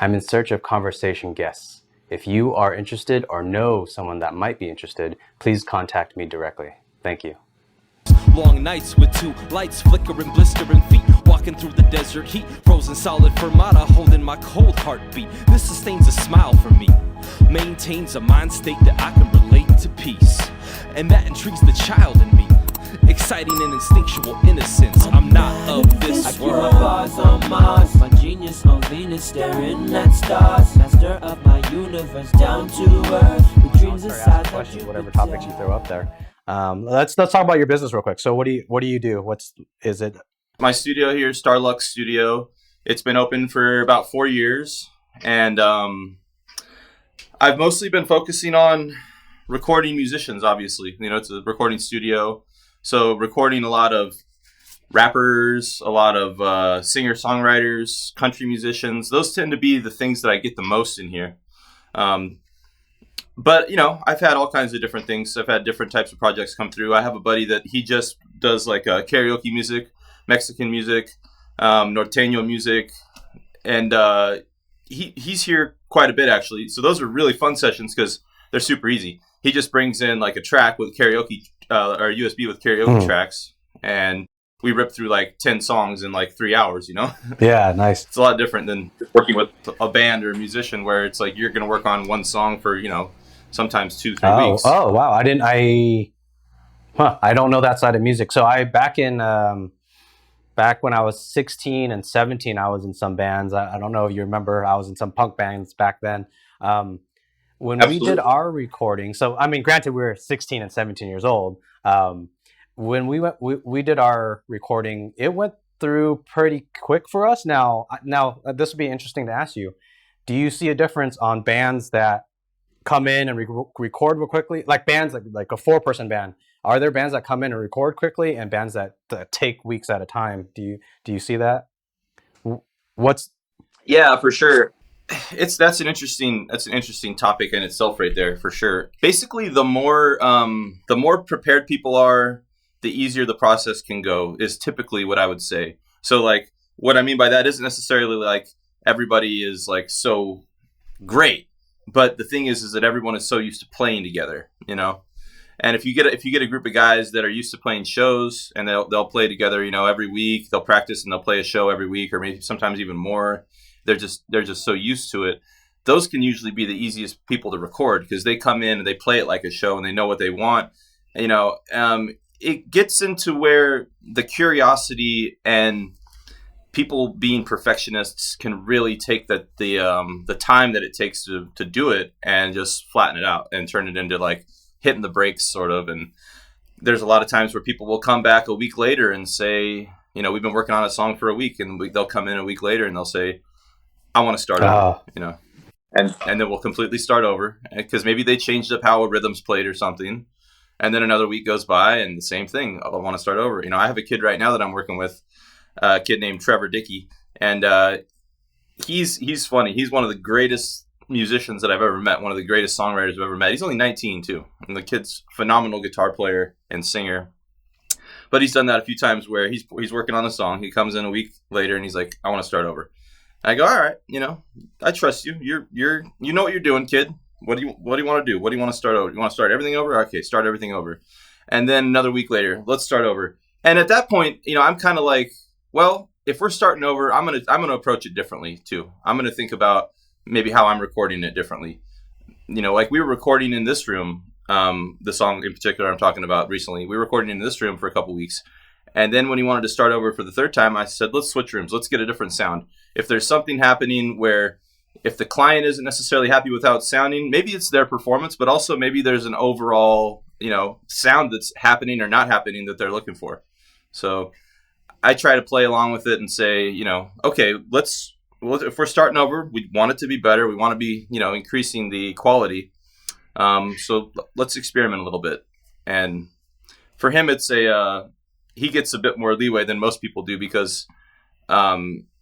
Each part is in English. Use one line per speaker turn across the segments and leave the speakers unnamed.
I'm in search of conversation guests. If you are interested or know someone that might be interested, please contact me directly. Thank you.
Long nights with two lights flickering, blistering feet, walking through the desert heat, frozen solid fermata, holding my cold heartbeat. This sustains a smile for me, maintains a mind state that I can relate to peace, and that intrigues the child in me. Exciting and instinctual innocence. I'm not of this world. I keep my bars on Mars, my genius on Venus, staring at stars. Master of my universe, down to earth. With dreams inside
questions, whatever topics you throw up there. Let's talk about your business real quick. So what do you do? Is it?
My studio here, Star Lux Studio. It's been open for about 4 years, and I've mostly been focusing on recording musicians. Obviously, it's a recording studio. So recording a lot of rappers, a lot of singer-songwriters, country musicians. Those tend to be the things that I get the most in here. But, I've had all kinds of different things. I've had different types of projects come through. I have a buddy that he just does like karaoke music, Mexican music, norteño music. And he's here quite a bit, actually. So those are really fun sessions because they're super easy. He just brings in like a track with karaoke or USB with karaoke tracks, and we rip through like 10 songs in like 3 hours,
Yeah, nice.
It's a lot different than working with a band or a musician where it's like you're going to work on one song for, sometimes 2-3 weeks.
Oh, wow. I don't know that side of music. So back when I was 16 and 17, I was in some bands. I don't know if you remember, I was in some punk bands back then. When
Absolutely.
we did our recording, so I mean, granted, we were 16 and 17 years old. When we did our recording, it went through pretty quick for us. Now, this would be interesting to ask you. Do you see a difference on bands that come in and record real quickly, like bands like a 4-person band? Are there bands that come in and record quickly, and bands that take weeks at a time? Do you see that?
Yeah, for sure. That's an interesting topic in itself right there, for sure. Basically, the more prepared people are, the easier the process can go, is typically what I would say. So like what I mean by that isn't necessarily like everybody is like so great, but the thing is that everyone is so used to playing together, And if you get a group of guys that are used to playing shows, and they'll play together, every week, they'll practice and they'll play a show every week, or maybe sometimes even more. They're just so used to it. Those can usually be the easiest people to record because they come in and they play it like a show and they know what they want. It gets into where the curiosity and people being perfectionists can really take the time that it takes to do it and just flatten it out and turn it into like hitting the brakes sort of. And there's a lot of times where people will come back a week later and say, we've been working on a song for a week, and they'll come in a week later and they'll say, I want to start over, and then we'll completely start over because maybe they changed up how a rhythm's played or something. And then another week goes by and the same thing. I want to start over. I have a kid right now that I'm working with, a kid named Trevor, and he's funny. He's one of the greatest musicians that I've ever met, one of the greatest songwriters I've ever met. He's only 19 too, and the kid's a phenomenal guitar player and singer. But he's done that a few times where he's working on a song. He comes in a week later and he's like, I want to start over. I go, all right, I trust you. You know what you're doing, kid. What do you want to do? What do you want to start over? You want to start everything over? Okay, start everything over. And then another week later, let's start over. And at that point, I'm kind of like, well, if we're starting over, I'm gonna approach it differently too. I'm gonna think about maybe how I'm recording it differently. Like we were recording in this room, the song in particular I'm talking about recently. We were recording in this room for a couple weeks. And then when he wanted to start over for the third time, I said, let's switch rooms. Let's get a different sound. If there's something happening where if the client isn't necessarily happy with how it's sounding, maybe it's their performance, but also maybe there's an overall, sound that's happening or not happening that they're looking for. So I try to play along with it and say, okay, if we're starting over, we want it to be better. We want to be, increasing the quality. So let's experiment a little bit. And for him, it's he gets a bit more leeway than most people do because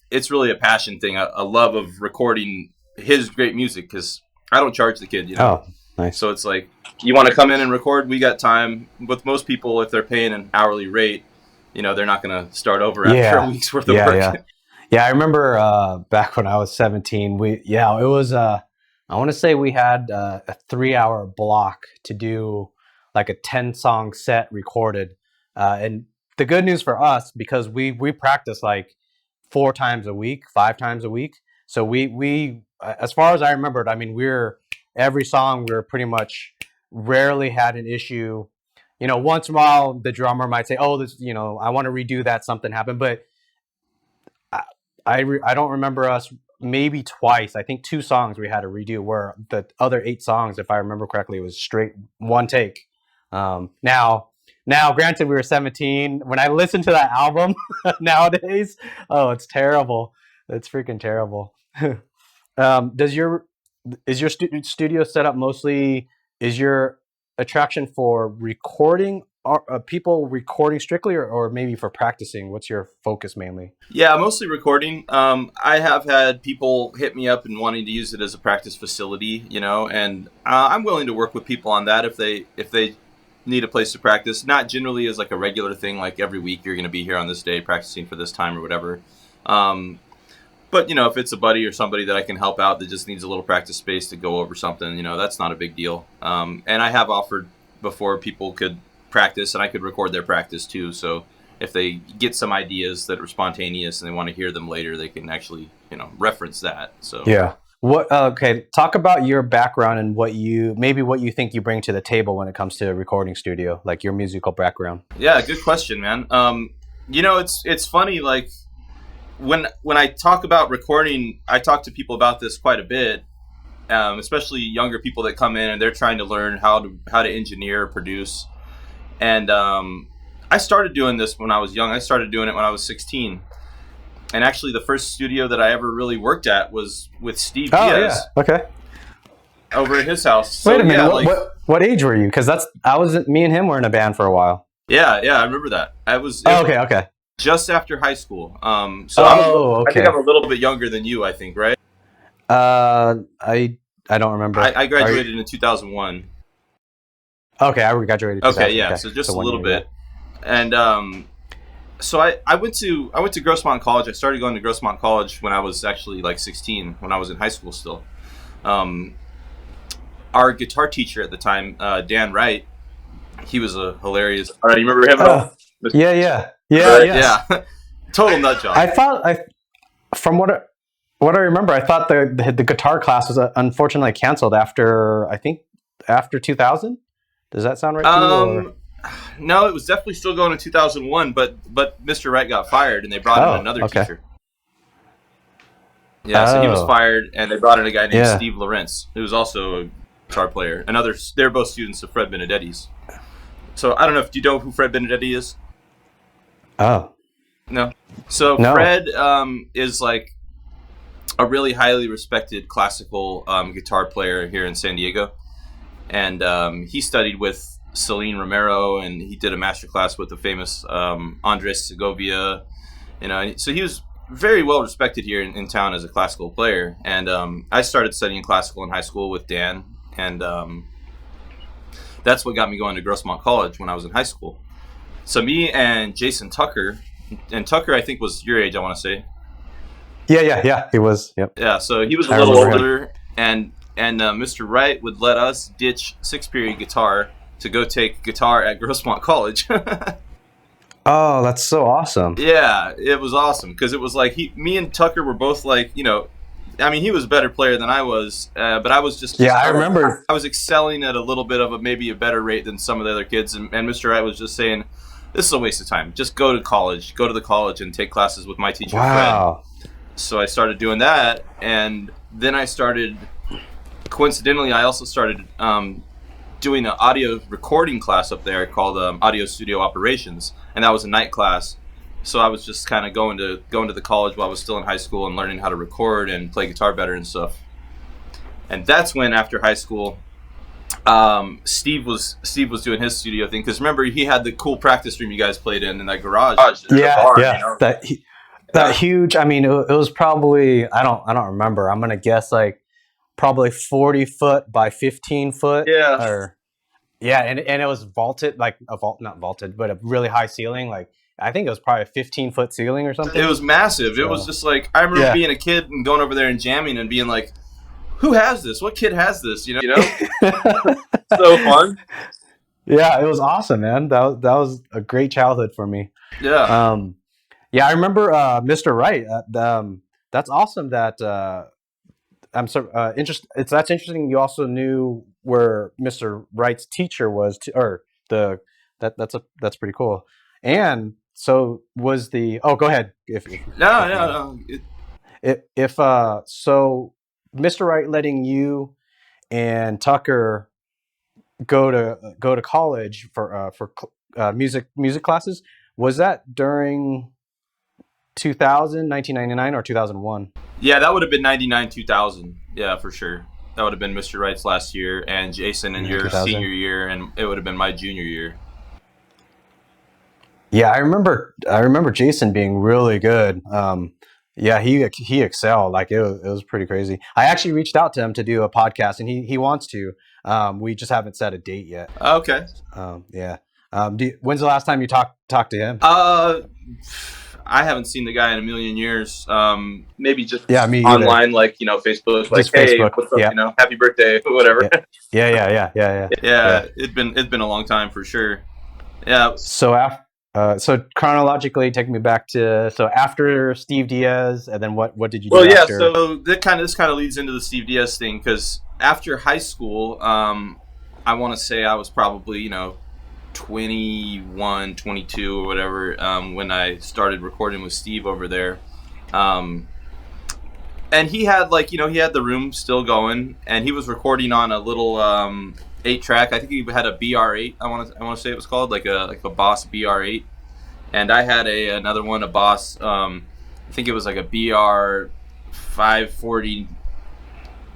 it's really a passion thing, a love of recording his great music because I don't charge the kid,
Oh, nice.
So it's like, you want to come in and record? We got time. With most people, if they're paying an hourly rate, they're not going to start over after a week's worth of work.
Yeah, I remember back when I was 17. It was. I want to say we had a 3 hour block to do like a 10 song set recorded, and the good news for us because we practice like 4 times a week, 5 times a week. So we as far as I remembered, I mean, every song we were pretty much rarely had an issue. Once in a while the drummer might say, "Oh, this, I want to redo that." Something happened, but I don't remember us maybe twice. I think 2 songs we had to redo. Where the other 8 songs, if I remember correctly, was straight one take. Now, granted, we were 17. When I listen to that album nowadays, oh, it's terrible. It's freaking terrible. Does your is your studio set up mostly? Is your attraction for recording? Are people recording strictly, or maybe for practicing? What's your focus mainly?
Yeah, mostly recording. I have had people hit me up and wanting to use it as a practice facility, and I'm willing to work with people on that if they need a place to practice. Not generally as like a regular thing, like every week you're going to be here on this day practicing for this time or whatever. But if it's a buddy or somebody that I can help out that just needs a little practice space to go over something, that's not a big deal. And I have offered before people could practice and I could record their practice too. So if they get some ideas that are spontaneous and they want to hear them later, they can actually, reference that. So
yeah. Okay, talk about your background and what you think you bring to the table when it comes to a recording studio, like your musical background.
Yeah, good question, man. It's funny, like when I talk about recording, I talk to people about this quite a bit, especially younger people that come in and they're trying to learn how to engineer, produce. And I started doing this when I was young. I started doing it when I was 16. And actually, the first studio that I ever really worked at was with Steve Diaz.
Yeah. Okay.
Over at his house. So,
wait a minute.
Yeah,
what age were you? Because me and him were in a band for a while.
Yeah, I remember that.
Okay.
Just after high school.
Okay.
I think I'm a little bit younger than you. I think, right?
I don't remember.
I graduated in 2001.
Okay, I graduated.
Okay, yeah, so just a little bit. And so I went to Grossmont College. I started going to Grossmont College when I was actually like 16, when I was in high school still. Our guitar teacher at the time, Dan Wright, he was a hilarious. All right, you remember him at all?
Yeah.
Total nut job.
I thought from what I remember, I thought the guitar class was unfortunately canceled after 2000. Does that sound right to you?
No, it was definitely still going in 2001, but Mr. Wright got fired and they brought in another teacher. Yeah, so he was fired and they brought in a guy named Steve Lawrence, who was also a guitar player. They're both students of Fred Benedetti's. So I don't know if you know who Fred Benedetti is.
Oh.
No. So no. Fred is like a really highly respected classical guitar player here in San Diego. And he studied with Celine Romero, and he did a masterclass with the famous Andres Segovia. So he was very well respected here in town as a classical player. And I started studying classical in high school with Dan, and that's what got me going to Grossmont College when I was in high school. So me and Jason Tucker, and Tucker I think was your age, I want to say.
Yeah, he was. Yep.
Yeah, so he was a little older, and Mr. Wright would let us ditch 6-period guitar to go take guitar at Grossmont College.
Oh, that's so awesome.
Yeah, it was awesome because it was like me and Tucker were both like, he was a better player than I was, but I was just
I remember
I was excelling at a little bit of maybe a better rate than some of the other kids, and Mr. Wright was just saying, this is a waste of time. Just go to the college and take classes with my teacher,
wow.
Fred. So I started doing that, and then coincidentally, I also started doing an audio recording class up there called Audio Studio Operations, and that was a night class. So I was just kind of going to the college while I was still in high school and learning how to record and play guitar better and stuff. And that's when, after high school, Steve was doing his studio thing, because remember he had the cool practice room you guys played in that garage.
That huge. I mean, it was probably I don't remember. I'm gonna guess like probably 40 foot by 15 foot.
Yeah.
And it was vaulted, like not vaulted, but a really high ceiling. Like I think it was probably a 15-foot ceiling or something.
It was massive.
So,
it was just like, I remember being a kid and going over there and jamming and being like, who has this? What kid has this? You know? So fun.
Yeah, it was awesome, man. That was a great childhood for me.
Yeah.
Yeah, I remember Mr. Wright. That's awesome. That I'm so interested. That's interesting. You also knew where Mr. Wright's teacher was, that's pretty cool. And so was the. Oh, go ahead.
No.
So Mr. Wright letting you and Tucker go to college for music classes, was that during 1999 or 2001?
Yeah, that would have been 99, 2000. Yeah, for sure. That would have been Mr. Wright's last year, and Jason in your
2000.
senior year, and it would have been my junior year.
Yeah, I remember Jason being really good. Yeah, he excelled. Like it was pretty crazy. I actually reached out to him to do a podcast, and he wants to. We just haven't set a date yet.
Okay.
Yeah. When's the last time you talked to him?
I haven't seen the guy in a million years. Maybe just
me
online,
either.
like, Facebook, like,
Just
hey,
Facebook.
what's up,
Yeah.
Happy birthday, whatever.
Yeah.
Yeah, it's been a long time for sure. Yeah.
So chronologically, take me back to after Steve Diaz, and then what did you do?
Well, yeah.
After?
So this kind of leads into the Steve Diaz thing, because after high school, I want to say I was probably 21, 22 or whatever when I started recording with Steve over there, and he had he had the room still going, and he was recording on a little 8-track. I think he had a BR8. I want to say it was called like a Boss BR8, and I had another one, a Boss. I think it was like a BR 549.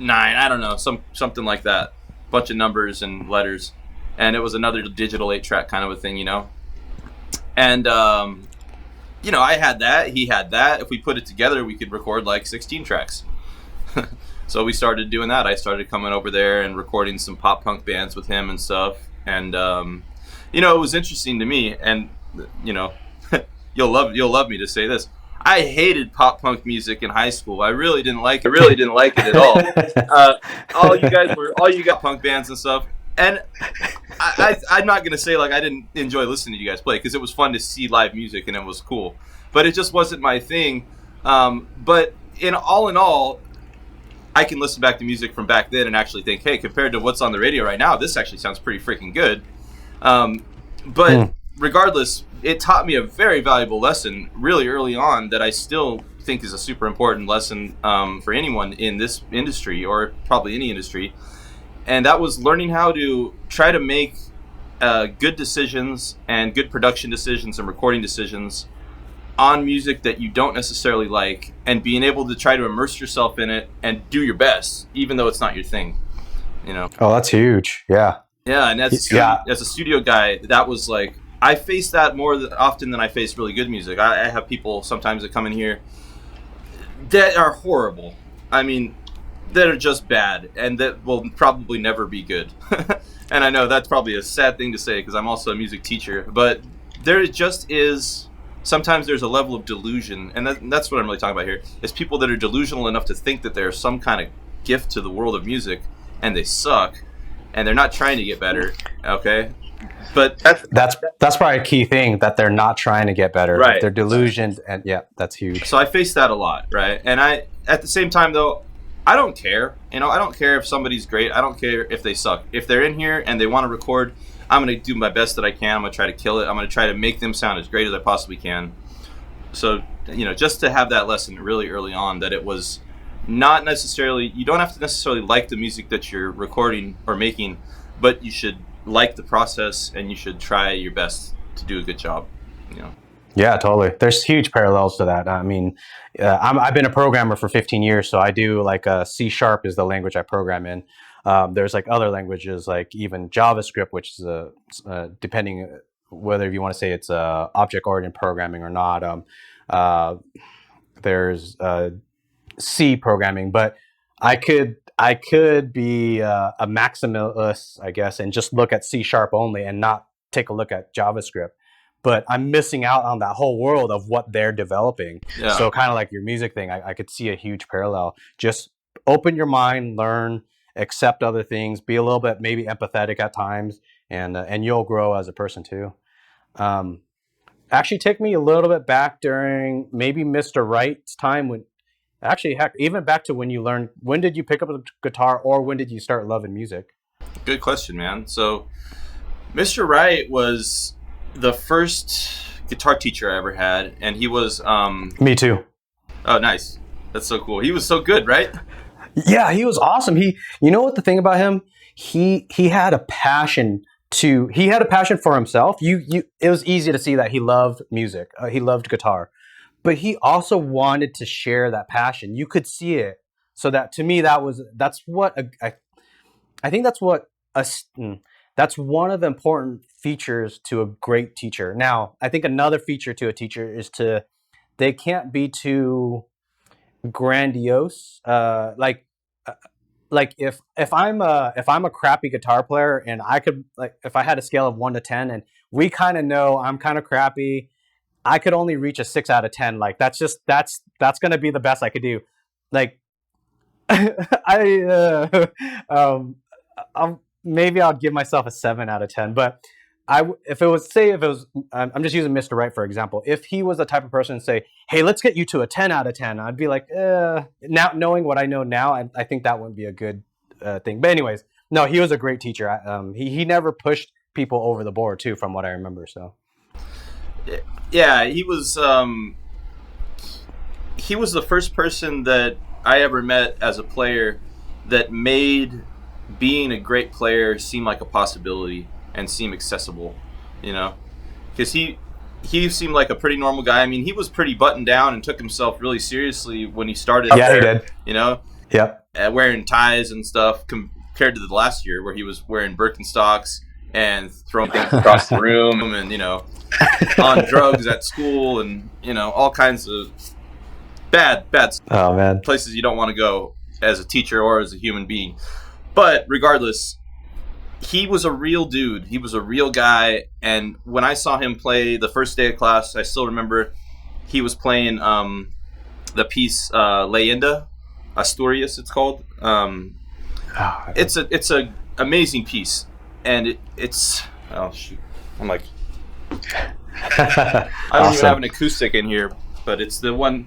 I don't know, something like that. Bunch of numbers and letters, and it was another digital 8-track kind of a thing, And I had that. He had that. If we put it together, we could record like 16 tracks. So we started doing that. I started coming over there and recording some pop punk bands with him and stuff. And it was interesting to me. And you'll love me to say this. I hated pop punk music in high school. I really didn't like it at all. all you got punk bands and stuff. And I'm not gonna say like I didn't enjoy listening to you guys play, because it was fun to see live music and it was cool. But it just wasn't my thing. But in all, I can listen back to music from back then and actually think, hey, compared to what's on the radio right now, this actually sounds pretty freaking good. But regardless, it taught me a very valuable lesson really early on that I still think is a super important lesson for anyone in this industry, or probably any industry. And that was learning how to try to make good decisions and good production decisions and recording decisions on music that you don't necessarily like, and being able to try to immerse yourself in it and do your best, even though it's not your thing.
Oh, that's huge. Yeah.
Yeah, and as a studio guy, that was like, I face that more often than I face really good music. I have people sometimes that come in here that are horrible. I mean, that are just bad, and that will probably never be good. And I know that's probably a sad thing to say, because I'm also a music teacher, but there just is, sometimes there's a level of delusion, and that's what I'm really talking about here, is people that are delusional enough to think that they're some kind of gift to the world of music, and they suck, and they're not trying to get better, okay? But
that's probably a key thing, that they're not trying to get better.
Right.
They're delusioned, and yeah, that's huge.
So I face that a lot, right? And at the same time, though, I don't care. I don't care if somebody's great. I don't care if they suck. If they're in here and they want to record, I'm going to do my best that I can. I'm going to try to kill it. I'm going to try to make them sound as great as I possibly can. So, just to have that lesson really early on, that it was not necessarily, you don't have to necessarily like the music that you're recording or making, but you should like the process, and you should try your best to do a good job.
Yeah, totally. There's huge parallels to that. I mean, I've been a programmer for 15 years, so I do like C# is the language I program in. There's like other languages, like even JavaScript, which is depending whether you want to say it's object-oriented programming or not. There's C programming, but I could be a maximalist, I guess, and just look at C# only and not take a look at JavaScript. but I'm missing out on that whole world of what they're developing.
Yeah.
So kind of like your music thing, I could see a huge parallel. Just open your mind, learn, accept other things, be a little bit maybe empathetic at times, and you'll grow as a person too. Actually, take me a little bit back during maybe Mr. Wright's time when. Actually, heck, even back to when you learned. When did you pick up a guitar, or when did you start loving music?
Good question, man. So, Mr. Wright was the first guitar teacher I ever had, and he was.
Me too.
Oh, nice. That's so cool. He was so good, right?
Yeah, he was awesome. You know what the thing about him? He had a passion for himself. It was easy to see that he loved music. He loved guitar. But he also wanted to share that passion. You could see it. So that to me, that's one of the important features to a great teacher. Now, I think another feature to a teacher is they can't be too grandiose. Like if I'm a crappy guitar player and I could, like, if I had a scale of 1 to 10 and we kind of know I'm kind of crappy, I could only reach a 6 out of 10. Like that's going to be the best I could do. Like maybe I'll give myself a 7 out of 10. But if it was, I'm just using Mr. Wright for example. If he was the type of person to say, "Hey, let's get you to a 10 out of 10," I'd be like, now knowing what I know now, I think that wouldn't be a good thing. But anyways, no, he was a great teacher. He never pushed people over the board too, from what I remember. So.
Yeah, he was the first person that I ever met as a player that made being a great player seem like a possibility and seem accessible, you know, because he seemed like a pretty normal guy. I mean, he was pretty buttoned down and took himself really seriously when he started.
Yeah, he did.
You know,
yep,
wearing ties and stuff compared to the last year where he was wearing Birkenstocks and throwing things across the room and, you know, on drugs at school and, you know, all kinds of bad places you don't want to go as a teacher or as a human being. But regardless, he was a real dude. He was a real guy. And when I saw him play the first day of class, I still remember he was playing the piece Leyenda, Asturias it's called. It's a amazing piece. And it's oh shoot, I'm like I don't even have an acoustic in here, but it's the one.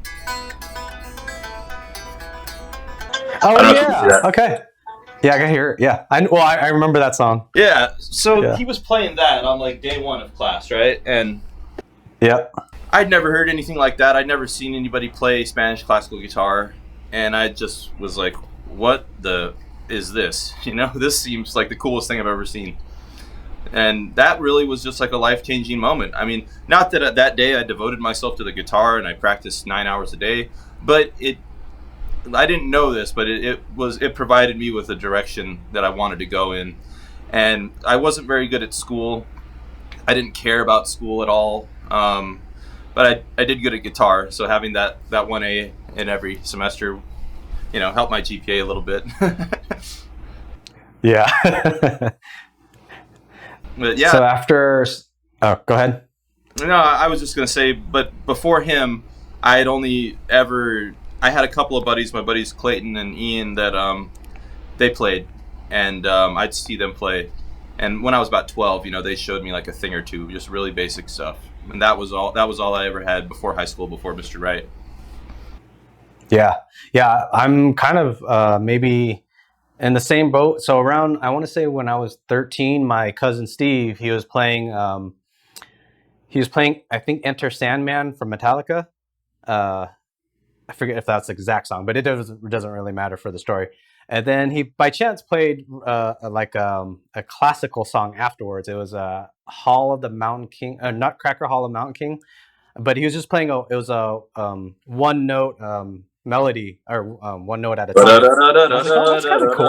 Oh yeah, okay, yeah, I can hear it. Yeah, I remember that song.
Yeah, so he was playing that on like day 1 of class, right? And
yep,
I'd never heard anything like that. I'd never seen anybody play Spanish classical guitar, and I just was like, "What the is this?" You know, this seems like the coolest thing I've ever seen. And that really was just like a life-changing moment. I mean, not that that day I devoted myself to the guitar and I practiced 9 hours a day, but I didn't know this, but it provided me with a direction that I wanted to go in. And I wasn't very good at school. I didn't care about school at all. But I did good at guitar, so having that 1A in every semester, you know, helped my GPA a little bit.
Yeah.
But yeah.
So after, go ahead.
No, I was just gonna say, but before him, I had a couple of buddies, my buddies Clayton and Ian, that they played, and I'd see them play. And when I was about 12, you know, they showed me like a thing or two, just really basic stuff. And that was all I ever had before high school, before Mr. Wright. Yeah,
I'm kind of maybe in the same boat. So around, I want to say when I was 13, my cousin Steve, he was playing, I think, Enter Sandman from Metallica. I forget if that's the exact song, but it doesn't really matter for the story. And then he, by chance, played a classical song afterwards. It was Hall of the Mountain King, Nutcracker Hall of Mountain King. But he was just playing one note melody, or one note at a time. I was like, oh, that's kind of cool.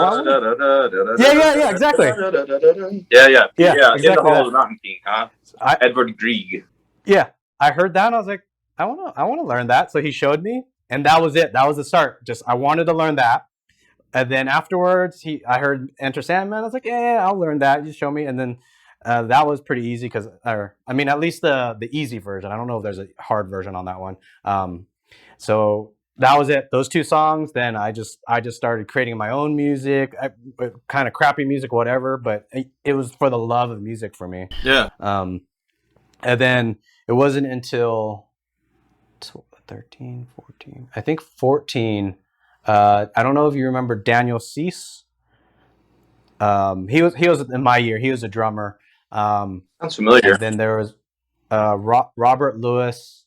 Yeah, exactly.
Yeah,
exactly.
In the Hall of the Mountain King, huh? Edvard Grieg.
Yeah, I heard that and I was like, I want to learn that. So he showed me, and that was it. That was the start. Just I wanted to learn that. And then afterwards, I heard Enter Sandman. I was like, yeah, I'll learn that. You show me. And then That was pretty easy because, I mean, at least the easy version. I don't know if there's a hard version on that one. So that was it. Those two songs. Then I just started creating my own music, kind of crappy music, whatever. But it was for the love of music for me.
Yeah.
And then it wasn't until 13, 14, I think 14. I don't know if you remember Daniel Cease. He was in my year. He was a drummer.
Sounds familiar.
And then there was Robert Lewis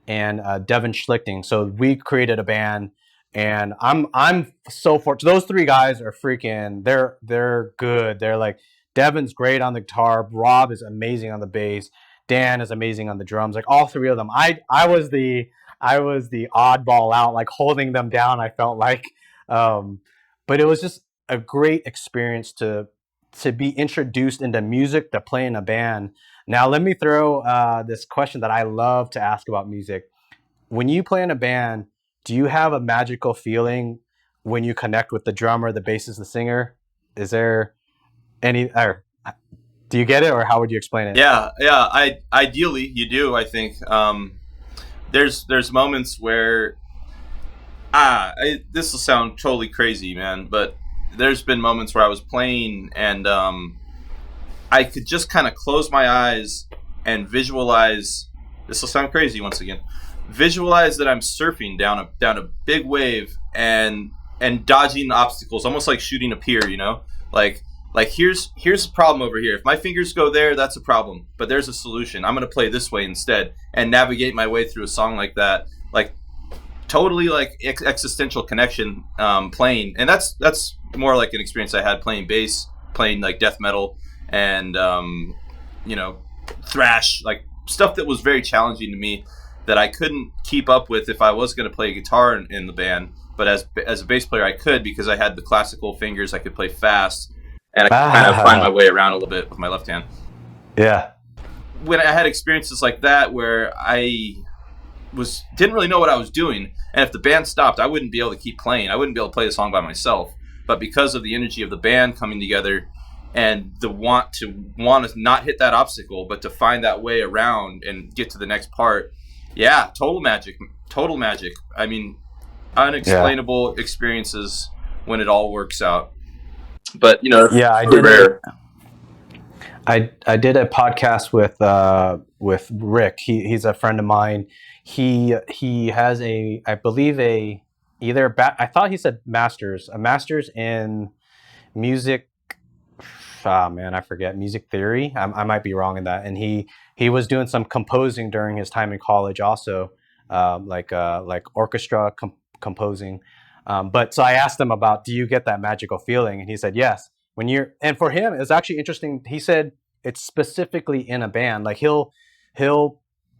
and Devin Schlichting. So we created a band, and I'm so fortunate. Those three guys are freaking. They're good. They're like, Devin's great on the guitar. Rob is amazing on the bass. Dan is amazing on the drums. Like all three of them. I was the oddball out, like holding them down. I felt like, but it was just a great experience to be introduced into music, to play in a band. Now let me throw this question that I love to ask about music. When you play in a band, do you have a magical feeling when you connect with the drummer, the bassist, the singer? Is there any, or do you get it, or how would you explain it?
Yeah. Ideally, you do. I think there's moments where this will sound totally crazy, man, but there's been moments where I was playing and I could just kind of close my eyes and visualize. This will sound crazy once again. Visualize that I'm surfing down a big wave and dodging obstacles, almost like shooting a pier. You know, like here's a problem over here. If my fingers go there, that's a problem. But there's a solution. I'm gonna play this way instead and navigate my way through a song like that. Like totally like existential connection playing, and that's more like an experience I had playing bass, playing like death metal and thrash, like stuff that was very challenging to me that I couldn't keep up with if I was going to play guitar in the band. But as a bass player, I could, because I had the classical fingers. I could play fast, and I could kind of find my way around a little bit with my left hand.
Yeah.
When I had experiences like that where I didn't really know what I was doing, and if the band stopped, I wouldn't be able to keep playing. I wouldn't be able to play the song by myself. But because of the energy of the band coming together and the want to not hit that obstacle, but to find that way around and get to the next part, yeah, total magic. I mean, unexplainable experiences when it all works out. But
I did rare. I did a podcast with Rick. He's a friend of mine. He has I believe I thought he said a master's in music. I forget, music theory. I might be wrong in that. And he was doing some composing during his time in college also, like orchestra composing. But so I asked him about, do you get that magical feeling? And he said, yes. And for him, it's actually interesting. He said it's specifically in a band. Like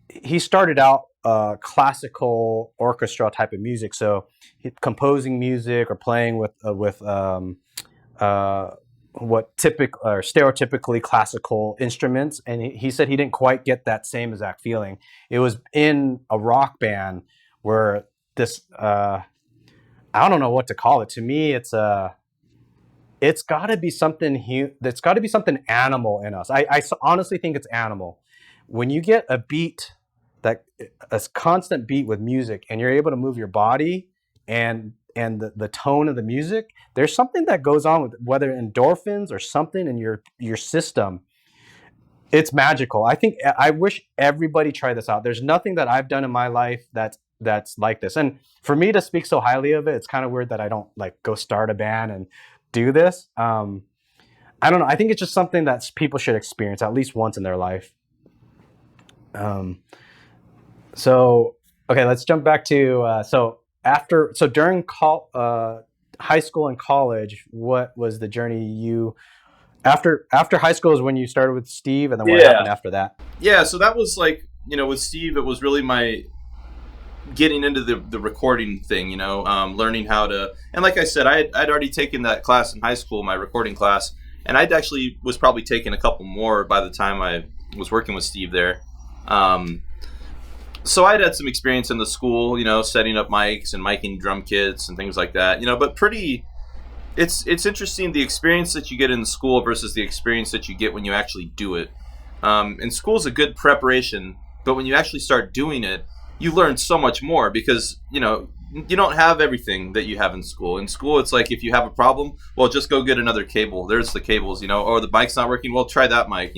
he started out classical orchestra type of music. So composing music or playing with what stereotypically classical instruments, and he said he didn't quite get that same exact feeling. It was in a rock band where this I don't know what to call it. To me, it's got to be something that's got to be something animal in us. I honestly think it's animal. When you get a beat, a constant beat with music, and you're able to move your body and the tone of the music, there's something that goes on with whether endorphins or something in your system. It's magical. I wish everybody tried this out. There's nothing that I've done in my life that's like this. And for me to speak so highly of it, it's kind of weird that I don't like go start a band and do this. I don't know. I think it's just something that people should experience at least once in their life. So okay, let's jump back to during high school and college, what was the journey after high school is when you started with Steve, and then what happened after that?
Yeah, so that was like, with Steve, it was really my getting into the recording thing, learning how to, and like I said, I'd already taken that class in high school, my recording class, and I'd actually was probably taking a couple more by the time I was working with Steve there. So I'd had some experience in the school, setting up mics and miking drum kits and things like that, but pretty it's interesting the experience that you get in school versus the experience that you get when you actually do it. And school is a good preparation, but when you actually start doing it, you learn so much more because you don't have everything that you have in school. In school, it's like if you have a problem, well, just go get another cable. There's the cables, or the mic's not working. Well, try that mic.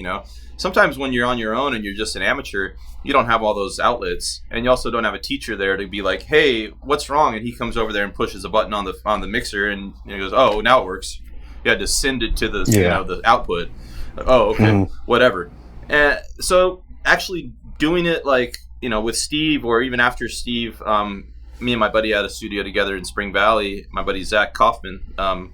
Sometimes when you're on your own and you're just an amateur, you don't have all those outlets, and you also don't have a teacher there to be like, "Hey, what's wrong?" And he comes over there and pushes a button on the mixer, and he goes, "Oh, now it works." You had to send it to the the output. Oh, okay, whatever. And so actually doing it with Steve, or even after Steve, me and my buddy had a studio together in Spring Valley. My buddy Zach Kaufman, and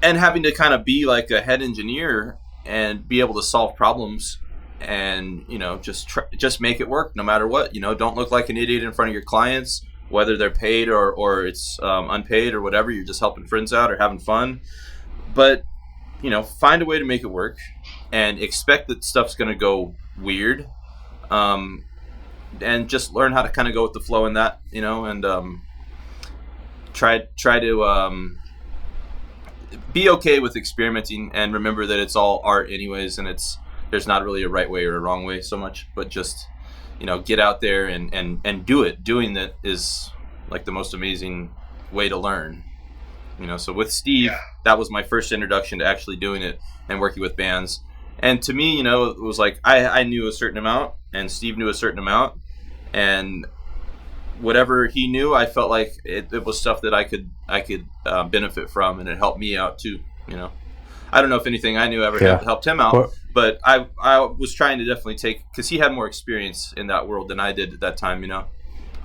having to kind of be like a head engineer and be able to solve problems and just make it work no matter what. Don't look like an idiot in front of your clients, whether they're paid or it's unpaid or whatever. You're just helping friends out or having fun, but find a way to make it work and expect that stuff's going to go weird, and just learn how to kind of go with the flow in that, and try to be okay with experimenting, and remember that it's all art anyways, and there's not really a right way or a wrong way so much, but just get out there and do it. Doing that is like the most amazing way to learn. So with Steve, that was my first introduction to actually doing it and working with bands. And to me, it was like I knew a certain amount and Steve knew a certain amount, and whatever he knew, I felt like it was stuff that I could benefit from, and it helped me out too. I don't know if anything I knew ever helped him out, but I was trying to definitely take, because he had more experience in that world than I did at that time.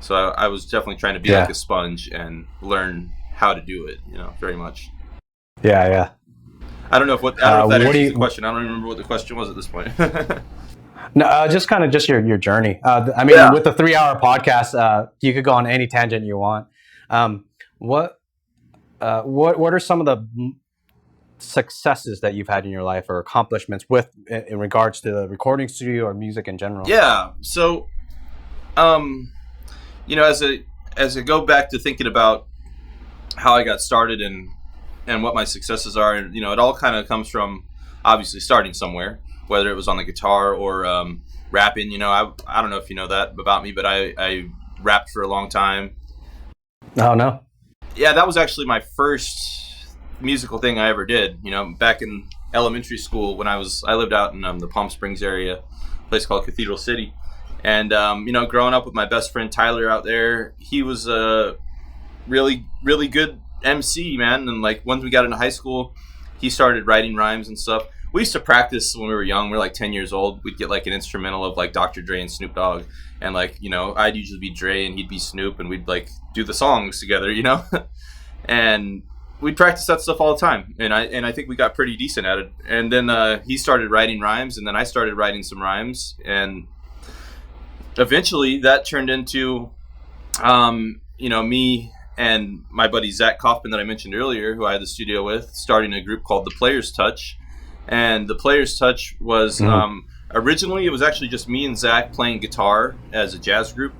So I was definitely trying to be like a sponge and learn how to do it. Very much.
Yeah.
I don't know if that answers the question. I don't remember what the question was at this point.
No, just kind of just your journey. With the 3-hour podcast, you could go on any tangent you want. What are some of the successes that you've had in your life or accomplishments in regards to the recording studio or music in general?
Yeah. So, as I go back to thinking about how I got started and what my successes are, and it all kind of comes from obviously starting somewhere, whether it was on the guitar or rapping. I don't know if you know that about me, but I rapped for a long time.
Oh, no?
Yeah, that was actually my first musical thing I ever did. Back in elementary school when I lived out in the Palm Springs area, a place called Cathedral City. And, growing up with my best friend Tyler out there, he was a really, really good MC, man. And once we got into high school, he started writing rhymes and stuff. We used to practice when we were young. We were 10 years old. We'd get an instrumental of Dr. Dre and Snoop Dogg, and I'd usually be Dre and he'd be Snoop, and we'd do the songs together, and we'd practice that stuff all the time. And I think we got pretty decent at it. And then he started writing rhymes, and then I started writing some rhymes, and eventually that turned into me and my buddy Zach Kaufman that I mentioned earlier, who I had the studio with, starting a group called The Players Touch. And The Players Touch was originally, it was actually just me and Zach playing guitar as a jazz group.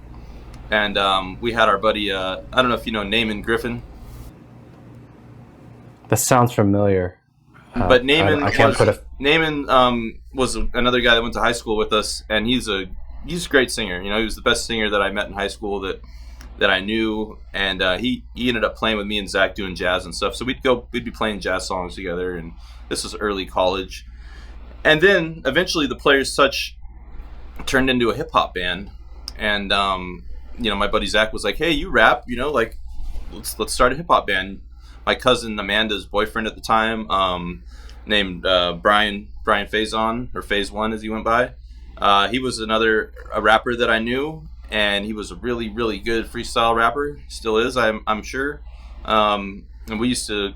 And we had our buddy, I don't know if you know Naaman Griffin.
That sounds familiar.
But Naaman was another guy that went to high school with us, and he's a great singer. He was the best singer that I met in high school that I knew, and he ended up playing with me and Zach doing jazz and stuff. So we'd be playing jazz songs together, and this was early college. And then eventually The Players Touch turned into a hip hop band, and my buddy Zach was like, "Hey, you rap? Let's start a hip hop band." My cousin Amanda's boyfriend at the time, named Brian Faison, or Phase One as he went by. He was a rapper that I knew, and he was a really, really good freestyle rapper. Still is, I'm sure. And we used to,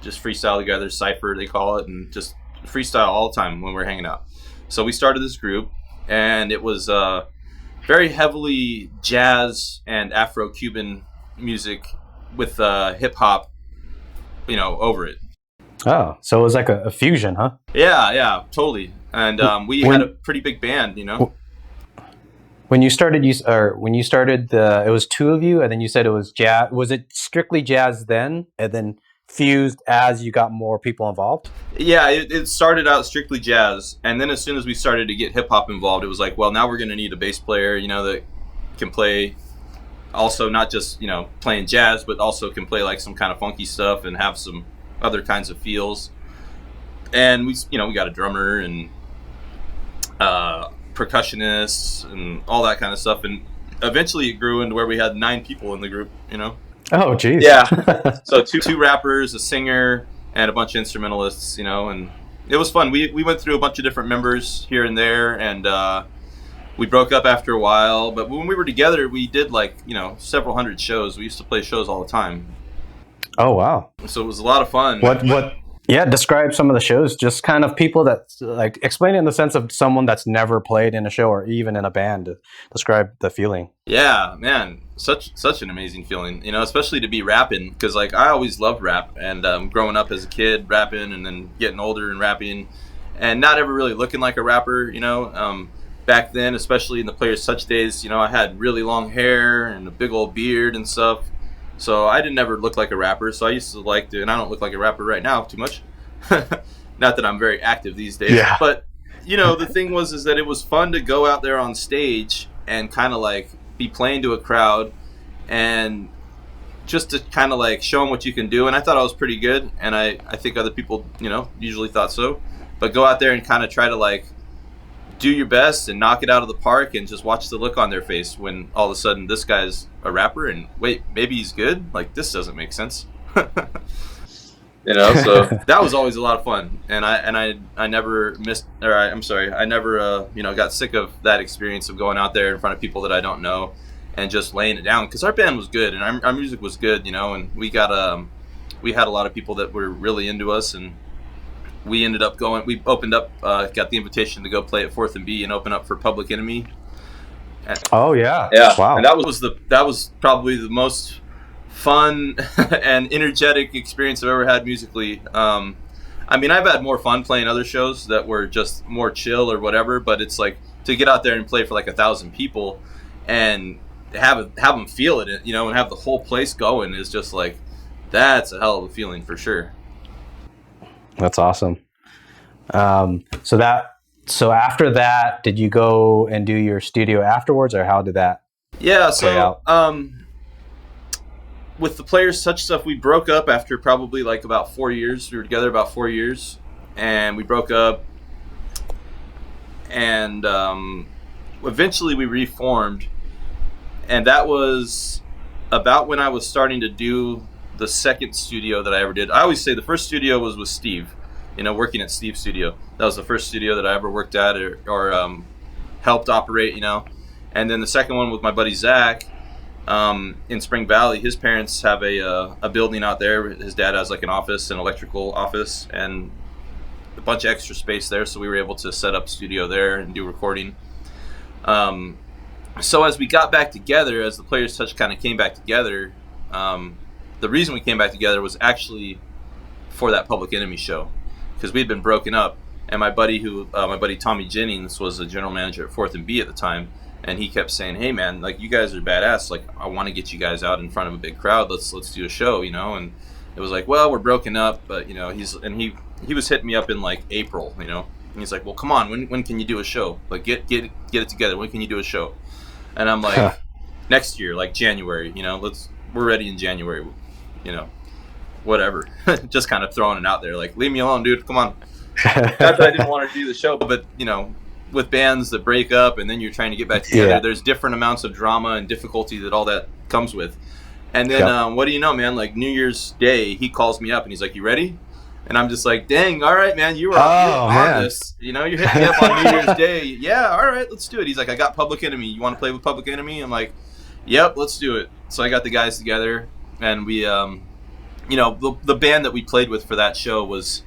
just freestyle together, cypher they call it, and just freestyle all the time when we were hanging out. So we started this group, and it was very heavily jazz and Afro-Cuban music with hip hop, over it.
Oh, so it was like a fusion, huh?
Yeah, totally. And we had a pretty big band,
When you started, it was two of you, and then you said it was jazz. Was it strictly jazz then, and then fused as you got more people involved?
Yeah, it started out strictly jazz, and then as soon as we started to get hip hop involved, it was like, well, now we're going to need a bass player, that can play also not just playing jazz, but also can play like some kind of funky stuff and have some other kinds of feels. And we got a drummer and percussionists and all that kind of stuff, and eventually it grew into where we had 9 people in the group.
Oh, geez.
Yeah. So two rappers, a singer, and a bunch of instrumentalists. And it was fun. We went through a bunch of different members here and there, and we broke up after a while. But when we were together, we did several hundred shows. We used to play shows all the time.
Oh, wow.
So it was a lot of fun.
What? Yeah, describe some of the shows. Just kind of people that explain it in the sense of someone that's never played in a show or even in a band. Describe the feeling.
Yeah, man, such an amazing feeling. Especially to be rapping, because I always loved rap, and growing up as a kid rapping, and then getting older and rapping, and not ever really looking like a rapper. Back then, especially in the Players Touch days, I had really long hair and a big old beard and stuff. So I didn't ever look like a rapper. So I used to and I don't look like a rapper right now too much. Not that I'm very active these days.
Yeah.
But, the thing is that it was fun to go out there on stage and kind of be playing to a crowd and just to kind of show them what you can do. And I thought I was pretty good. And I think other people, usually thought so. But go out there and kind of try to do your best and knock it out of the park, and just watch the look on their face when all of a sudden this guy's a rapper and wait, maybe he's good. This doesn't make sense. So that was always a lot of fun, and I never missed, or I'm sorry, I never got sick of that experience of going out there in front of people that I don't know and just laying it down, because our band was good and our music was good, and we had a lot of people that were really into us, and we ended up we opened up, got the invitation to go play at 4th and B and open up for Public Enemy.
Oh, yeah.
Yeah.
Wow.
And that was probably the most fun and energetic experience I've ever had musically. I've had more fun playing other shows that were just more chill or whatever, but it's to get out there and play for 1,000 people and have them feel it, and have the whole place going is just that's a hell of a feeling for sure.
That's awesome. So after that, did you go and do your studio afterwards, or how did that play out?
With the Players Touch stuff, we broke up after probably about 4 years. We were together about 4 years, and we broke up, and eventually we reformed, and that was about when I was starting to do the second studio that I ever did. I always say the first studio was with Steve, working at Steve's studio. That was the first studio that I ever worked at or helped operate, And then the second one with my buddy Zach in Spring Valley. His parents have a building out there. His dad has an office, an electrical office, and a bunch of extra space there, so we were able to set up studio there and do recording. So as we got back together, as the Players Touch kind of came back together, the reason we came back together was actually for that Public Enemy show, because we'd been broken up, and my buddy Tommy Jennings was the general manager at 4th and B at the time, and he kept saying, "Hey man, you guys are badass. I want to get you guys out in front of a big crowd. Let's do a show, And it was well, we're broken up, but he was hitting me up in April, And he's well, come on, when can you do a show? Get it together. When can you do a show? And I'm next year, January. We're ready in January. Whatever. Just kind of throwing it out there, leave me alone, dude. Come on. Not that I didn't want to do the show, but with bands that break up and then you're trying to get back together, there's different amounts of drama and difficulty that all that comes with. And then what do you know, man? New Year's Day, he calls me up and he's you ready? And I'm just dang, all right, man, you were on this. You hit me up on New Year's Day. Yeah, all right, let's do it. He's I got Public Enemy. You want to play with Public Enemy? I'm yep, let's do it. So I got the guys together, and we the band that we played with for that show was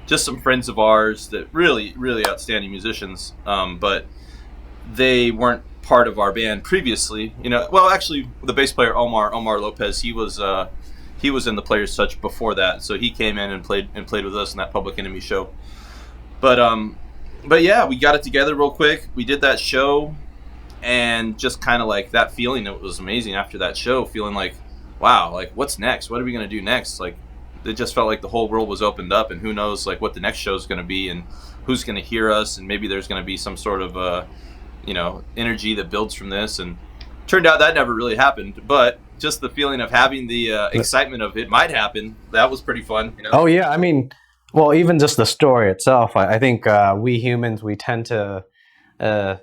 just some friends of ours that really, really outstanding musicians, but they weren't part of our band previously. Well, actually, the bass player Omar Lopez, he was in the Players Touch before that, so he came in and played with us in that Public Enemy show. But yeah, we got it together real quick. We did that show, and just kind of like that feeling, it was amazing after that show, feeling like, wow, like what's next? What are we going to do next? Like it just felt like the whole world was opened up, and who knows like what the next show is going to be and who's going to hear us, and maybe there's going to be some sort of energy that builds from this. And turned out that never really happened, but just the feeling of having the excitement of it might happen, that was pretty fun.
Oh yeah, I mean, well, even just the story itself, I think we humans, we tend to try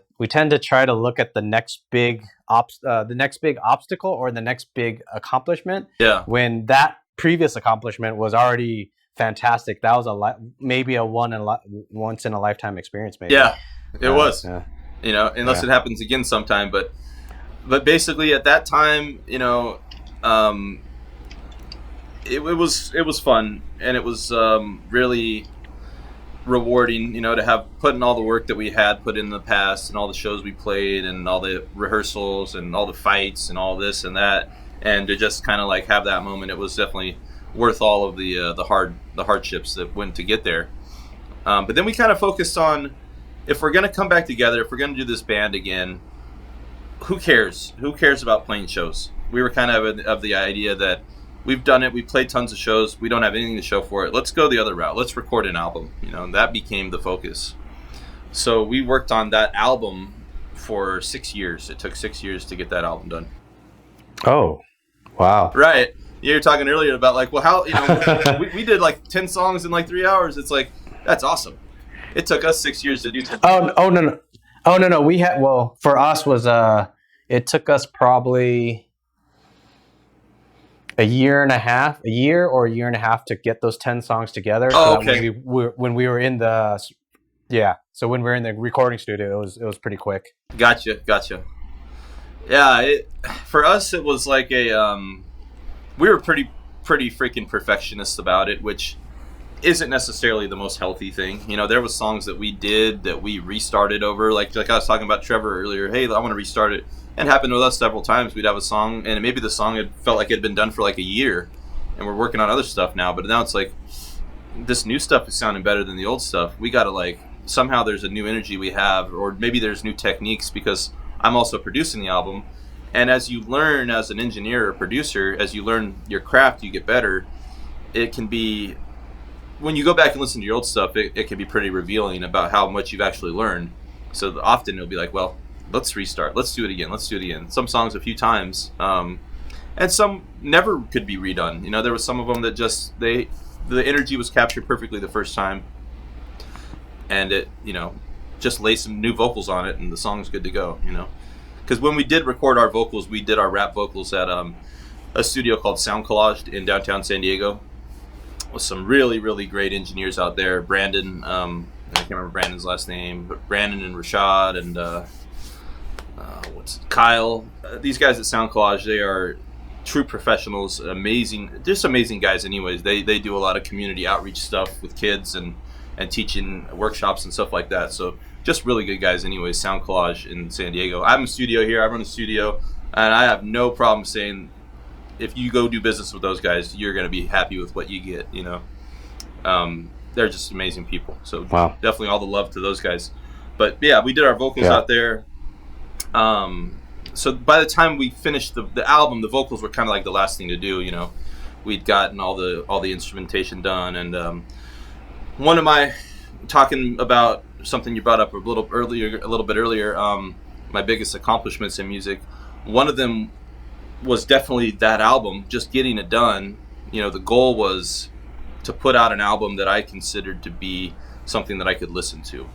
to look at the next big obstacle or the next big accomplishment.
Yeah.
When that previous accomplishment was already fantastic, that was maybe a once in a lifetime experience. Maybe.
Yeah, it was.
Yeah.
Unless it happens again sometime, but basically at that time, it was fun, and it was really rewarding, to have put in all the work that we had put in the past, and all the shows we played, and all the rehearsals, and all the fights, and all this and that, and to just kind of like have that moment. It was definitely worth all of the hardships that went to get there. But then we kind of focused on, if we're going to come back together, if we're going to do this band again, who cares? Who cares about playing shows? We were kind of the idea that we've done it. We played tons of shows. We don't have anything to show for it. Let's go the other route. Let's record an album. And that became the focus. So we worked on that album for 6 years. It took 6 years to get that album done.
Oh, wow.
Right. You were talking earlier about like, well, how, we did like 10 songs in like 3 hours. It's like, that's awesome. It took us 6 years to do 10.
Oh, no. We had, for us was, it took us probably a year and a half to get those 10 songs together.
Oh,
so
okay.
When we were in the, so when we were in the recording studio, it was pretty quick.
Gotcha. Yeah, for us, it was like we were pretty freaking perfectionists about it, which isn't necessarily the most healthy thing. There was songs that we did that we restarted over, like I was talking about Trevor earlier. Hey, I want to restart it. And happened with us several times. We'd have a song, and maybe the song had felt like it had been done for like a year, and we're working on other stuff now. But now it's like, this new stuff is sounding better than the old stuff. We got to like, somehow there's a new energy we have, or maybe there's new techniques, because I'm also producing the album. And as you learn as an engineer or producer, as you learn your craft, you get better. It can be, when you go back and listen to your old stuff, it can be pretty revealing about how much you've actually learned. So often it'll be like, well, let's restart. Let's do it again. Some songs a few times, and some never could be redone. There was some of them that just, the energy was captured perfectly the first time, and it, just lay some new vocals on it, and the song's good to go. Because when we did record our vocals, we did our rap vocals at a studio called Sound Collage in downtown San Diego, with some really, really great engineers out there. Brandon, I can't remember Brandon's last name, but Brandon and Rashad and Kyle. These guys at Sound Collage, they are true professionals, amazing, just amazing guys anyways. They do a lot of community outreach stuff with kids and teaching workshops and stuff like that. So just really good guys anyways, Sound Collage in San Diego. I'm a studio here, I run a studio, and I have no problem saying, if you go do business with those guys, you're going to be happy with what you get, They're just amazing people. So
wow.
Definitely all the love to those guys. But yeah, we did our vocals out there. So by the time we finished the album, the vocals were kind of like the last thing to do. We'd gotten all the instrumentation done, and one of my, talking about something you brought up a little bit earlier, my biggest accomplishments in music, one of them was definitely that album, just getting it done. The goal was to put out an album that I considered to be something that I could listen to,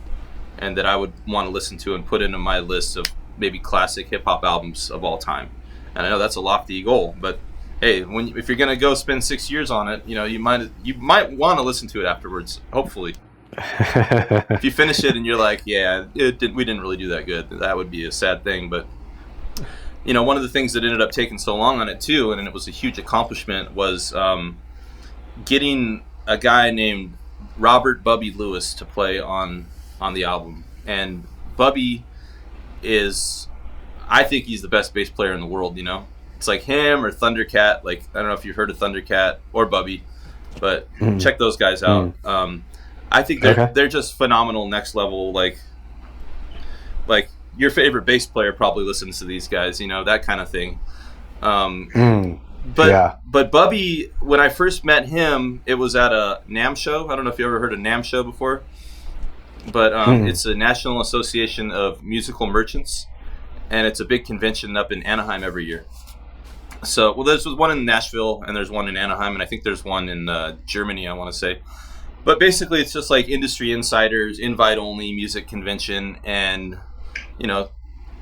and that I would want to listen to and put into my list of maybe classic hip-hop albums of all time. And I know that's a lofty goal, but hey, if you're gonna go spend 6 years on it, you might want to listen to it afterwards, hopefully. If you finish it and you're like, yeah, we didn't really do that good, that would be a sad thing. But one of the things that ended up taking so long on it too, and it was a huge accomplishment, was getting a guy named Robert Bubby Lewis to play on the album. And Bubby I think he's the best bass player in the world. It's like him or Thundercat. Like, I don't know if you've heard of Thundercat or Bubby, but check those guys out. I think they're just phenomenal, next level. Like your favorite bass player probably listens to these guys, that kind of thing. But Bubby, when I first met him, it was at a NAMM show. I don't know if you ever heard of NAMM show before, but it's a National Association of Musical Merchants, and it's a big convention up in Anaheim every year. So, well, there's one in Nashville, and there's one in Anaheim, and I think there's one in Germany, I want to say. But basically, it's just like industry insiders, invite-only music convention, and,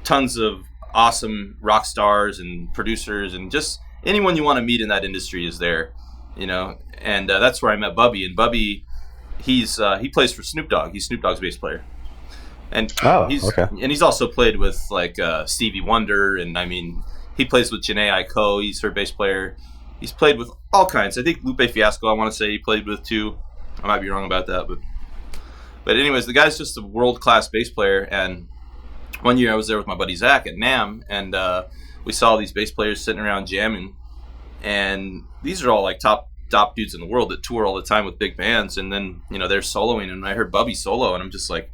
tons of awesome rock stars and producers, and just anyone you want to meet in that industry is there, And that's where I met Bubby. And Bubby, he plays for Snoop Dogg. He's Snoop Dogg's bass player. And he's also played with, like, Stevie Wonder, and, I mean, he plays with Jhené Aiko. He's her bass player. He's played with all kinds. I think Lupe Fiasco, I want to say, he played with, too. I might be wrong about that, but anyways, the guy's just a world-class bass player. And one year I was there with my buddy Zach at NAMM, and we saw these bass players sitting around jamming, and these are all like top dudes in the world that tour all the time with big bands. And then they're soloing, and I heard Bubby solo, and I'm just like,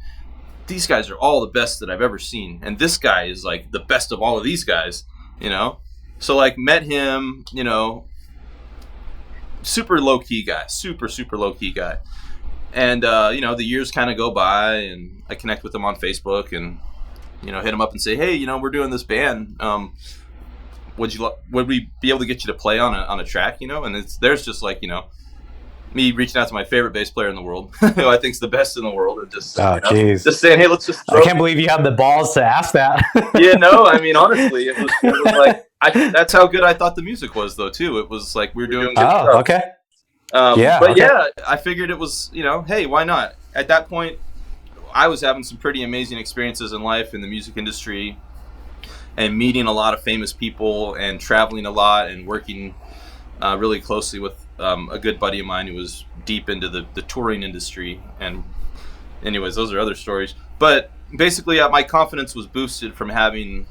these guys are all the best that I've ever seen, and this guy is like the best of all of these guys, So like met him, super low-key guy, super low-key guy. And, the years kind of go by, and I connect with him on Facebook, and, hit him up and say, hey, we're doing this band. Would we be able to get you to play on a track, And there's just like, me reaching out to my favorite bass player in the world, who I think's the best in the world, and just, just saying, hey, let's just
I can't believe you have the balls to ask that.
Yeah, no, I mean, honestly, it was like, that's how good I thought the music was, though, too. It was like we were doing good stuff.
Okay.
I figured it was, hey, why not? At that point, I was having some pretty amazing experiences in life in the music industry, and meeting a lot of famous people, and traveling a lot, and working really closely with a good buddy of mine who was deep into the touring industry. And anyways, those are other stories. But basically, my confidence was boosted from having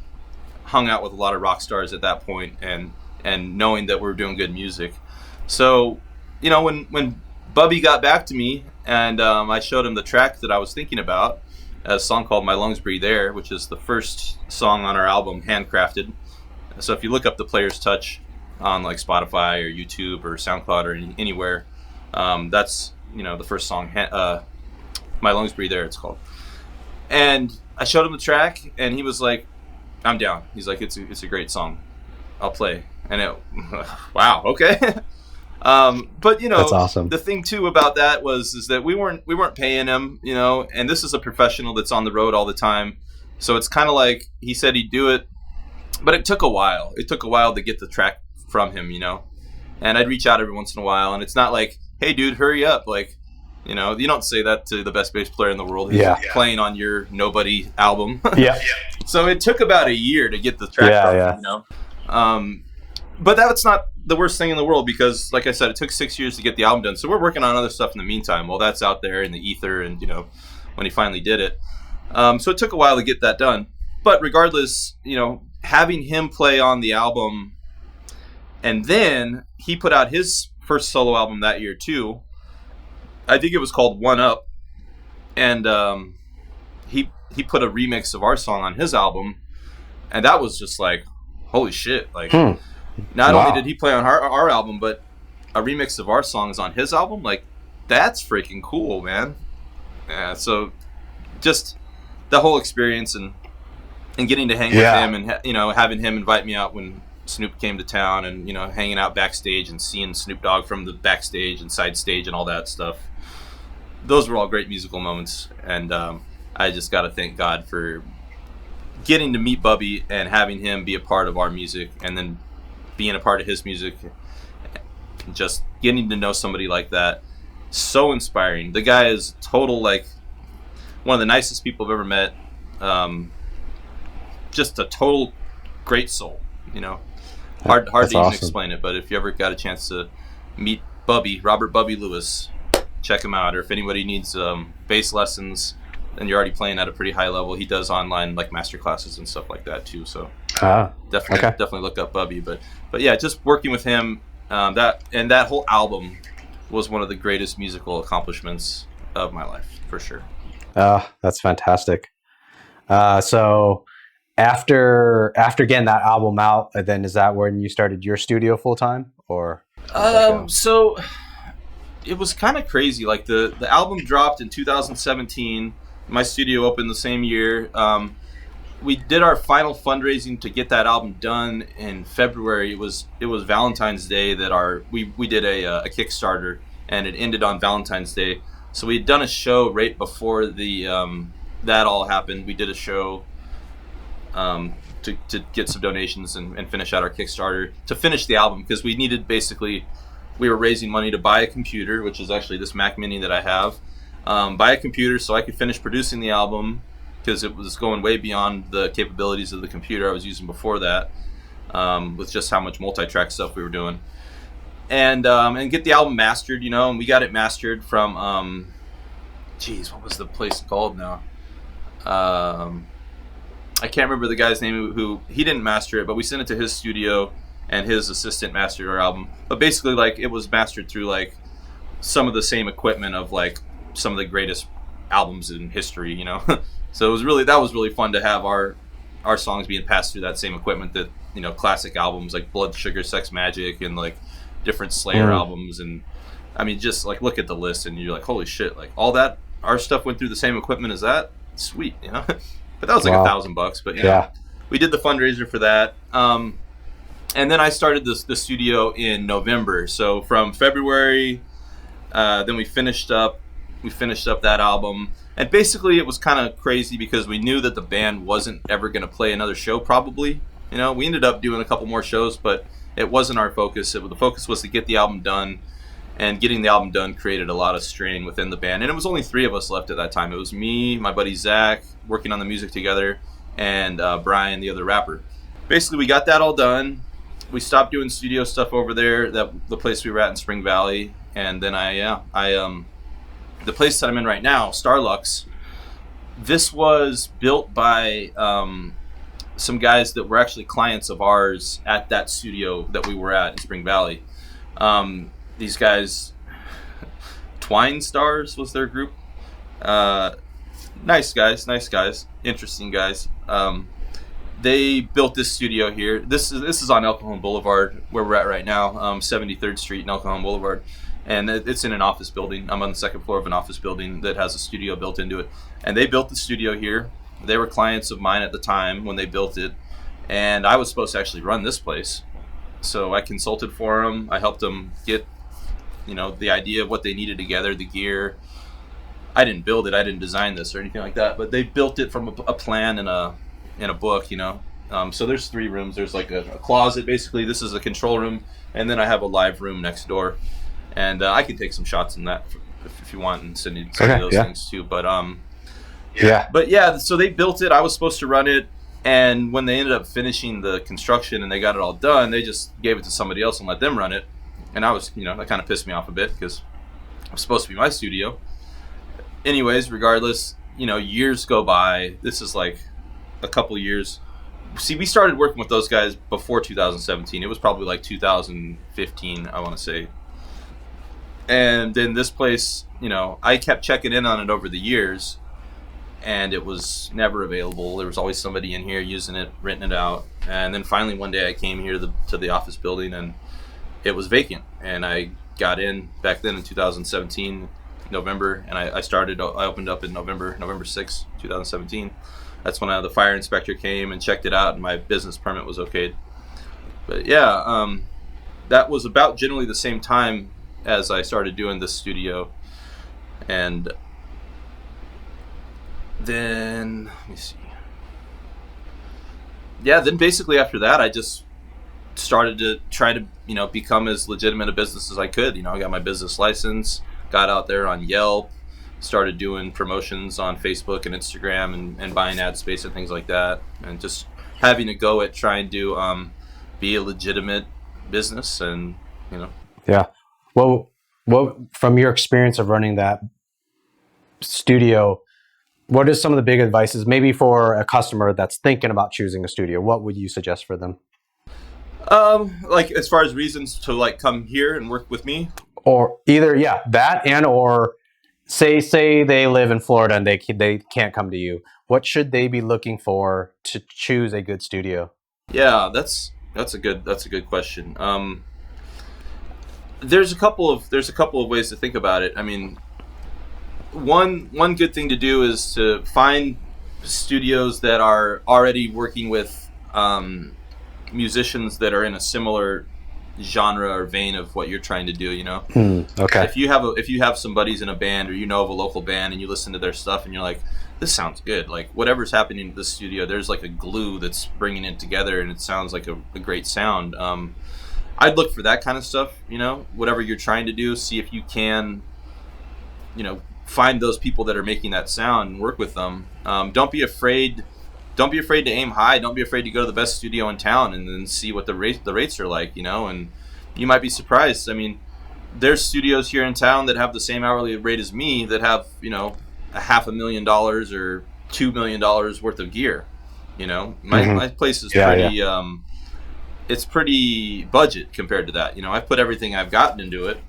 hung out with a lot of rock stars at that point, and knowing that we were doing good music. So, when Bubby got back to me, and I showed him the track that I was thinking about, a song called My Lungs Breathe Air, which is the first song on our album, Handcrafted. So if you look up The Player's Touch on like Spotify or YouTube or SoundCloud or anywhere, that's, the first song, My Lungs Breathe Air, it's called. And I showed him the track, and he was like, I'm down. He's like, it's a great song. I'll play. And wow, okay. But
that's awesome.
The thing too about that is that we weren't paying him, and this is a professional that's on the road all the time. So it's kind of like he said he'd do it, but it took a while. It took a while to get the track from him, and I'd reach out every once in a while, and it's not like, hey dude, hurry up. Like, you don't say that to the best bass player in the world who's playing on your Nobody album.
Yeah.
So it took about a year to get the track from him, But that's not the worst thing in the world, because, like I said, it took 6 years to get the album done. So we're working on other stuff in the meantime. Well, that's out there in the ether, and, when he finally did it. So it took a while to get that done. But regardless, having him play on the album, and then he put out his first solo album that year, too. I think it was called One Up. And he put a remix of our song on his album. And that was just like, holy shit, like... Not only did he play on our album, but a remix of our songs on his album. Like, that's freaking cool, man. Yeah, so just the whole experience, and getting to hang with him, and having him invite me out when Snoop came to town, and hanging out backstage and seeing Snoop Dogg from the backstage and side stage and all that stuff. Those were all great musical moments, and I just got to thank God for getting to meet Bubby and having him be a part of our music, and then being a part of his music. Just getting to know somebody like that, so inspiring. The guy is total, like, one of the nicest people I've ever met. Just a total great soul, hard to even explain it. But if you ever got a chance to meet Bubby, Robert Bubby Lewis, check him out. Or if anybody needs bass lessons, and you're already playing at a pretty high level, he does online like master classes and stuff like that too. So definitely look up Bubby. But yeah, just working with him, that whole album was one of the greatest musical accomplishments of my life, for sure.
That's fantastic. So after getting that album out, then is that when you started your studio full time, or
So it was kind of crazy. Like the album dropped in 2017. My studio opened the same year. We did our final fundraising to get that album done in February. It was Valentine's Day that we did a Kickstarter, and it ended on Valentine's Day. So we had done a show right before the that all happened. We did a show to get some donations and finish out our Kickstarter to finish the album, because we needed, basically, we were raising money to buy a computer, which is actually this Mac Mini that I have. Buy a computer so I could finish producing the album, because it was going way beyond the capabilities of the computer I was using before that, with just how much multi-track stuff we were doing, and get the album mastered, and we got it mastered from what was the place called now? I can't remember the guy's name who he didn't master it, but we sent it to his studio, and his assistant mastered our album. But basically, like, it was mastered through like some of the same equipment of like some of the greatest albums in history, So that was really fun to have our songs being passed through that same equipment that, classic albums like Blood Sugar Sex Magic and like different Slayer albums, and I mean, just like look at the list and you're like, holy shit, like all that our stuff went through the same equipment as that. Sweet, But that was like $1,000, but we did the fundraiser for that. And then I started the studio in November. So from February, then we finished up that album. And basically it was kind of crazy because we knew that the band wasn't ever going to play another show probably. We ended up doing a couple more shows, but it wasn't our focus. The focus was to get the album done, and getting the album done created a lot of strain within the band. And it was only 3 of us left at that time. It was me, my buddy Zach, working on the music together, and Brian, the other rapper. Basically, we got that all done. We stopped doing studio stuff over there, the place we were at in Spring Valley. And then the place that I'm in right now, Star Lux, this was built by some guys that were actually clients of ours at that studio that we were at in Spring Valley. These guys, Twine Stars was their group. Nice guys, interesting guys. They built this studio here. This is on El Cajon Boulevard, where we're at right now, 73rd Street and El Cajon Boulevard. And it's in an office building. I'm on the second floor of an office building that has a studio built into it. And they built the studio here. They were clients of mine at the time when they built it. And I was supposed to actually run this place. So I consulted for them. I helped them get the idea of what they needed together, the gear. I didn't build it. I didn't design this or anything like that. But they built it from a plan in a book, So there's 3 rooms. There's like a closet, basically. This is a control room. And then I have a live room next door. And I can take some shots in that if you want, and send you those things too. But so they built it. I was supposed to run it. And when they ended up finishing the construction and they got it all done, they just gave it to somebody else and let them run it. And I was, that kind of pissed me off a bit because it was supposed to be my studio. Anyways, regardless, years go by. This is like a couple years. See, we started working with those guys before 2017. It was probably like 2015, I want to say. And then this place, I kept checking in on it over the years, and it was never available. There was always somebody in here using it, renting it out. And then finally one day I came here to the office building, and it was vacant. And I got in back then in 2017, November, and I opened up in November 6, 2017. That's when the fire inspector came and checked it out, and my business permit was okayed. But that was about generally the same time as I started doing this studio. And then, let me see. Yeah, then basically after that, I just started to try to, become as legitimate a business as I could. I got my business license, got out there on Yelp, started doing promotions on Facebook and Instagram and buying ad space and things like that. And just having a go at trying to be a legitimate business and,
Yeah. Well, from your experience of running that studio, what are some of the big advices, maybe for a customer that's thinking about choosing a studio? What would you suggest for them?
Like as far as reasons to like come here and work with me?
Or either, that, and or say they live in Florida and they can't come to you. What should they be looking for to choose a good studio?
Yeah, that's a good question. There's a couple of ways to think about it. I mean, one good thing to do is to find studios that are already working with musicians that are in a similar genre or vein of what you're trying to do.
Okay.
If you have some buddies in a band, or you know of a local band, and you listen to their stuff and you're like, this sounds good, like whatever's happening in the studio, there's like a glue that's bringing it together and it sounds like a great sound. I'd look for that kind of stuff. Whatever you're trying to do, see if you can find those people that are making that sound and work with them. Don't be afraid to aim high. Don't be afraid to go to the best studio in town and then see what the rates are like, and you might be surprised. I mean, there's studios here in town that have the same hourly rate as me that have, $500,000 or $2 million worth of gear. My place is pretty, it's pretty budget compared to that. I've put everything I've gotten into it,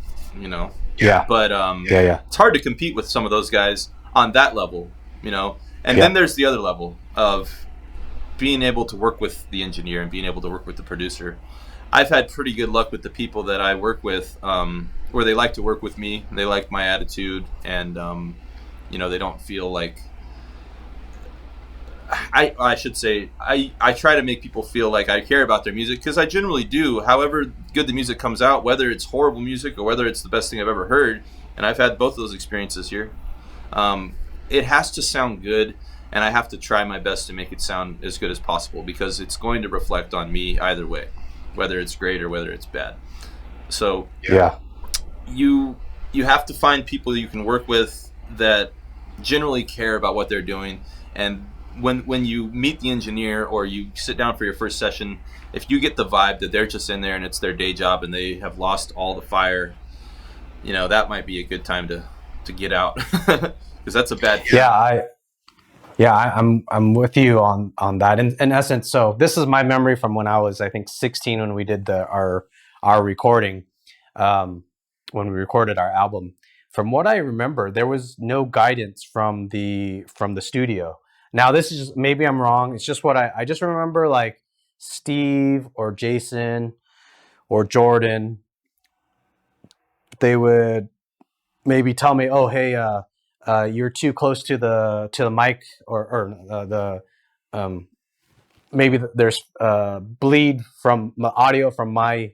Yeah.
but it's hard to compete with some of those guys on that level, and then there's the other level of being able to work with the engineer and being able to work with the producer. I've had pretty good luck with the people that I work with, where they like to work with me. They like my attitude, and they don't feel like I should say I try to make people feel like I care about their music, because I generally do. However good the music comes out, whether it's horrible music or whether it's the best thing I've ever heard, and I've had both of those experiences here, it has to sound good, and I have to try my best to make it sound as good as possible, because it's going to reflect on me either way, whether it's great or whether it's bad. So you have to find people you can work with that generally care about what they're doing. And when you meet the engineer or you sit down for your first session, if you get the vibe that they're just in there and it's their day job and they have lost all the fire, that might be a good time to get out, because that's a bad feeling.
I'm with you on that. In essence, so this is my memory from when I was, I think, 16 when we did our recording, when we recorded our album. From what I remember, there was no guidance from the studio. Now, this is just, maybe I'm wrong. It's just what I just remember, like Steve or Jason or Jordan, they would maybe tell me, "Oh, hey, you're too close to the mic," or maybe there's bleed from the audio from my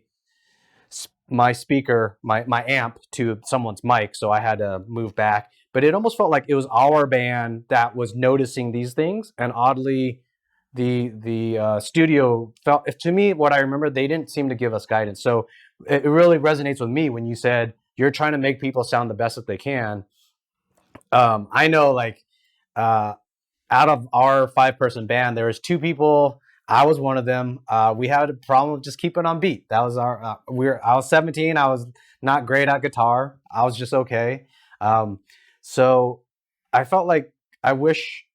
speaker, my amp to someone's mic, so I had to move back. But it almost felt like it was our band that was noticing these things, and oddly, the studio felt, to me, what I remember, they didn't seem to give us guidance. So it really resonates with me when you said you're trying to make people sound the best that they can. I know, like, out of our 5-person band, there was 2 people. I was one of them. We had a problem with just keeping on beat. That was our. I was 17. I was not great at guitar. I was just okay. So I felt like I wish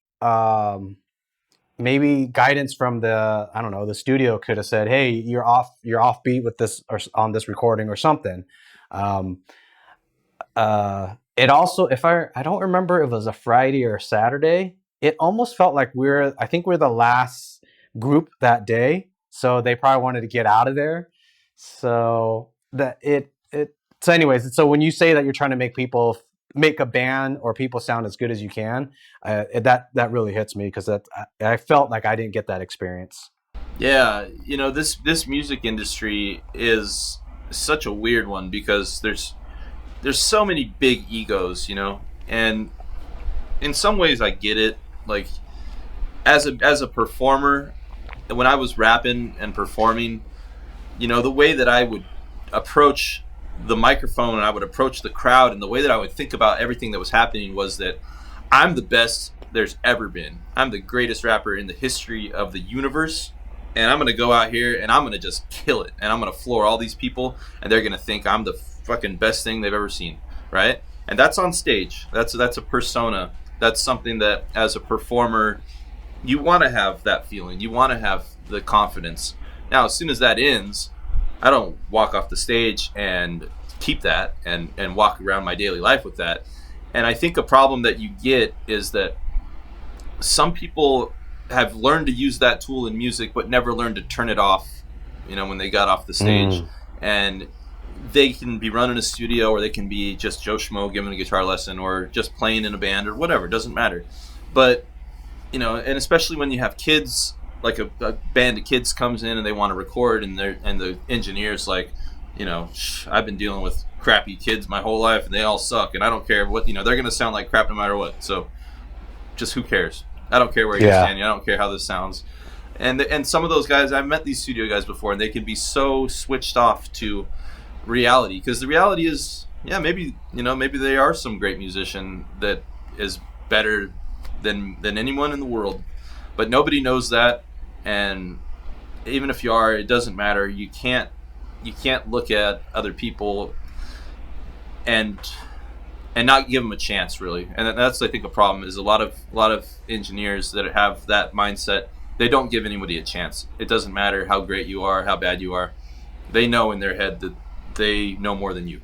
maybe guidance from the studio could have said, "Hey, you're off beat with this, or on this recording or something." It also, if I don't remember if it was a Friday or a Saturday, it almost felt like I think we're the last group that day, so they probably wanted to get out of there. So so anyways, so when you say that you're trying to make a band or people sound as good as you can, that really hits me, because I felt like I didn't get that experience.
Yeah, this music industry is such a weird one, because there's so many big egos, and in some ways I get it. Like, as a performer, when I was rapping and performing, the way that I would approach the microphone and I would approach the crowd, and the way that I would think about everything that was happening, was that I'm the best there's ever been. I'm the greatest rapper in the history of the universe, and I'm going to go out here and I'm going to just kill it, and I'm going to floor all these people, and they're going to think I'm the fucking best thing they've ever seen, right? And that's on stage. That's a persona. That's something that, as a performer, you want to have that feeling. You want to have the confidence. Now, as soon as that ends, I don't walk off the stage and keep that and walk around my daily life with that. And I think a problem that you get is that some people have learned to use that tool in music, but never learned to turn it off, when they got off the stage. And they can be running a studio, or they can be just Joe Schmo giving a guitar lesson, or just playing in a band, or whatever. It doesn't matter. But, and especially when you have kids, like a band of kids comes in and they want to record, and the engineer's like, I've been dealing with crappy kids my whole life, and they all suck, and I don't care what, they're going to sound like crap no matter what. So just who cares? I don't care where you're standing. I don't care how this sounds. And some of those guys, I've met these studio guys before, and they can be so switched off to reality, because the reality is, maybe they are some great musician that is better than anyone in the world, but nobody knows that. And even if you are, it doesn't matter. You can't look at other people and not give them a chance, really. And that's, I think, a problem, is a lot of engineers that have that mindset. They don't give anybody a chance. It doesn't matter how great you are, how bad you are. They know in their head that they know more than you.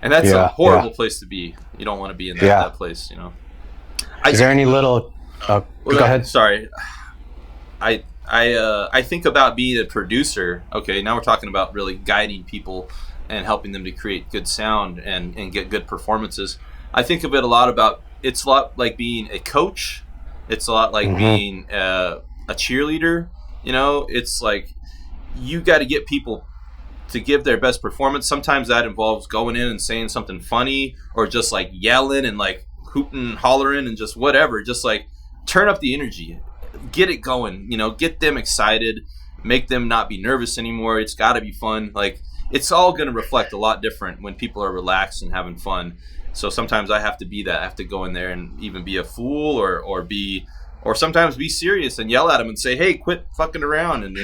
And that's a horrible place to be. You don't want to be in that place,
Is there any little... go ahead.
Sorry. I think about being a producer. Okay, now we're talking about really guiding people and helping them to create good sound and get good performances. I think of it it's a lot like being a coach. It's a lot like being a cheerleader. It's like you got to get people to give their best performance. Sometimes that involves going in and saying something funny, or just like yelling and like hooting, hollering, and just whatever. Just like turn up the energy, get it going, get them excited, make them not be nervous anymore. It's got to be fun. Like, it's all going to reflect a lot different when people are relaxed and having fun. So sometimes I have to be that. I have to go in there and even be a fool, or sometimes be serious and yell at them and say, hey, quit fucking around, and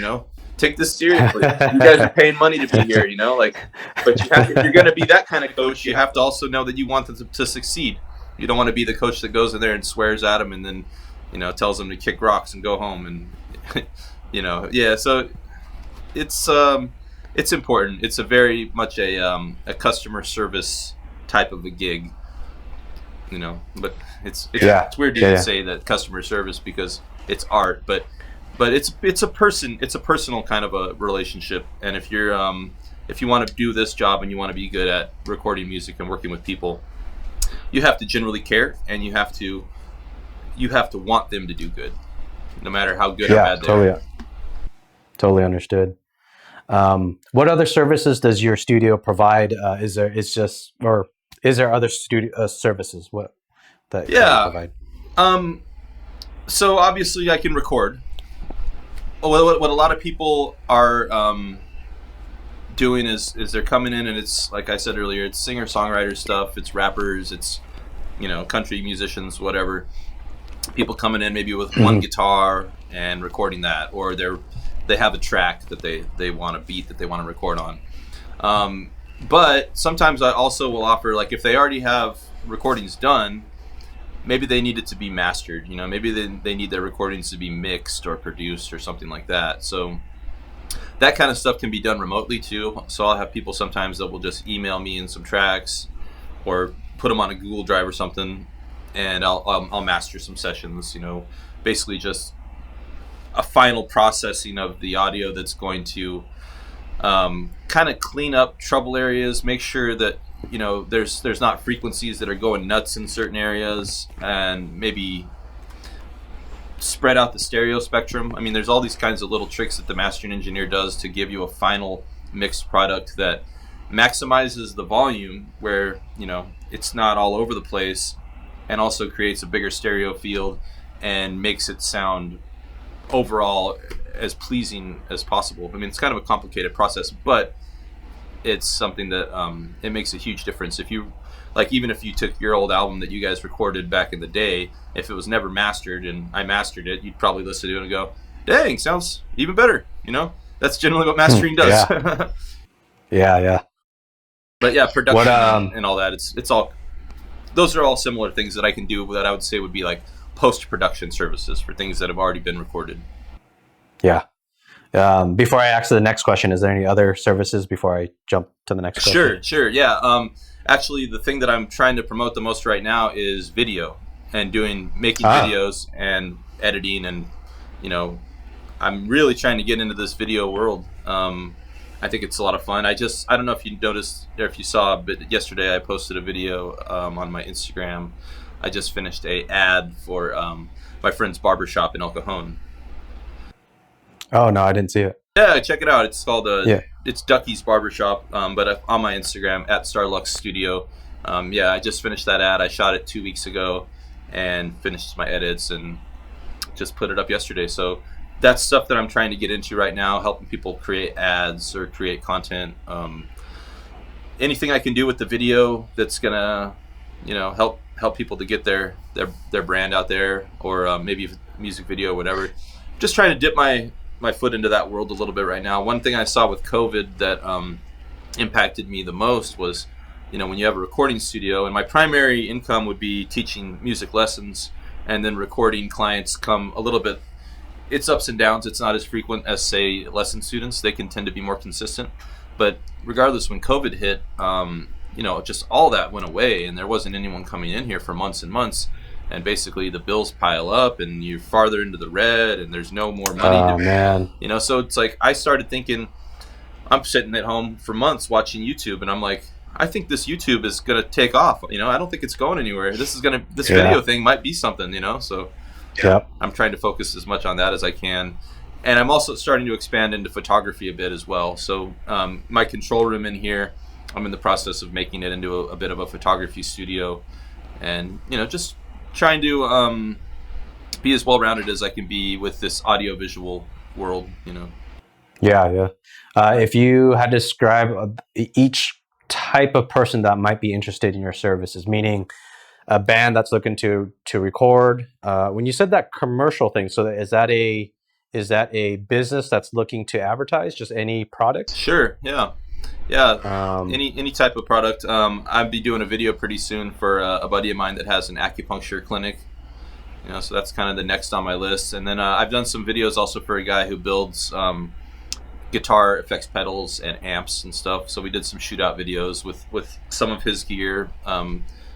take this seriously. You guys are paying money to be here, but if you're going to be that kind of coach, you have to also know that you want them to succeed. You don't want to be the coach that goes in there and swears at them and then, tells them to kick rocks and go home. And, so it's important. It's a very much a customer service type of a gig, but it's weird to say that customer service, because it's art, but it's a personal kind of a relationship. And if you want to do this job and you want to be good at recording music and working with people, you have to generally care, and you have to want them to do good, no matter how good or bad they are.
Totally understood. What other services does your studio provide? Is there other studio services that you provide?
So obviously I can record. What a lot of people are doing is they're coming in, and it's, like I said earlier, it's singer-songwriter stuff, it's rappers, it's country musicians, whatever. People coming in maybe with one guitar and recording that, or they have a track that they want a beat that they want to record on. But sometimes I also will offer, like, if they already have recordings done, maybe they need it to be mastered. Maybe they need their recordings to be mixed or produced or something like that. So that kind of stuff can be done remotely too. So I'll have people sometimes that will just email me in some tracks, or put them on a Google Drive or something, and I'll master some sessions. Basically just a final processing of the audio that's going to kind of clean up trouble areas, make sure that there's not frequencies that are going nuts in certain areas, and maybe spread out the stereo spectrum. I mean, there's all these kinds of little tricks that the mastering engineer does to give you a final mixed product that maximizes the volume, where it's not all over the place, and also creates a bigger stereo field and makes it sound overall as pleasing as possible. I mean, it's kind of a complicated process, but it's something that it makes a huge difference. If you, like, even if you took your old album that you guys recorded back in the day, if it was never mastered and I mastered it, you'd probably listen to it and go, dang, sounds even better. That's generally what mastering does.
Yeah.
But yeah, production and all that, it's all, those are all similar things that I can do that I would say would be like post-production services for things that have already been recorded.
Yeah. Before I ask the next question, is there any other services before I jump to the next question?
Sure, yeah. Actually, the thing that I'm trying to promote the most right now is video and making videos and editing, and I'm really trying to get into this video world. I think it's a lot of fun. I don't know if you noticed or if you saw, but yesterday I posted a video on my Instagram. I just finished a ad for my friend's barbershop in El Cajon.
Oh no, I didn't see it.
Yeah, check it out. It's called it's Ducky's Barbershop, but on my Instagram at Star Lux Studio. I just finished that ad. I shot it 2 weeks ago and finished my edits and just put it up yesterday. So that's stuff that I'm trying to get into right now, helping people create ads or create content. Anything I can do with the video that's gonna, help people to get their brand out there, or maybe music video, whatever. Just trying to dip my foot into that world a little bit right now. One thing I saw with COVID that impacted me the most was, when you have a recording studio, and my primary income would be teaching music lessons, and then recording clients come a little bit, it's ups and downs. It's not as frequent as, say, lesson students. They can tend to be more consistent. But regardless, when COVID hit, just all that went away, and there wasn't anyone coming in here for months and months. And basically the bills pile up and you're farther into the red and there's no more money.
Oh, man.
So it's like I started thinking, I'm sitting at home for months watching YouTube, and I'm like, I think this YouTube is going to take off. I don't think it's going anywhere. This video thing might be something, so I'm trying to focus as much on that as I can. And I'm also starting to expand into photography a bit as well. So my control room in here, I'm in the process of making it into a bit of a photography studio, and, just trying to be as well-rounded as I can be with this audio-visual world,
Yeah. If you had to describe each type of person that might be interested in your services, meaning a band that's looking to record, when you said that commercial thing, so is that a business that's looking to advertise just any product?
Sure. Yeah. Any type of product. I'll be doing a video pretty soon for a buddy of mine that has an acupuncture clinic. So that's kind of the next on my list. And then I've done some videos also for a guy who builds guitar effects pedals and amps and stuff. So we did some shootout videos with some of his gear,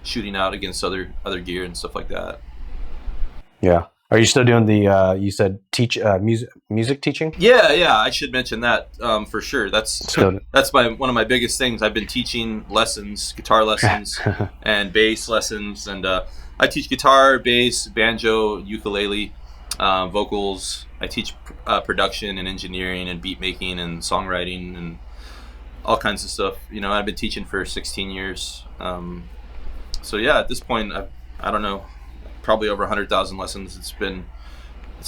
shooting out against other gear and stuff like that.
Yeah. Are you still doing the, you said music teaching?
Yeah. I should mention that for sure. That's one of my biggest things. I've been teaching lessons, guitar lessons and bass lessons. And I teach guitar, bass, banjo, ukulele, vocals. I teach production and engineering and beat making and songwriting and all kinds of stuff. I've been teaching for 16 years. At this point, I don't know, probably over 100,000 lessons. It's been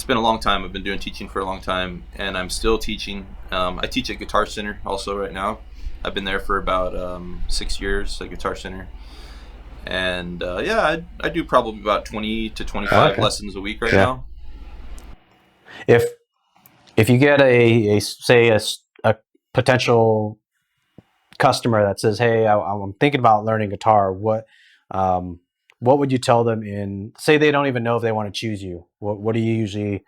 a long time. I've been doing teaching for a long time, and I'm still teaching. I teach at Guitar Center also right now. I've been there for about 6 years at Guitar Center, and I do probably about 20 to 25 lessons a week right now.
If you get a potential customer that says, "Hey, I'm thinking about learning guitar," what would you tell them say they don't even know if they want to choose you? What do you usually,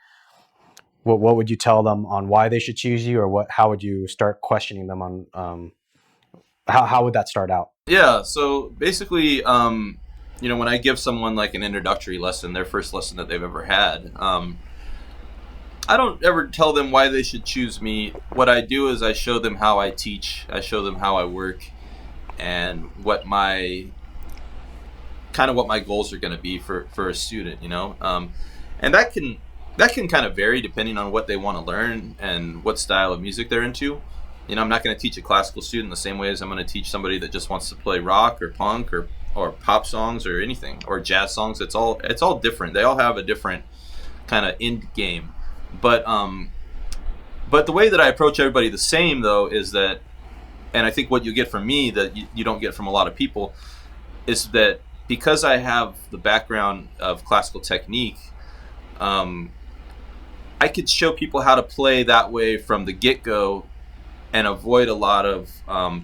what would you tell them on why they should choose you, or how would you start questioning them on, how would that start out?
Yeah. So basically, when I give someone like an introductory lesson, their first lesson that they've ever had, I don't ever tell them why they should choose me. What I do is I show them how I teach, I show them how I work, and what my goals are going to be for a student, and that can kind of vary depending on what they want to learn and what style of music they're into. I'm not going to teach a classical student the same way as I'm going to teach somebody that just wants to play rock or punk or pop songs or anything, or jazz songs. It's all different. They all have a different kind of end game. But the way that I approach everybody the same, though, is that, and I think what you get from me that you don't get from a lot of people, is that because I have the background of classical technique, I could show people how to play that way from the get-go and avoid a lot of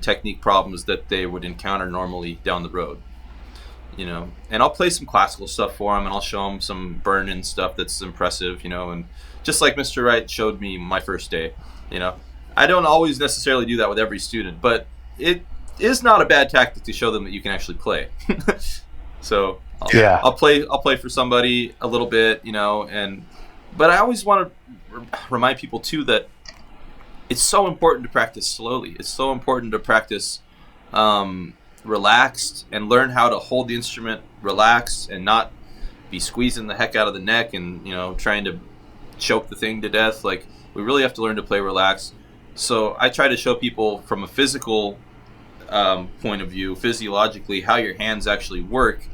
technique problems that they would encounter normally down the road. and I'll play some classical stuff for them, and I'll show them some burn-in stuff that's impressive, and just like Mr. Wright showed me my first day, I don't always necessarily do that with every student, but it is not a bad tactic to show them that you can actually play. So I'll play for somebody a little bit, but I always want to remind people too that it's so important to practice slowly. It's so important to practice relaxed and learn how to hold the instrument relaxed and not be squeezing the heck out of the neck and trying to choke the thing to death. Like, we really have to learn to play relaxed. So I try to show people from a physical point of view, physiologically, how your hands actually work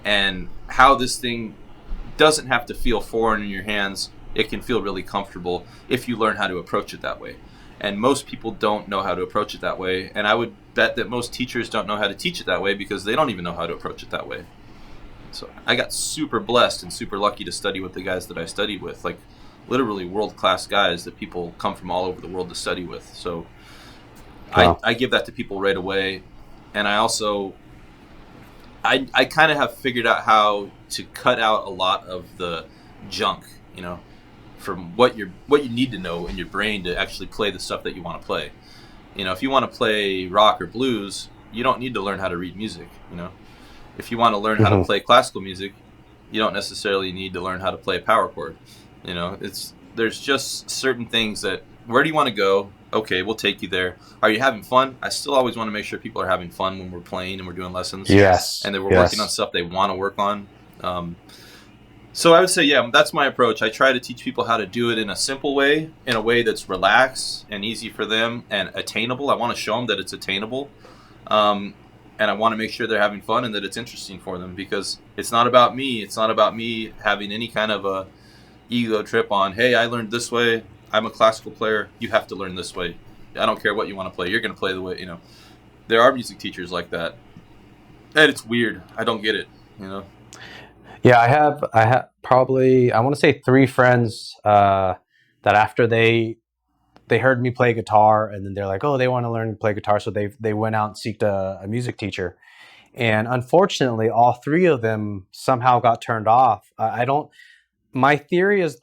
and how this thing doesn't have to feel foreign in your hands. It can feel really comfortable if you learn how to approach it that way. And most people don't know how to approach it that way. And I would bet that most teachers don't know how to teach it that way because they don't even know how to approach it that way. So I got super blessed and super lucky to study with the guys that I studied with, like literally world-class guys that people come from all over the world to study with. So wow. I give that to people right away. And I also, I kind of have figured out how to cut out a lot of the junk, from what you need to know in your brain to actually play the stuff that you want to play. If you want to play rock or blues, you don't need to learn how to read music. If you want to learn how to play classical music, you don't necessarily need to learn how to play a power chord. There's just certain things that, where do you want to go? Okay, we'll take you there. Are you having fun? I still always want to make sure people are having fun when we're playing and we're doing lessons.
Yes.
And that we're working on stuff they want to work on. So I would say, yeah, that's my approach. I try to teach people how to do it in a simple way, in a way that's relaxed and easy for them and attainable. I want to show them that it's attainable. And I want to make sure they're having fun and that it's interesting for them, because it's not about me. It's not about me having any kind of a ego trip on, hey, I learned this way. I'm a classical player. You have to learn this way. I don't care what you want to play. You're going to play the way, There are music teachers like that. And it's weird. I don't get it,
Yeah, I have probably, I want to say 3 friends that after they heard me play guitar, and then they're like, oh, they want to learn to play guitar, so they went out and sought a music teacher. And unfortunately, all 3 of them somehow got turned off. My theory is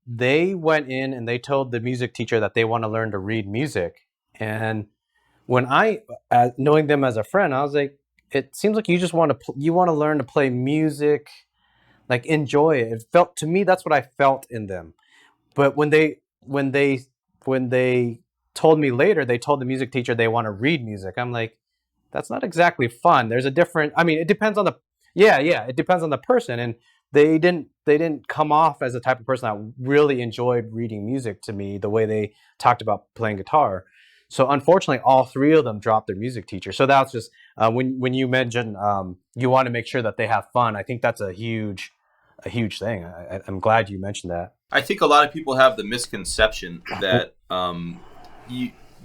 they went in and they told the music teacher that they want to learn to read music. And when knowing them as a friend, I was like, it seems like you just want to learn to play music, like enjoy it. It felt to me, that's what I felt in them. But when they told me later, they told the music teacher they want to read music. I'm like, that's not exactly fun. There's a different, it depends on it depends on the person. And they didn't come off as the type of person that really enjoyed reading music to me the way they talked about playing guitar. So unfortunately, all 3 of them dropped their music teacher. So that's just when you mentioned you want to make sure that they have fun. I think that's a huge thing. I'm glad you mentioned that.
I think a lot of people have the misconception that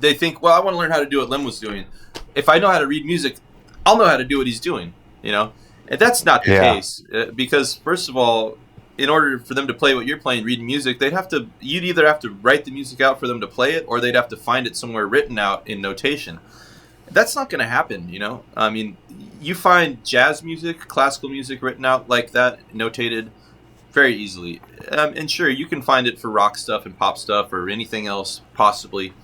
they think, well, I want to learn how to do what Liem was doing. If I know how to read music, I'll know how to do what he's doing. And that's not the case, because first of all, in order for them to play what you're playing, reading music, you'd either have to write the music out for them to play it, or they'd have to find it somewhere written out in notation. That's not going to happen, you find jazz music, classical music written out like that, notated very easily. And sure, you can find it for rock stuff and pop stuff or anything else, possibly.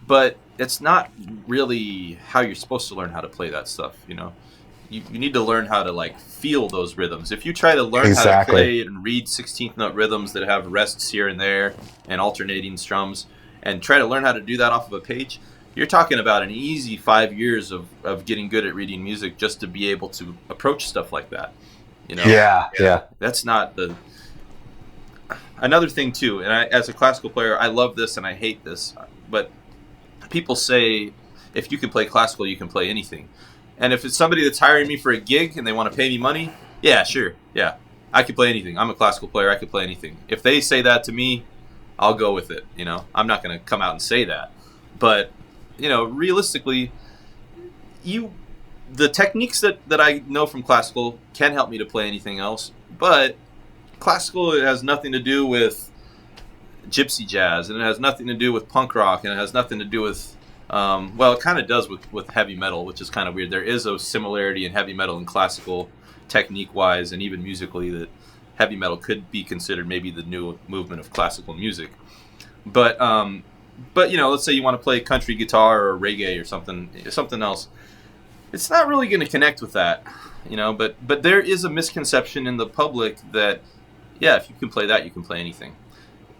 But it's not really how you're supposed to learn how to play that stuff, You need to learn how to feel those rhythms. If you try to learn how to play and read 16th note rhythms that have rests here and there and alternating strums, and try to learn how to do that off of a page, you're talking about an easy 5 years of getting good at reading music just to be able to approach stuff like that.
Yeah.
That's not the. Another thing too, and as a classical player, I love this and I hate this, but people say if you can play classical, you can play anything. And if it's somebody that's hiring me for a gig and they want to pay me money, yeah, sure. Yeah, I can play anything. I'm a classical player. I can play anything. If they say that to me, I'll go with it. I'm not going to come out and say that. But, realistically, the techniques that I know from classical can help me to play anything else. But classical, it has nothing to do with gypsy jazz, and it has nothing to do with punk rock, and it has nothing to do with Well, it kind of does with heavy metal, which is kind of weird. There is a similarity in heavy metal and classical, technique-wise, and even musically, that heavy metal could be considered maybe the new movement of classical music. But let's say you want to play country guitar or reggae or something else. It's not really going to connect with that, But there is a misconception in the public that, yeah, if you can play that, you can play anything,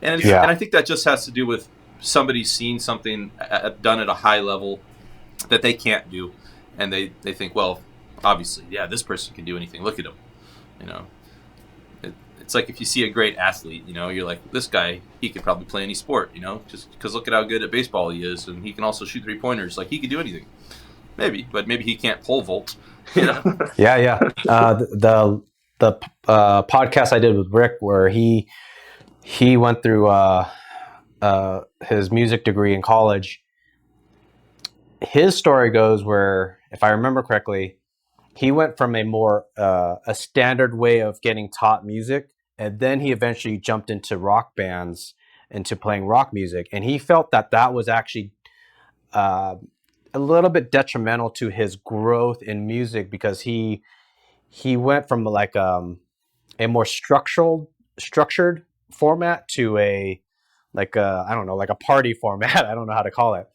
and I think that just has to do with somebody seeing something done at a high level that they can't do, and they think, well, obviously, yeah, this person can do anything. Look at him, It's like if you see a great athlete, you're like, this guy, he could probably play any sport, just because look at how good at baseball he is, and he can also shoot 3-pointers. Like, he could do anything. Maybe, but maybe he can't pole vault.
Yeah. The podcast I did with Rick, where he went through his music degree in college. His story goes where, if I remember correctly, he went from a more a standard way of getting taught music, and then he eventually jumped into rock bands, into playing rock music, and he felt that was actually a little bit detrimental to his growth in music, because he went from like a more structured format to a I don't know, like a party format. I don't know how to call it.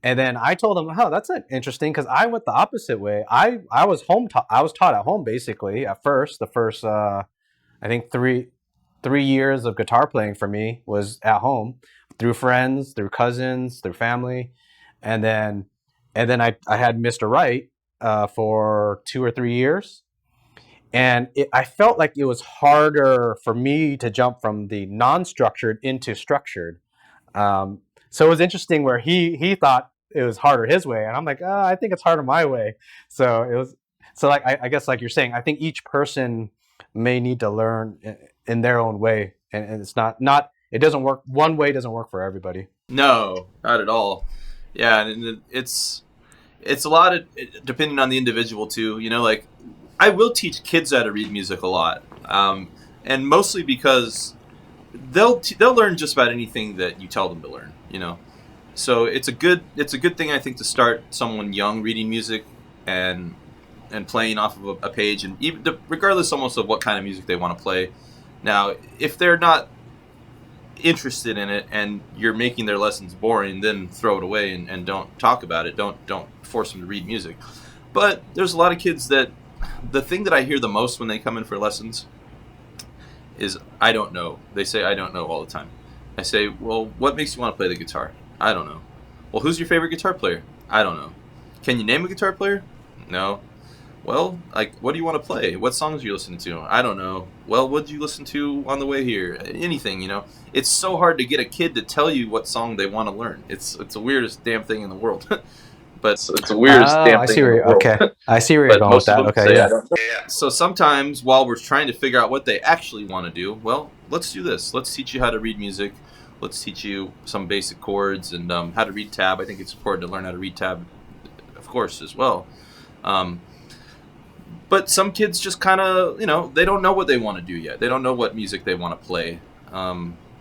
And then I told him, "Oh, that's interesting," because I went the opposite way. I was I was taught at home, basically, at first. The first I think three years of guitar playing for me was at home, through friends, through cousins, through family, and then I had Mr. Right for 2 or 3 years, and I felt like it was harder for me to jump from the non-structured into structured. So it was interesting where he thought it was harder his way, and I'm like, I think it's harder my way. So it was like I guess, like you're saying, I think each person may need to learn in their own way, and it's not it doesn't work. One way doesn't work for everybody.
No, not at all. Yeah, and it's a lot of depending on the individual too. Like, I will teach kids how to read music a lot, and mostly because they'll learn just about anything that you tell them to learn. So it's a good thing, I think, to start someone young reading music and playing off of a page, and even regardless almost of what kind of music they want to play. Now, if they're not interested in it and you're making their lessons boring, then throw it away and don't talk about it. Don't force them to read music. But there's a lot of kids that the thing that I hear the most when they come in for lessons is, I don't know. They say, I don't know, all the time. I say, well, what makes you want to play the guitar? I don't know. Well, who's your favorite guitar player? I don't know. Can you name a guitar player? No. Well, like, what do you want to play? What songs are you listening to? I don't know. Well, what did you listen to on the way here? Anything, It's so hard to get a kid to tell you what song they want to learn. It's the weirdest damn thing in the world. But it's the weirdest damn thing in the world.
Okay. I see where you're going with that. Okay,
yeah. So sometimes, while we're trying to figure out what they actually want to do, well, let's do this. Let's teach you how to read music. Let's teach you some basic chords and how to read tab. I think it's important to learn how to read tab, of course, as well. But some kids just kind of, they don't know what they want to do yet. They don't know what music they want to play.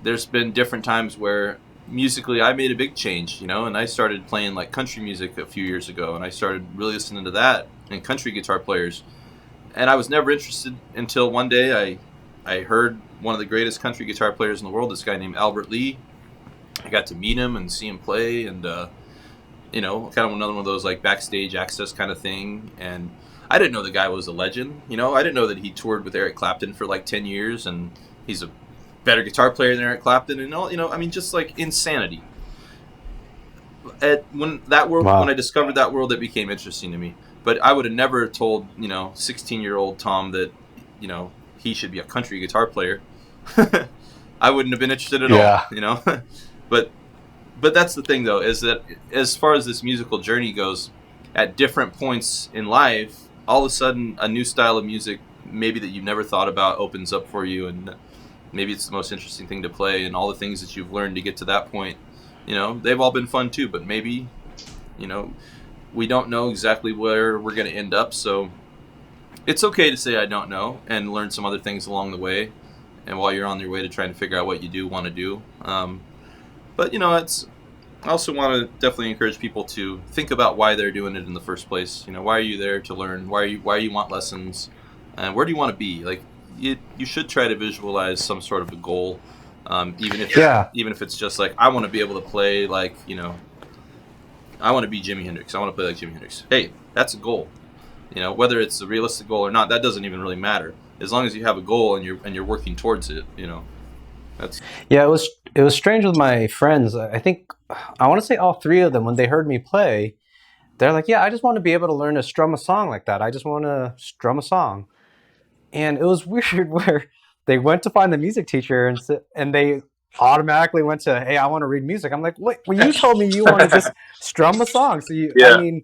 There's been different times where musically I made a big change, and I started playing like country music a few years ago, and I started really listening to that and country guitar players. And I was never interested until one day I heard one of the greatest country guitar players in the world, this guy named Albert Lee. I got to meet him and see him play, and kind of another one of those like backstage access kind of thing. And I didn't know the guy was a legend. I didn't know that he toured with Eric Clapton for like 10 years, and he's a better guitar player than Eric Clapton, and all, just like insanity. When I discovered that world, it became interesting to me. But I would have never told 16-year-old Tom that he should be a country guitar player. I wouldn't have been interested at all. But that's the thing, though, is that as far as this musical journey goes, at different points in life, all of a sudden a new style of music, maybe that you've never thought about, opens up for you, and maybe it's the most interesting thing to play, and all the things that you've learned to get to that point, they've all been fun too, but maybe, we don't know exactly where we're going to end up, so it's okay to say I don't know and learn some other things along the way, and while you're on your way to trying to figure out what you do want to do. But, I also want to definitely encourage people to think about why they're doing it in the first place. You know, why are you there to learn? Why you want lessons? And where do you want to be? Like, you should try to visualize some sort of a goal, even if it's just like, I want to be able to play like, you know, I want to be Jimi Hendrix. I want to play like Jimi Hendrix. Hey, that's a goal. You know, whether it's a realistic goal or not, that doesn't even really matter. As long as you have a goal and you're working towards it, you know. That's
Yeah, it was strange with my friends. I think I want to say all three of them, when they heard me play, they're like, "Yeah, I just want to be able to learn to strum a song like that. I just want to strum a song." And it was weird where they went to find the music teacher and they automatically went to, "Hey, I want to read music." I'm like, "Wait, well, you told me you want to just strum a song." So I mean,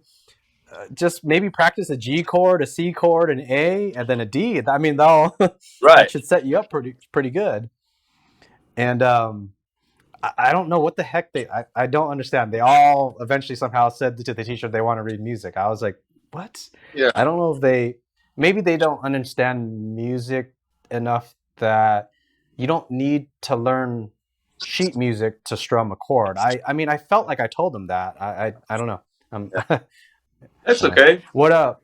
just maybe practice a G chord, a C chord, an A, and then a D. I mean, that should set you up pretty good. And I don't know what the heck I don't understand. They all eventually somehow said to the teacher they want to read music. I was like, what?
Yeah.
I don't know if maybe they don't understand music enough that you don't need to learn sheet music to strum a chord. I mean, I felt like I told them that. I don't know.
That's okay.
What up?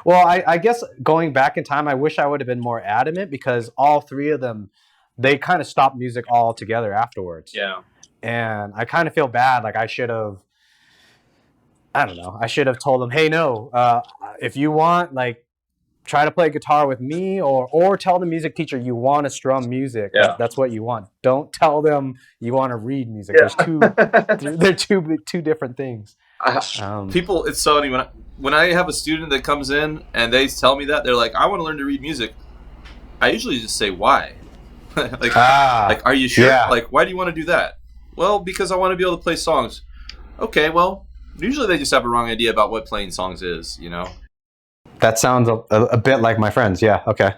Well, I guess going back in time, I wish I would have been more adamant, because all three of them, they kind of stopped music altogether afterwards.
Yeah.
And I kind of feel bad. Like, I should have told them, hey, no, if you want, like, try to play guitar with me, or tell the music teacher you want to strum music.
Yeah.
That's what you want. Don't tell them you want to read music.
Yeah.
They're two different things.
People, it's so funny when I have a student that comes in and they tell me that, they're like, I want to learn to read music. I usually just say, why? like, are you sure?
Yeah.
Like, why do you want to do that? Well, because I want to be able to play songs. Okay, well, usually they just have a wrong idea about what playing songs is, you know?
That sounds a bit like my friends. Yeah, okay.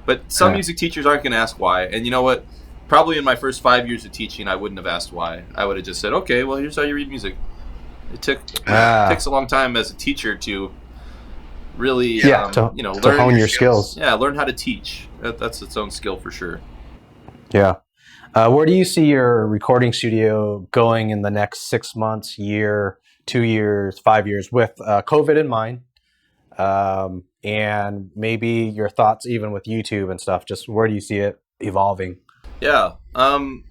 But some music teachers aren't going to ask why. And you know what? Probably in my first 5 years of teaching, I wouldn't have asked why. I would have just said, okay, well, here's how you read music. It takes a long time as a teacher to really, learn
to hone your skills.
Yeah, learn how to teach. That's its own skill for sure.
Yeah. Where do you see your recording studio going in the next 6 months, year, 2 years, 5 years, with COVID in mind? And maybe your thoughts even with YouTube and stuff. Just where do you see it evolving?
Yeah. I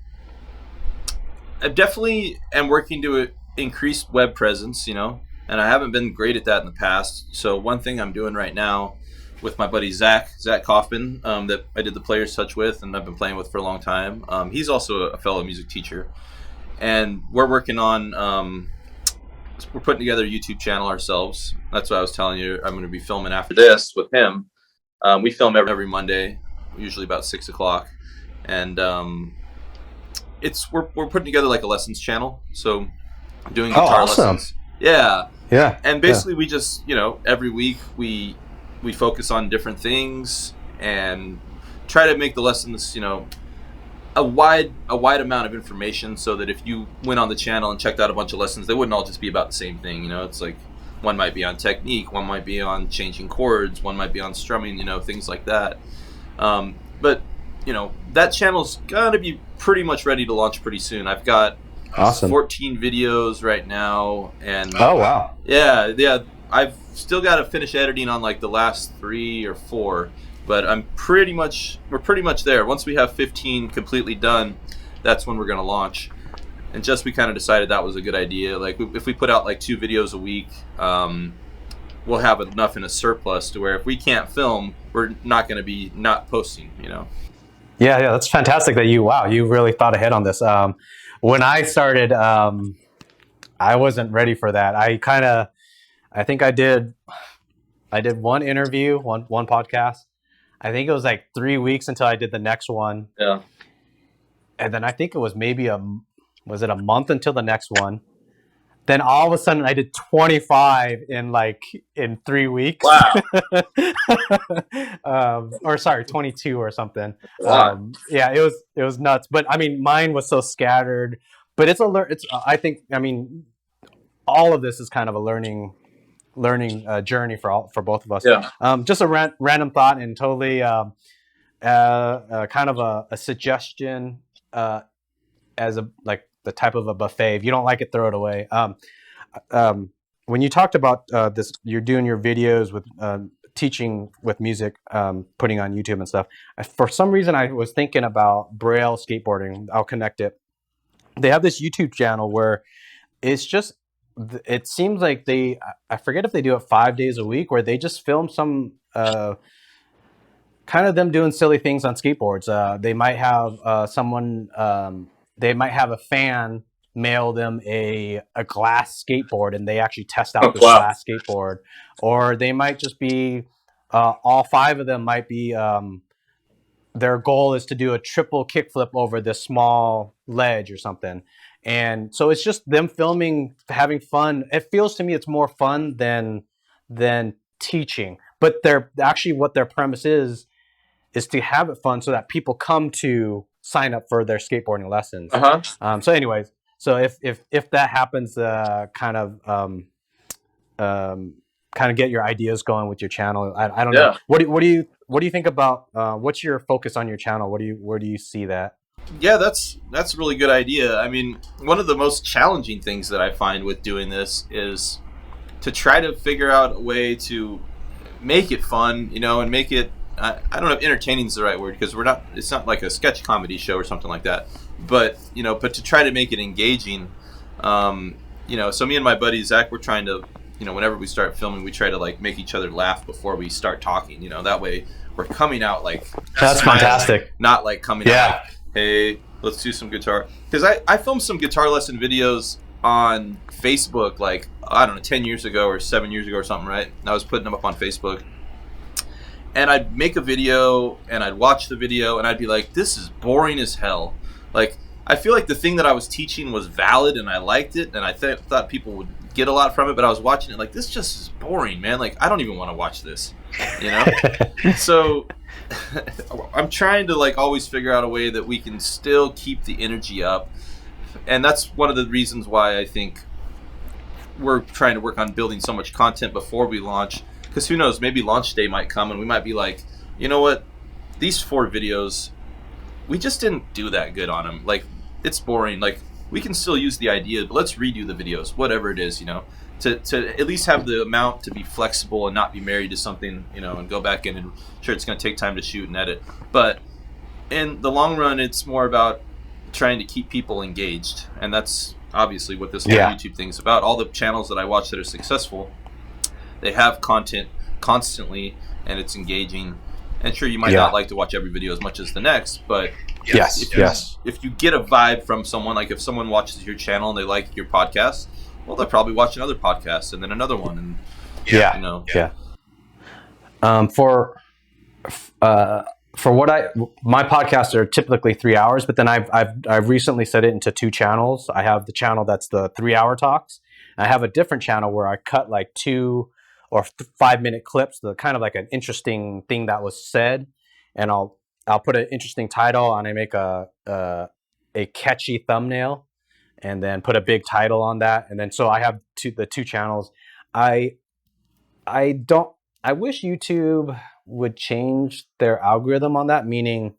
definitely am working to increase web presence, and I haven't been great at that in the past. So one thing I'm doing right now with my buddy Zach Kaufman, that I did the Player's Touch with and I've been playing with for a long time. He's also a fellow music teacher, and we're working on we're putting together a YouTube channel ourselves. That's what I was telling you. I'm going to be filming after this with him. We film every Monday, usually about 6:00, and we're putting together like a lessons channel. So I'm doing guitar lessons. Yeah. And basically we just, every week we focus on different things and try to make the lessons, a wide amount of information, so that if you went on the channel and checked out a bunch of lessons, they wouldn't all just be about the same thing. It's like one might be on technique, one might be on changing chords, one might be on strumming, things like that. But that channel's gonna be pretty much ready to launch pretty soon. I've got 14 videos right now, and
oh wow,
yeah, I've still got to finish editing on like the last 3 or 4, but we're pretty much there. Once we have 15 completely done, that's when we're gonna launch. And we kind of decided that was a good idea. Like, if we put out like 2 videos a week, we'll have enough in a surplus to where if we can't film, we're not going to be not posting,
Yeah, that's fantastic that you really thought ahead on this. When I started, I wasn't ready for that. I think I did one interview, one podcast. I think it was like 3 weeks until I did the next one.
Yeah.
And then I think it was maybe a month until the next one. Then all of a sudden I did 25 in 3 weeks.
Wow.
Or sorry, 22 or something.
Wow.
Yeah, it was nuts. But I mean, mine was so scattered. But I think all of this is kind of a learning journey for both of us.
Yeah.
Just a random thought, and totally kind of a suggestion, as a the type of a buffet. If you don't like it, throw it away. When you talked about this, you're doing your videos with teaching with music, putting on YouTube and stuff. For some reason, I was thinking about Braille skateboarding. I'll connect it. They have this YouTube channel where it's just, it seems like I forget if they do it 5 days a week, where they just film some kind of them doing silly things on skateboards. They might have someone, they might have a fan mail them a glass skateboard, and they actually test out this glass skateboard. Or they might just be, all 5 of them might be, their goal is to do a triple kickflip over this small ledge or something. And so it's just them filming, having fun. It feels to me it's more fun than teaching. But they're actually, what their premise is to have it fun so that people come to sign up for their skateboarding lessons. So anyways, so if that happens, kind of get your ideas going with your channel. I don't know. What do you think about what's your focus on your channel? Where do you see that?
Yeah, that's a really good idea. I mean, one of the most challenging things that I find with doing this is to try to figure out a way to make it fun, and make it, I don't know if entertaining is the right word, because it's not like a sketch comedy show or something like that, but to try to make it engaging. So me and my buddy Zach, we're trying to, whenever we start filming, we try to like make each other laugh before we start talking, that way we're coming out like,
that's fantastic.
Not like coming out like, hey, let's do some guitar. Because I filmed some guitar lesson videos on Facebook, like, I don't know, 10 years ago or 7 years ago or something, right? And I was putting them up on Facebook. And I'd make a video, and I'd watch the video, and I'd be like, this is boring as hell. Like, I feel like the thing that I was teaching was valid, and I liked it, and I thought people would get a lot from it, but I was watching it like, this just is boring, man. Like, I don't even want to watch this, So I'm trying to like always figure out a way that we can still keep the energy up. And that's one of the reasons why I think we're trying to work on building so much content before we launch. Because who knows, maybe launch day might come and we might be like, you know what, these 4 videos, we just didn't do that good on them. Like, it's boring. Like, we can still use the idea, but let's redo the videos, whatever it is, to at least have the amount to be flexible and not be married to something, and go back in, and sure, it's going to take time to shoot and edit. But in the long run, it's more about trying to keep people engaged. And that's obviously what this whole YouTube thing is about. All the channels that I watch that are successful, they have content constantly, and it's engaging. And sure, you might not like to watch every video as much as the next, but if you get a vibe from someone, like if someone watches your channel and they like your podcast, well, they'll probably watch another podcast and then another one, and
for my podcasts are typically 3 hours, but then I've recently set it into 2 channels. I have the channel that's the 3-hour talks. I have a different channel where I cut like 2 or 5-minute clips, the kind of like an interesting thing that was said, and I'll put an interesting title, and I make a catchy thumbnail, and then put a big title on that, and then so I have the 2 channels. I wish YouTube would change their algorithm on that, meaning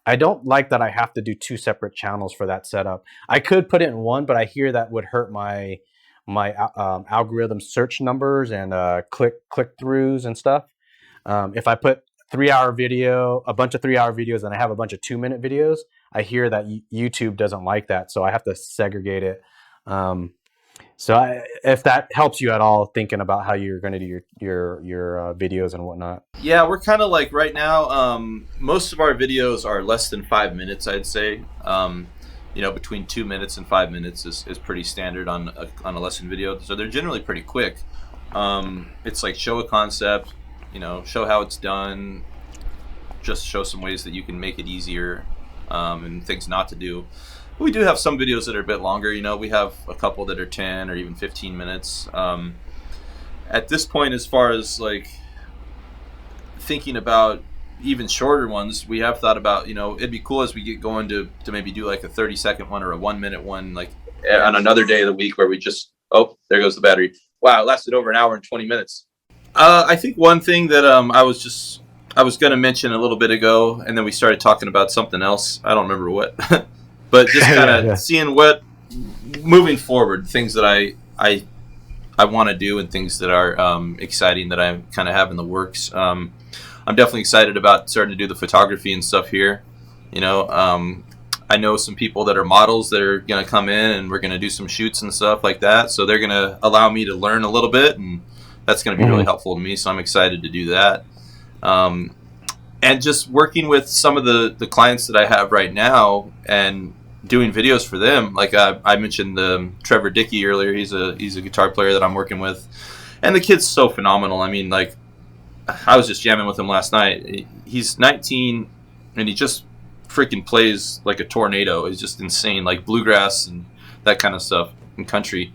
I don't like that I have to do 2 separate channels for that setup. I could put it in one, but I hear that would hurt my algorithm search numbers and click-throughs and stuff. If I put 3-hour video, a bunch of 3-hour videos, and I have a bunch of 2-minute videos, I hear that YouTube doesn't like that, so I have to segregate it. If that helps you at all, thinking about how you're going to do your videos and whatnot.
Yeah, we're kind of like right now, most of our videos are less than 5 minutes, I'd say. Between 2 minutes and 5 minutes is pretty standard on a lesson video. So they're generally pretty quick. It's like show a concept, show how it's done, just show some ways that you can make it easier, and things not to do. We do have some videos that are a bit longer. We have a couple that are 10 or even 15 minutes. At this point, as far as like thinking about even shorter ones, we have thought about, it'd be cool as we get going to maybe do like a 30-second one or a 1-minute one, like on another day of the week where we just, oh, there goes the battery. Wow, it lasted over an hour and 20 minutes. I think one thing that I was going to mention a little bit ago, and then we started talking about something else. I don't remember what. But just kind of seeing what moving forward, things that I want to do and things that are exciting that I kind of have in the works. I'm definitely excited about starting to do the photography and stuff here. You know, I know some people that are models that are going to come in and we're going to do some shoots and stuff like that. So they're going to allow me to learn a little bit, and that's going to be really helpful to me. So I'm excited to do that. And just working with some of the clients that I have right now and doing videos for them. Like I mentioned Trevor Dickey earlier. He's a guitar player that I'm working with, and the kid's so phenomenal. I mean, like, I was just jamming with him last night. He's 19 and he just freaking plays like a tornado. It's just insane, like bluegrass and that kind of stuff and country.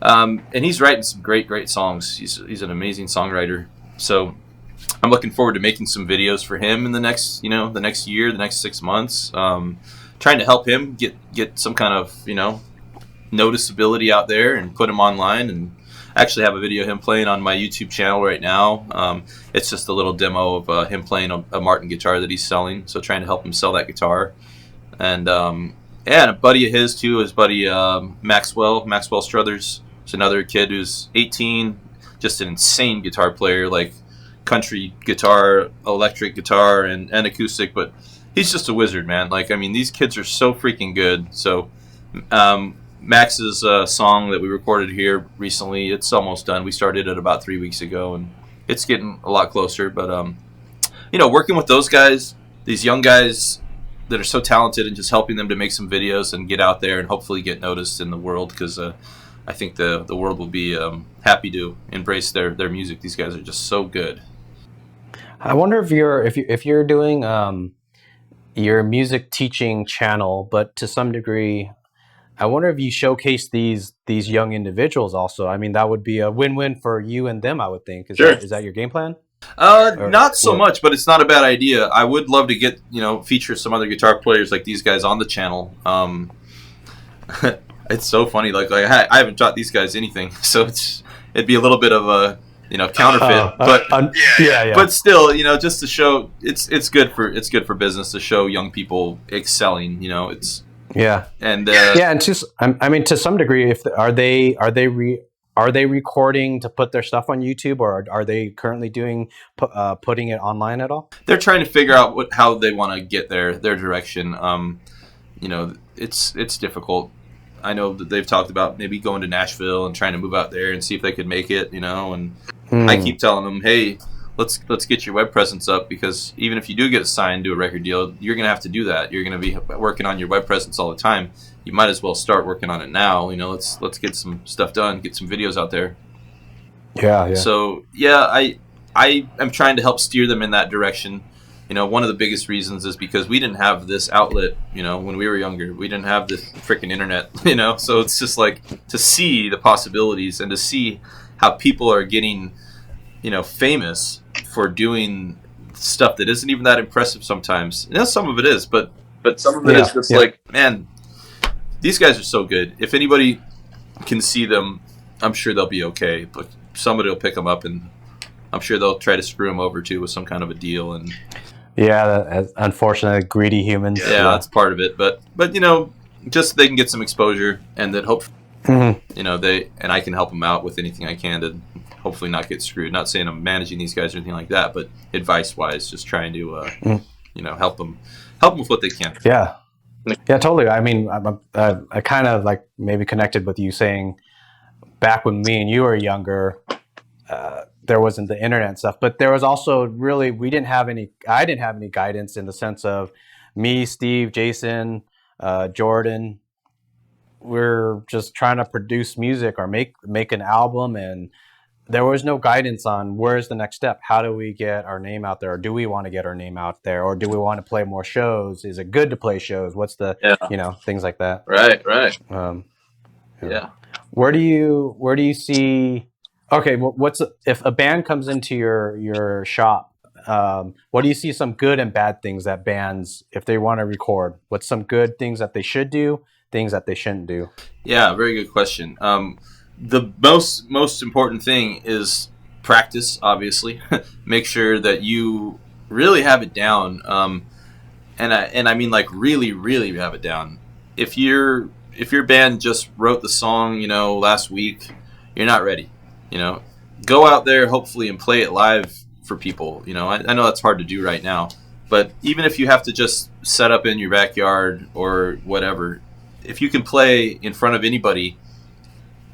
And he's writing some great songs. He's an amazing songwriter. So I'm looking forward to making some videos for him in the next year, the next 6 months. Trying to help him get some kind of, noticeability out there and put him online. And I actually have a video of him playing on my YouTube channel right now. It's just a little demo of him playing a Martin guitar that he's selling. So trying to help him sell that guitar. And and a buddy of his too, his buddy Maxwell Struthers. Is another kid who's 18, just an insane guitar player, like country guitar, electric guitar, and acoustic, but he's just a wizard, man. Like, I mean, these kids are so freaking good. So Max's song that we recorded here recently, it's almost done. We started it about 3 weeks ago, and it's getting a lot closer. But working with those guys, these young guys that are so talented, and just helping them to make some videos and get out there and hopefully get noticed in the world, because I think the world will be happy to embrace their music. These guys are just so good.
I wonder if you're doing your music teaching channel, but to some degree, I wonder if you showcase these young individuals also. I mean, that would be a win-win for you and them, I would think. Is that your game plan?
Not so much, but it's not a bad idea. I would love to get, feature some other guitar players like these guys on the channel. It's so funny. Like I haven't taught these guys anything, so it'd be a little bit of a counterfeit. But still, just to show it's good for business to show young people excelling. And
to some degree, are they recording to put their stuff on YouTube, or are they currently putting it online at all?
They're trying to figure out how they want to get their direction. It's difficult. I know that they've talked about maybe going to Nashville and trying to move out there and see if they could make it, and I keep telling them, hey, let's get your web presence up, because even if you do get signed to a record deal, you're going to have to do that. You're going to be working on your web presence all the time. You might as well start working on it now. Let's get some stuff done, get some videos out there.
Yeah.
So, I am trying to help steer them in that direction. One of the biggest reasons is because we didn't have this outlet, when we were younger. We didn't have the freaking internet, So it's just like to see the possibilities and to see how people are getting, famous for doing stuff that isn't even that impressive sometimes. Some of it is, but some of it is just like, man, these guys are so good. If anybody can see them, I'm sure they'll be okay. But somebody will pick them up, and I'm sure they'll try to screw them over too with some kind of a deal. And
unfortunately, greedy humans.
Yeah, that's part of it. But just they can get some exposure, and that hopefully, I can help them out with anything I can to hopefully not get screwed. Not saying I'm managing these guys or anything like that, but advice-wise, just trying to, help them with what they can.
Yeah, totally. I mean, I kind of like maybe connected with you saying back when me and you were younger, there wasn't the internet and stuff, but there was also really, I didn't have any guidance in the sense of me, Steve, Jason, Jordan. We're just trying to produce music or make an album, and there was no guidance on where's the next step. How do we get our name out there? Or do we want to get our name out there? Or do we want to play more shows? Is it good to play shows? What's the, things like that.
Right.
Where do you see, okay, if a band comes into your shop, what do you see some good and bad things that bands, if they want to record, what's some good things that they should do, things that they shouldn't do? Yeah,
very good question. The most important thing is practice, obviously. Make sure that you really have it down. And I mean, like, really, really have it down. If you're if your band just wrote the song, you know, last week, you're not ready. You know, go out there hopefully and play it live for people. You know, I know that's hard to do right now, but even if you have to just set up in your backyard or whatever, if you can play in front of anybody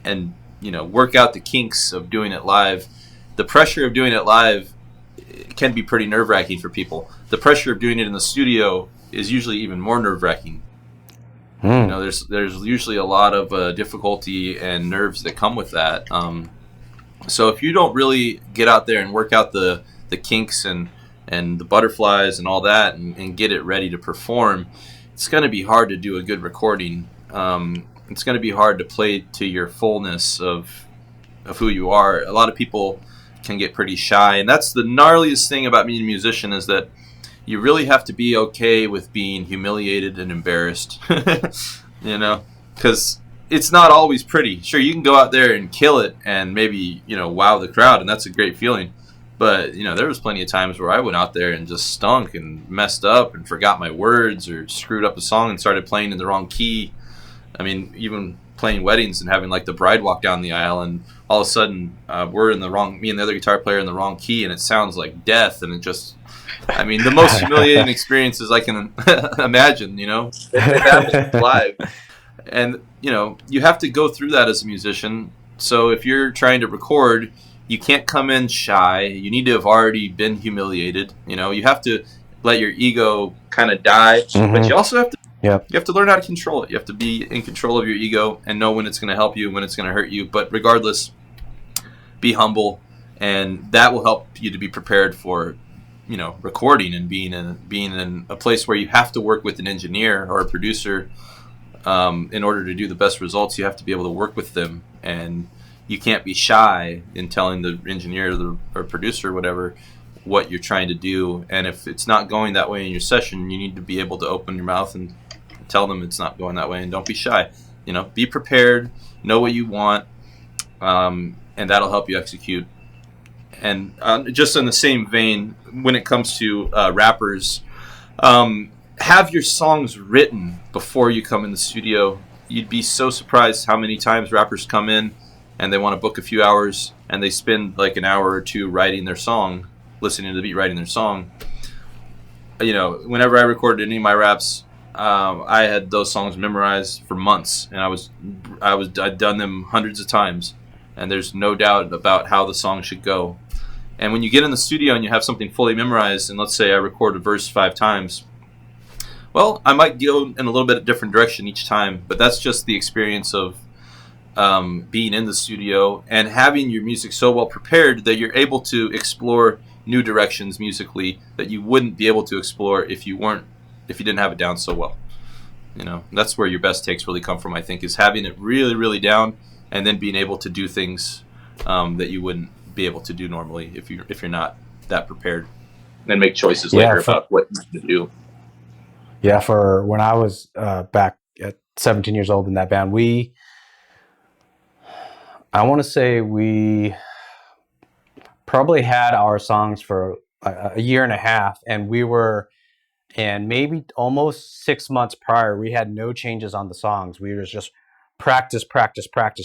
and, you know, work out the kinks of doing it live, the pressure of doing it live can be pretty nerve-wracking for people. The pressure of doing it in the studio is usually even more nerve-wracking. You know, there's usually a lot of difficulty and nerves that come with that. So if you don't really get out there and work out the kinks and the butterflies and all that and get it ready to perform, it's going to be hard to do a good recording. It's going to be hard to play to your fullness of who you are. A lot of people can get pretty shy, and that's the gnarliest thing about being a musician, is that you really have to be okay with being humiliated and embarrassed. You know, because it's not always pretty. Sure, you can go out there and kill it and maybe, you know, wow the crowd, and that's a great feeling. But, you know, there was plenty of times where I went out there and just stunk and messed up and forgot my words or screwed up a song and started playing in the wrong key. I mean, even playing weddings and having like the bride walk down the aisle, and all of a sudden we're in the wrong, me and the other guitar player in the wrong key, and it sounds like death. And it just, I mean, the most humiliating experiences I can imagine, you know, it happens live. And, you know, you have to go through that as a musician. So if you're trying to record, you can't come in shy. You need to have already been humiliated. You know, you have to let your ego kind of die, but you also have to, you have to learn how to control it. You have to be in control of your ego and know when it's going to help you and when it's going to hurt you. But regardless, be humble, and that will help you to be prepared for, you know, recording and being in a place where you have to work with an engineer or a producer. In order to do the best results, you have to be able to work with them, and you can't be shy in telling the engineer or producer or whatever what you're trying to do. And if it's not going that way in your session, you need to be able to open your mouth and tell them it's not going that way, and don't be shy. You know, be prepared, know what you want, and that'll help you execute. And just in the same vein, when it comes to rappers, have your songs written before you come in the studio. You'd be so surprised how many times rappers come in and they want to book a few hours, and they spend like an hour or two writing their song, listening to the beat, writing their song. You know, whenever I recorded any of my raps, I had those songs memorized for months, and I'd done them hundreds of times, and there's no doubt about how the song should go. And when you get in the studio and you have something fully memorized, and let's say I record a verse 5 times, well, I might go in a little bit of different direction each time, but that's just the experience of being in the studio and having your music so well prepared that you're able to explore new directions musically that you wouldn't be able to explore if you didn't have it down so well. You know, that's where your best takes really come from, I think, is having it really, really down and then being able to do things that you wouldn't be able to do normally if you're not that prepared. And then make choices later about what you do.
Yeah, for when I was back at 17 years old in that band, I want to say we probably had our songs for a year and a half, and maybe almost 6 months prior, we had no changes on the songs. We were just practice,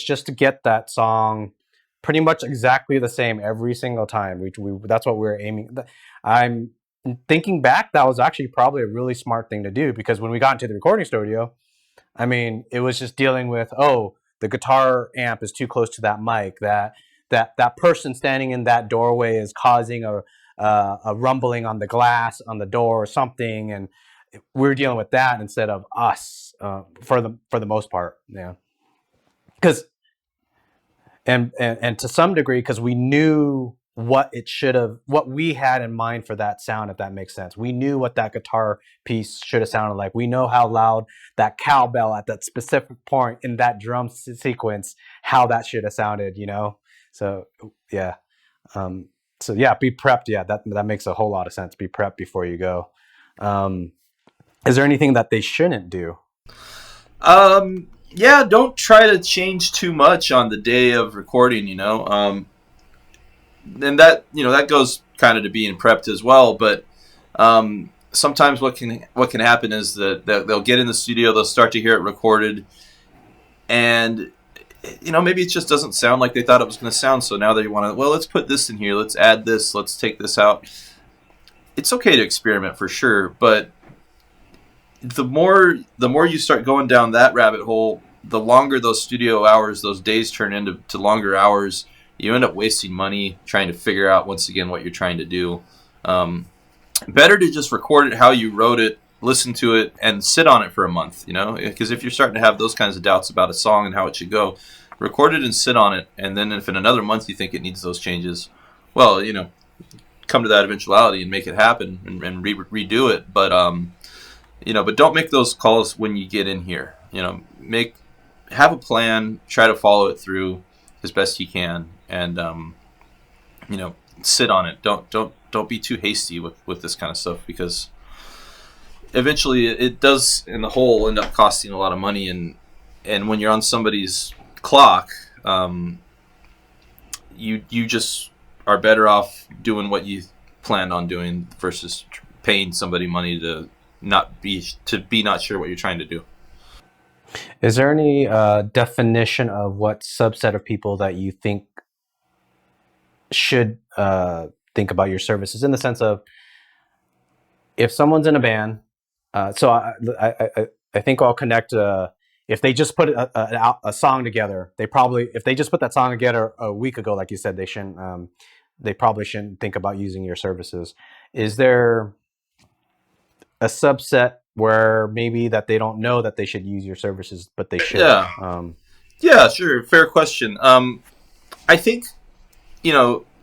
just to get that song pretty much exactly the same every single time. That's what we were aiming. I'm thinking back, that was actually probably a really smart thing to do, because when we got into the recording studio, I mean, it was just dealing with, the guitar amp is too close to that mic, that person standing in that doorway is causing a rumbling on the glass on the door or something, and we're dealing with that instead of us for the most part. Yeah, because and to some degree, because we knew what we had in mind for that sound, if that makes sense. We knew what that guitar piece should have sounded like. We know how loud that cowbell at that specific point in that drum sequence, how that should have sounded, you know? So, yeah. Be prepped. Yeah, that makes a whole lot of sense. Be prepped before you go. Is there anything that they shouldn't do?
Yeah, don't try to change too much on the day of recording, you know? And that, you know, that goes kind of to being prepped as well. But sometimes what can happen is that they'll get in the studio, they'll start to hear it recorded, and maybe it just doesn't sound like they thought it was going to sound. So now they want to, well, let's put this in here, let's add this, let's take this out. It's okay to experiment for sure, but the more you start going down that rabbit hole, the longer those studio hours, those days turn into longer hours. You end up wasting money trying to figure out, once again, what you're trying to do. Better to just record it how you wrote it, listen to it, and sit on it for a month, because if you're starting to have those kinds of doubts about a song and how it should go, record it and sit on it. And then if in another month you think it needs those changes, well, come to that eventuality and make it happen and redo it. But, but don't make those calls when you get in here. Have a plan, try to follow it through as best you can, and sit on it. Don't be too hasty with this kind of stuff, because eventually it does in the whole end up costing a lot of money, and when you're on somebody's clock, you just are better off doing what you planned on doing versus paying somebody money to be not sure what you're trying to do.
Is there any definition of what subset of people that you think should think about your services, in the sense of, if someone's in a band, so I think I'll connect, if they just put a song together, if they just put that song together a week ago, like you said, they probably shouldn't think about using your services. Is there a subset where maybe that they don't know that they should use your services, but they should?
Yeah, sure. Fair question. I think,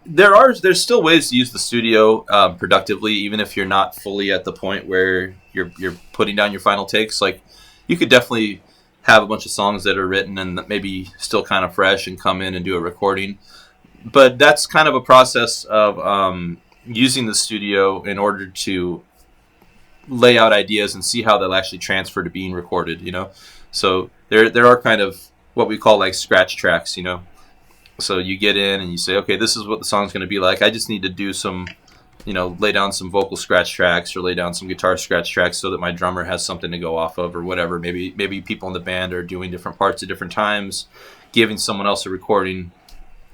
there's still ways to use the studio productively, even if you're not fully at the point where you're putting down your final takes. Like, you could definitely have a bunch of songs that are written and maybe still kind of fresh and come in and do a recording. But that's kind of a process of using the studio in order to lay out ideas and see how they'll actually transfer to being recorded, So there are kind of what we call like scratch tracks, So you get in and you say, okay, this is what the song's going to be like. I just need to do some, lay down some vocal scratch tracks or lay down some guitar scratch tracks so that my drummer has something to go off of, or whatever. Maybe people in the band are doing different parts at different times, giving someone else a recording,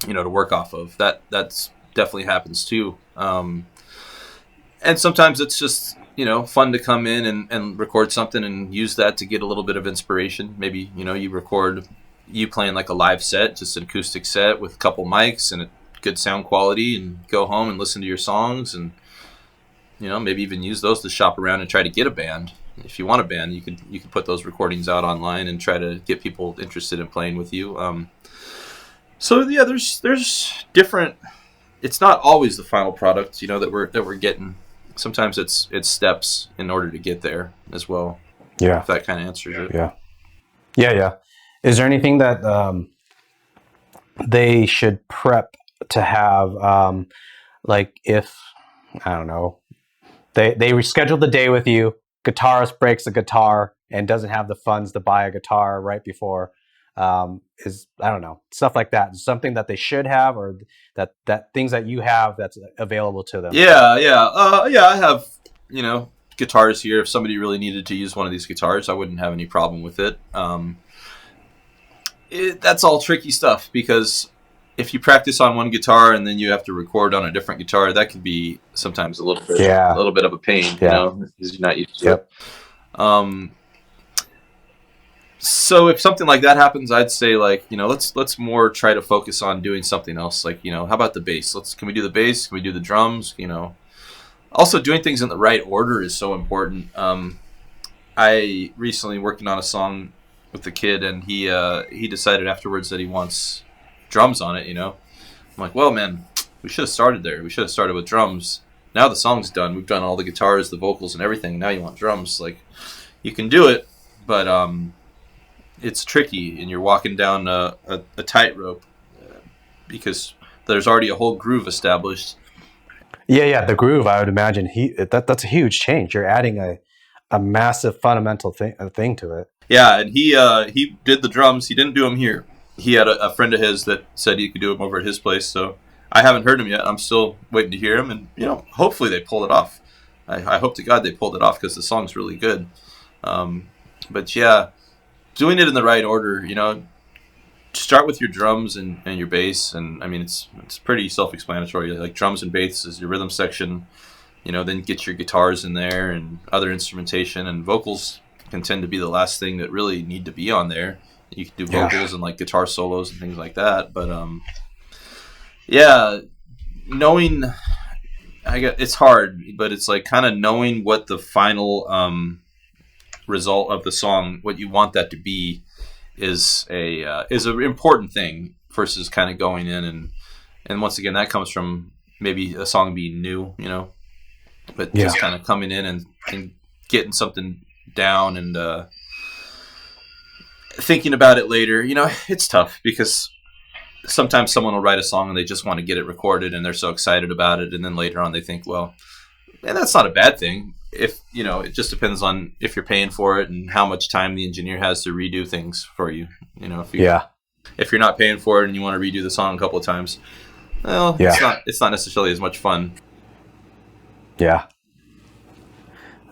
to work off of. That's definitely happens too. And sometimes it's just, fun to come in and record something and use that to get a little bit of inspiration. Maybe, you record you playing like a live set, just an acoustic set with a couple mics and a good sound quality, and go home and listen to your songs, and maybe even use those to shop around and try to get a band. If you want a band, you could put those recordings out online and try to get people interested in playing with you. So yeah, there's different. It's not always the final product, that we're getting. Sometimes it's steps in order to get there as well.
Yeah,
if that kind of answers it.
Yeah. Is there anything that they should prep to have? Like, if, I don't know, they reschedule the day with you, guitarist breaks a guitar and doesn't have the funds to buy a guitar right before, I don't know, stuff like that. Something that they should have, or that things that you have that's available to them.
I have, guitars here. If somebody really needed to use one of these guitars, I wouldn't have any problem with it. That's all tricky stuff, because if you practice on one guitar and then you have to record on a different guitar, that could be sometimes a little bit of a pain, because you're not used to it. So if something like that happens, I'd say, like, let's more try to focus on doing something else. Like, how about the bass? Can we do the bass? Can we do the drums? Also doing things in the right order is so important. I recently working on a song with the kid, and he decided afterwards that he wants drums on it. I'm like, well, man, we should have started there. We should have started with drums. Now the song's done. We've done all the guitars, the vocals, and everything. Now you want drums. Like, you can do it, but it's tricky, and you're walking down a tightrope because there's already a whole groove established.
Yeah, the groove, I would imagine that's a huge change. You're adding a massive fundamental thing to it.
Yeah, and he did the drums. He didn't do them here. He had a friend of his that said he could do them over at his place. So I haven't heard him yet. I'm still waiting to hear him, and hopefully they pull it off. I hope to God they pulled it off, because the song's really good. But yeah, doing it in the right order. You know, start with your drums and your bass, and I mean it's pretty self-explanatory. Like drums and bass is your rhythm section. You know, then get your guitars in there and other instrumentation, and vocals can tend to be the last thing that really need to be on there. You can do vocals and like guitar solos and things like that, but yeah, knowing it's hard, but it's like kind of knowing what the final result of the song, what you want that to be, is an important thing versus kind of going in and once again that comes from maybe a song being new, you know, but just kind of coming in and getting something down and thinking about it later. You know, it's tough because sometimes someone will write a song and they just want to get it recorded and they're so excited about it, and then later on they think, well, and that's not a bad thing. If you know, it just depends on if you're paying for it and how much time the engineer has to redo things for you. You know, if you're not paying for it and you want to redo the song a couple of times, well, it's not necessarily as much fun.
Yeah.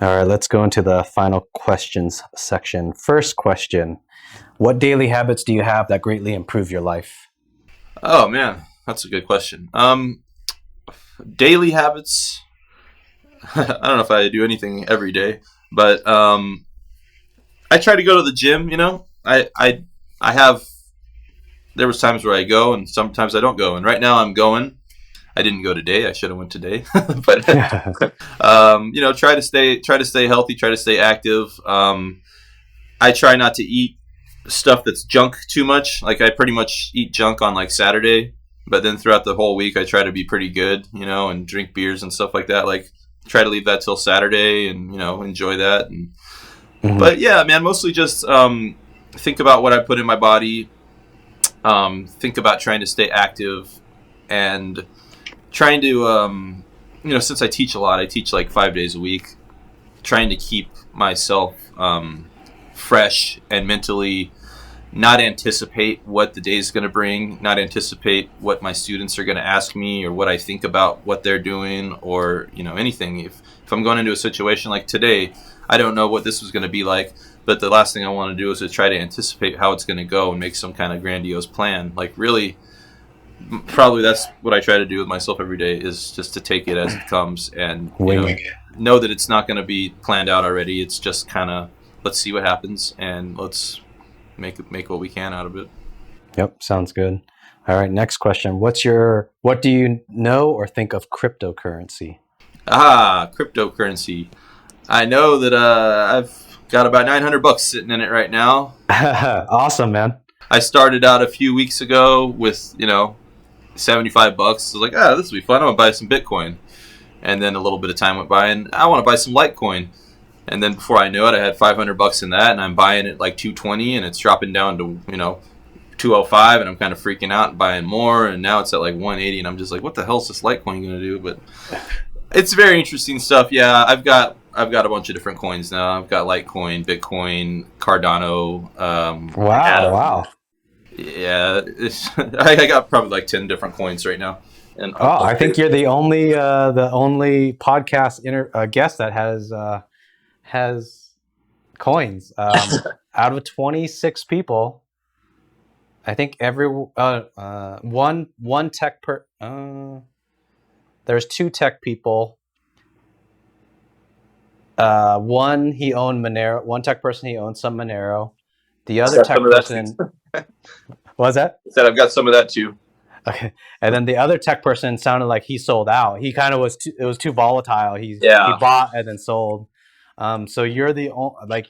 All right, let's go into the final questions section. First question: what daily habits do you have that greatly improve your life?
Oh man, that's a good question. Daily habits. I don't know if I do anything every day, but I try to go to the gym. You know, I have. There was times where I go, and sometimes I don't go. And right now I'm going. I didn't go today. I should have went today, but you know, try to stay healthy, try to stay active. I try not to eat stuff that's junk too much. Like I pretty much eat junk on like Saturday, but then throughout the whole week I try to be pretty good, you know, and drink beers and stuff like that. Like try to leave that till Saturday and, you know, enjoy that. And but yeah, man, mostly just think about what I put in my body. Think about trying to stay active and trying to, you know, since I teach a lot, I teach like 5 days a week, trying to keep myself fresh and mentally not anticipate what the day is going to bring, not anticipate what my students are going to ask me or what I think about what they're doing or, you know, anything. If I'm going into a situation like today, I don't know what this was going to be like, but the last thing I want to do is to try to anticipate how it's going to go and make some kind of grandiose plan. Like really, probably that's what I try to do with myself every day, is just to take it as it comes and know that it's not going to be planned out already. It's just kind of, let's see what happens and let's make what we can out of it.
Yep, sounds good. All right, next question. What do you know or think of cryptocurrency?
Cryptocurrency. I know that I've got about $900 sitting in it right now.
Awesome, man.
I started out a few weeks ago with, you know, $75. I was like, this will be fun. I'm gonna buy some Bitcoin. And then a little bit of time went by, and I want to buy some Litecoin. And then before I knew it, I had $500 in that, and I'm buying it like $220, and it's dropping down to, you know, $205, and I'm kind of freaking out and buying more. And now it's at like $180, and I'm just like, what the hell is this Litecoin gonna do? But it's very interesting stuff. Yeah, I've got a bunch of different coins now. I've got Litecoin, Bitcoin, Cardano.
Wow.
Yeah, I got probably like 10 different coins right now. And
I think you're the only podcast guest that has coins. Out of 26 people, I think one tech there's two tech people. One he owned Monero. One tech person, he owned some Monero. The other tech person. What was that?
I said I've got some of that too.
Okay, and then the other tech person sounded like he sold out. He kind of was. It was too volatile. He bought and then sold. So you're the only, like,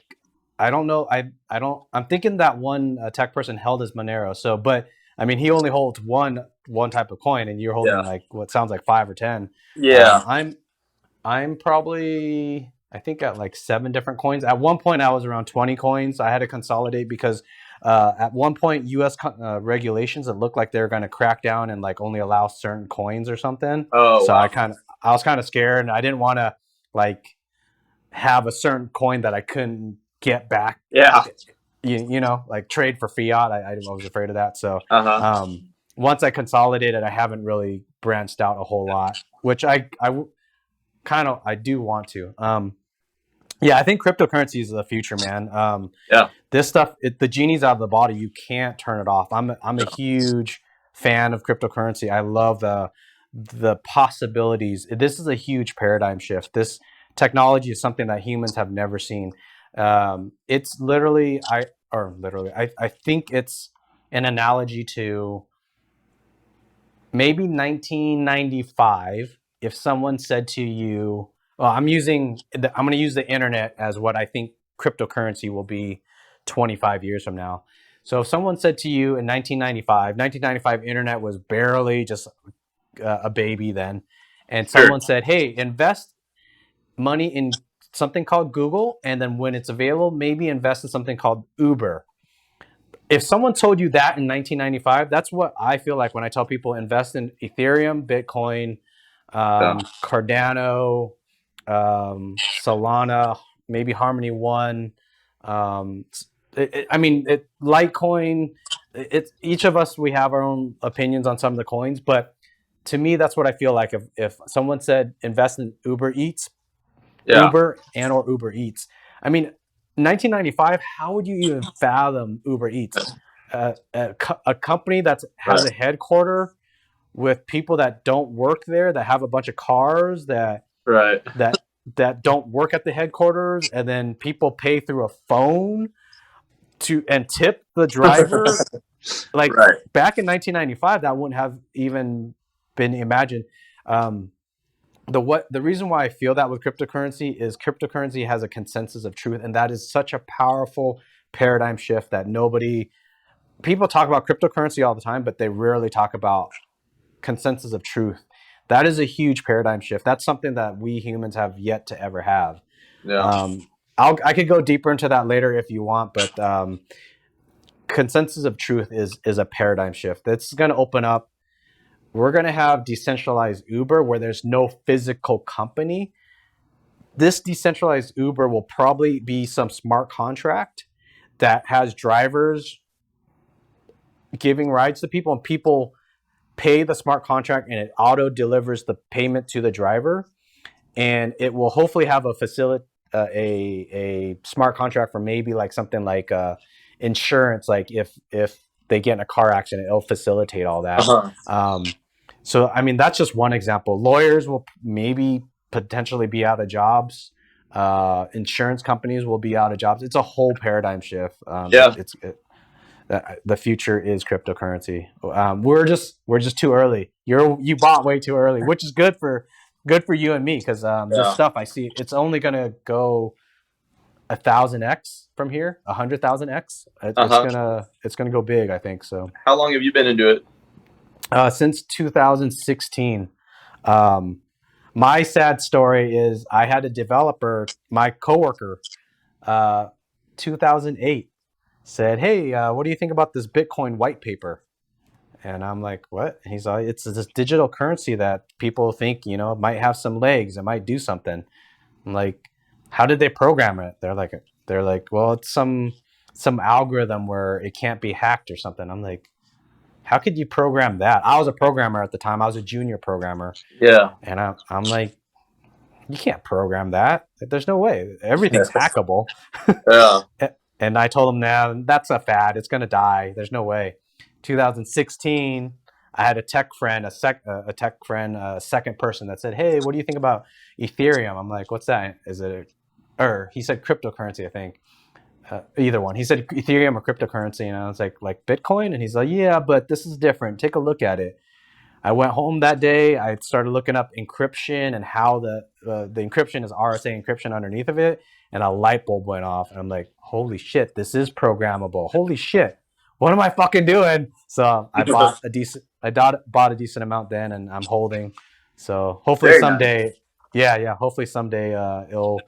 I don't know. I don't. I'm thinking that one tech person held his Monero. So, but I mean, he only holds one type of coin, and you're holding like what sounds like 5 or 10.
Yeah.
I'm probably, I think, at like 7 different coins. At one point, I was around 20 coins. I had to consolidate because at one point, U.S. regulations, it looked like they were going to crack down and like only allow certain coins or something.
Oh,
so
wow.
I was kind of scared, and I didn't want to like have a certain coin that I couldn't get back.
Yeah.
You know, like trade for fiat. I was afraid of that. So once I consolidated, I haven't really branched out a whole lot, which I do want to. Yeah, I think cryptocurrency is the future, man.
Yeah.
This stuff, the genie's out of the bottle. You can't turn it off. I'm a huge fan of cryptocurrency. I love the possibilities. This is a huge paradigm shift. This technology is something that humans have never seen. It's literally, I think it's an analogy to maybe 1995. If someone said to you, well, I'm going to use the internet as what I think cryptocurrency will be 25 years from now. So if someone said to you in 1995, internet was barely just a baby then, and someone said, hey, invest money in something called Google, and then when it's available, maybe invest in something called Uber. If someone told you that in 1995, that's what I feel like when I tell people invest in Ethereum, Bitcoin, Cardano, Solana, maybe Harmony One. Litecoin. Each of us, we have our own opinions on some of the coins, but to me, that's what I feel like. If someone said invest in Uber Eats, Uber or Uber Eats. I mean, 1995, how would you even fathom Uber Eats? A company that has a headquarter with people that don't work there, that have a bunch of cars that don't work at the headquarters, and then people pay through a phone and tip the driver. Back in 1995, that wouldn't have even been imagined. The reason why I feel that with cryptocurrency is cryptocurrency has a consensus of truth, and that is such a powerful paradigm shift that people talk about cryptocurrency all the time, but they rarely talk about consensus of truth. That is a huge paradigm shift. That's something that we humans have yet to ever have. I could go deeper into that later if you want, but consensus of truth is a paradigm shift. It's going to open up. We're going to have decentralized Uber where there's no physical company. This decentralized Uber will probably be some smart contract that has drivers giving rides to people, and people pay the smart contract and it auto delivers the payment to the driver. And it will hopefully have a smart contract for maybe like something like insurance. Like if they get in a car accident, it'll facilitate all that. So, I mean, that's just one example. Lawyers will maybe potentially be out of jobs. Insurance companies will be out of jobs. It's a whole paradigm shift. The future is cryptocurrency. We're just too early. You bought way too early, which is good for you and me, because this stuff I see, it's only gonna go 1,000x from here, 100,000x. It's gonna go big, I think. So,
how long have you been into it?
Since 2016. My sad story is I had a developer, my coworker, 2008, said, hey, what do you think about this Bitcoin white paper? And I'm like, what? And he's like, it's this digital currency that people think, might have some legs. It might do something. I'm like, how did they program it? They're like, well, it's some algorithm where it can't be hacked or something. I'm like, how could you program that? I was a programmer at the time. I was a junior programmer.
Yeah.
And I'm like, you can't program that. There's no way. Everything's hackable.
Yeah.
And I told him, nah, that's a fad. It's going to die. There's no way. 2016, I had a tech friend, a second person that said, hey, what do you think about Ethereum? I'm like, what's that? He said cryptocurrency, I think. Either one. He said Ethereum or cryptocurrency, and I was like Bitcoin? And he's like, yeah, but this is different. Take a look at it. I went home that day. I started looking up encryption and how the encryption is RSA encryption underneath of it, and a light bulb went off. And I'm like, holy shit, this is programmable. Holy shit, what am I fucking doing? So I bought a decent amount then, and I'm holding. So hopefully someday, hopefully someday it'll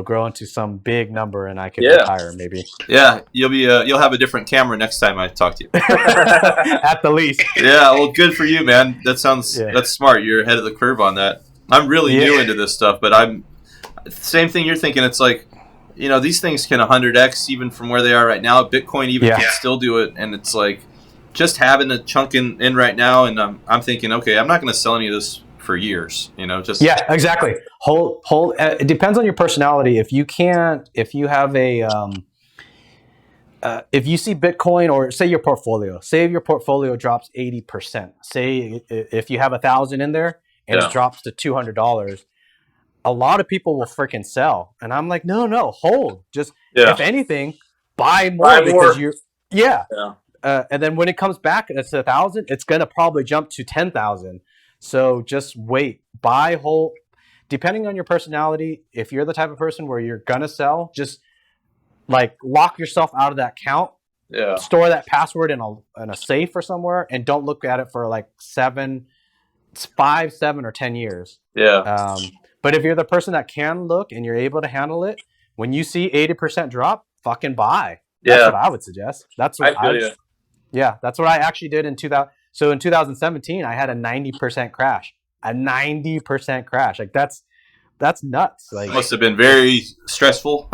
grow into some big number and I can retire maybe.
Yeah, you'll have a different camera next time I talk to you.
At the least.
Yeah, well, good for you, man. That's smart. You're ahead of the curve on that. I'm really new into this stuff, but I'm same thing you're thinking. It's like, these things can 100x even from where they are right now. Bitcoin even can still do it, and it's like just having a chunk in right now, and I'm thinking, okay, I'm not going to sell any of this for years. You know, just
Yeah, exactly. Hold. It depends on your personality. If you have if you see Bitcoin, or say your portfolio drops 80%. Say if you have 1,000 in there and
Yeah.
it drops to $200, a lot of people will freaking sell. And I'm like, no, hold. Just if anything, buy more because you're
Yeah.
and then when it comes back, it's 1,000. It's gonna probably jump to 10,000. So just wait, buy, hold. Depending on your personality, if you're the type of person where you're gonna sell, just like lock yourself out of that account.
Yeah.
Store that password in a safe or somewhere, and don't look at it for like 5, 7, or 10 years.
Yeah.
But if you're the person that can look and you're able to handle it, when you see 80% drop, fucking buy. That's what I would suggest. That's what
I feel you.
Yeah, that's what I actually did in 2000. So in 2017, I had a 90% crash. A 90% crash. Like that's nuts. Like
must have been very stressful.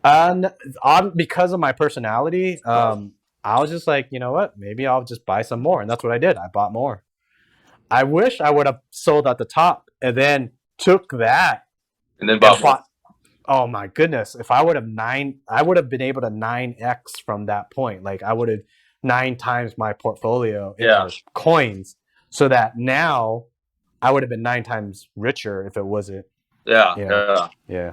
Because of my personality, I was just like, you know what? Maybe I'll just buy some more, and that's what I did. I bought more. I wish I would have sold at the top and then took that
and then bought.
Oh my goodness! If I would have I would have been able to 9x from that point. Like I would have 9 times my portfolio in coins, so that now I would have been 9 times richer if it wasn't.
Yeah.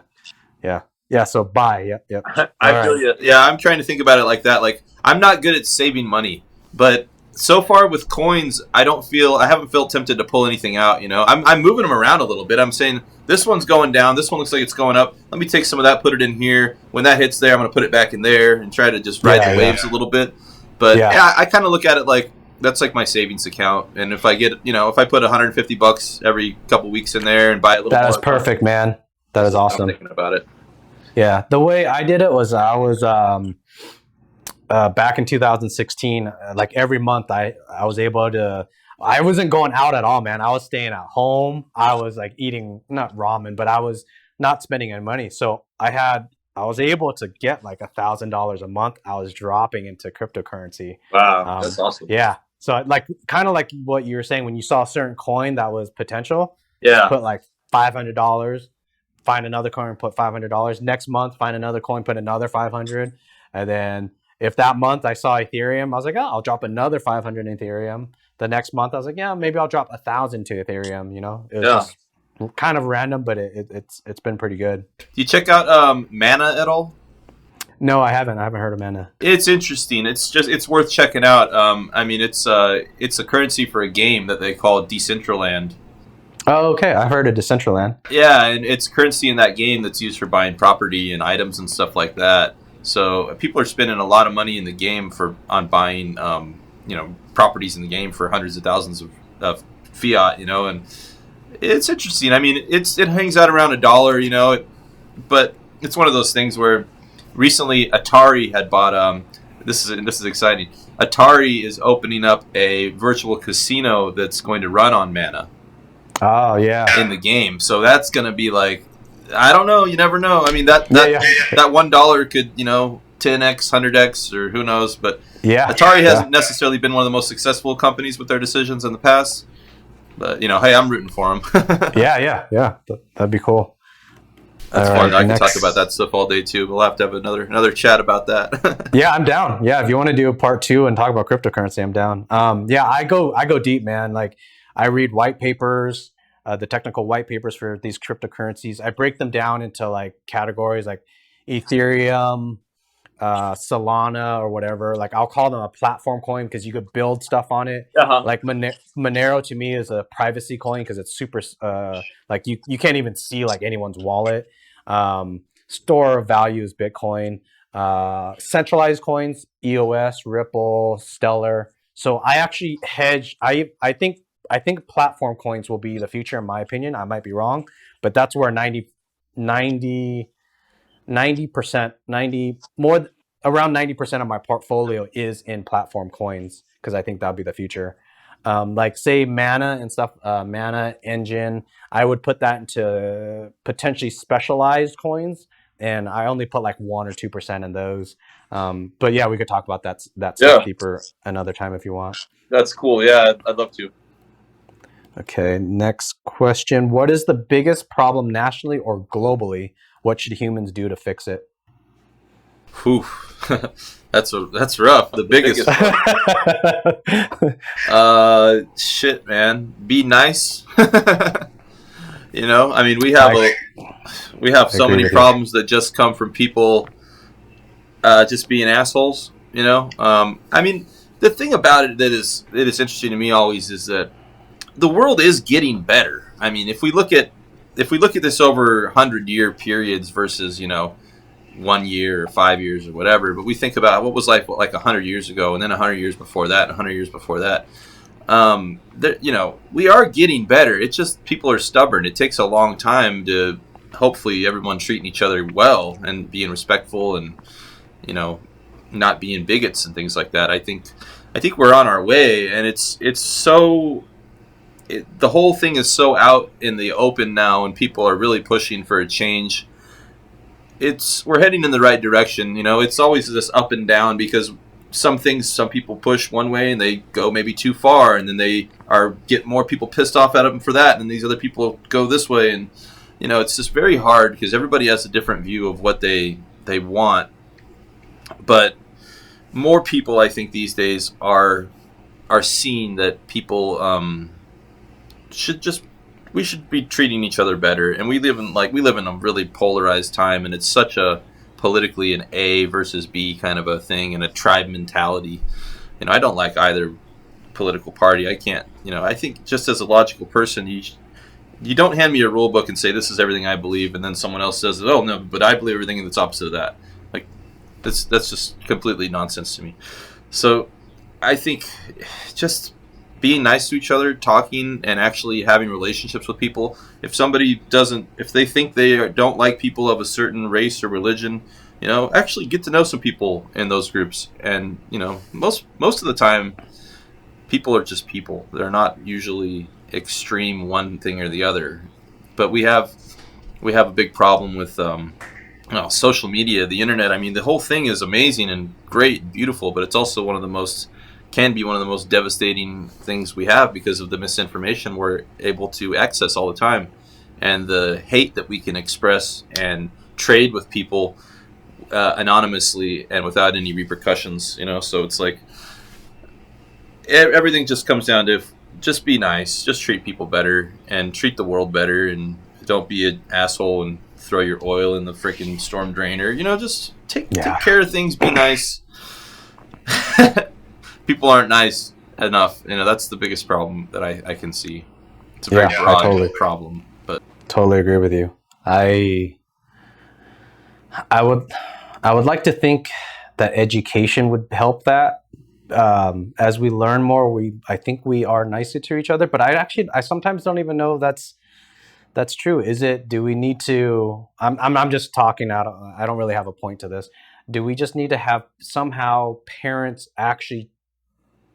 Yeah. So buy. Yep.
I feel you.
Yeah, I'm trying to think about it like that. Like I'm not good at saving money, but so far with coins, I haven't felt tempted to pull anything out. You know, I'm moving them around a little bit. I'm saying this one's going down. This one looks like it's going up. Let me take some of that, put it in here. When that hits there, I'm going to put it back in there and try to just ride the waves a little bit. But I kind of look at it like that's like my savings account. And if I get, if I put $150 every couple weeks in there and buy a little,
that is perfect, man. That is awesome.
I'm thinking about it.
Yeah, the way I did it was I was back in 2016. Like every month, I was able to. I wasn't going out at all, man. I was staying at home. I was like eating not ramen, but I was not spending any money. So I was able to get like $1,000 a month. I was dropping into cryptocurrency.
Wow, that's awesome.
Yeah. So like kind of like what you were saying, when you saw a certain coin that was potential, put like $500. Find another coin, put $500. Next month, find another coin, put another $500. And then if that month I saw Ethereum, I was like, oh, I'll drop another 500 in Ethereum. The next month, I was like, yeah, maybe I'll drop 1,000 to Ethereum. It was just kind of random, but it's been pretty good.
Do you check out Mana at all?
No, I haven't. I haven't heard of Mana.
It's interesting. It's worth checking out. I mean, it's a currency for a game that they call Decentraland.
Oh, okay. I've heard of Decentraland.
Yeah, and it's currency in that game that's used for buying property and items and stuff like that. So people are spending a lot of money in the game on buying, properties in the game for hundreds of thousands of fiat, and it's interesting. I mean, it hangs out around $1, but it's one of those things where recently Atari had bought. This is exciting. Atari is opening up a virtual casino that's going to run on Mana.
Oh yeah,
in the game. So that's gonna be like, I don't know. You never know. I mean that $1 could 10x, 100x, or who knows. But Atari hasn't necessarily been one of the most successful companies with their decisions in the past. But hey, I'm rooting for them.
yeah. That'd be cool.
That's fun. I can talk about that stuff all day too. We'll have to have another chat about that.
Yeah, I'm down. Yeah, if you want to do a part 2 and talk about cryptocurrency, I'm down. I go deep, man. Like I read white papers. The technical white papers for these cryptocurrencies. I break them down into like categories like Ethereum, Solana, or whatever. Like I'll call them a platform coin because you could build stuff on it. Like Monero to me is a privacy coin because it's super like you can't even see like anyone's wallet. Store of value is Bitcoin. Centralized coins, EOS, Ripple, Stellar. So I actually hedge. I think platform coins will be the future, in my opinion. I might be wrong, but that's where 90% around 90% of my portfolio is in platform coins because I think that'll be the future. Like say Mana and stuff, Mana Engine, I would put that into potentially specialized coins, and I only put like 1 or 2% in those. But yeah, we could talk about that stuff deeper another time if you want.
That's cool. Yeah, I'd love to.
Okay, next question. What is the biggest problem nationally or globally? What should humans do to fix it?
Whew. That's rough. The biggest one. Shit, man. Be nice. You know, I mean, we have so many problems that just come from people just being assholes. You know, I mean, the thing about it that is interesting to me always is that the world is getting better. I mean, if we look at this over 100-year periods versus 1 year or 5 years or whatever, but we think about what was like 100 years ago, and then 100 years before that, and 100 years before that. We are getting better. It's just people are stubborn. It takes a long time to hopefully everyone treating each other well and being respectful and not being bigots and things like that. I think we're on our way, and the whole thing is so out in the open now, and people are really pushing for a change. We're heading in the right direction. It's always this up and down because some people push one way and they go maybe too far, and then they get more people pissed off at them for that, and then these other people go this way, and it's just very hard because everybody has a different view of what they want. But more people, I think, these days are seeing that people we should be treating each other better, and we live in a really polarized time, and it's such a politically an A versus B kind of a thing, and a tribe mentality. I don't like either political party. I can't. I think just as a logical person, you don't hand me a rule book and say this is everything I believe, and then someone else says, oh no, but I believe everything that's opposite of that. Like that's just completely nonsense to me. So I think just being nice to each other, talking, and actually having relationships with people. If they think they don't like people of a certain race or religion, actually get to know some people in those groups. And most of the time, people are just people. They're not usually extreme one thing or the other. But we have a big problem with social media, the internet. I mean, the whole thing is amazing and great and beautiful, but it's also can be one of the most devastating things we have because of the misinformation we're able to access all the time, and the hate that we can express and trade with people anonymously and without any repercussions. So it's like everything just comes down to just be nice, just treat people better, and treat the world better, and don't be an asshole and throw your oil in the freaking storm drainer. Just take care of things, be nice. People aren't nice enough. That's the biggest problem that I can see. It's a very broad problem, but
totally agree with you. I would like to think that education would help that. As we learn more, I think we are nicer to each other. But I sometimes don't even know that's true. Do we need to? I'm just talking out. I don't really have a point to this. Do we just need to have somehow parents actually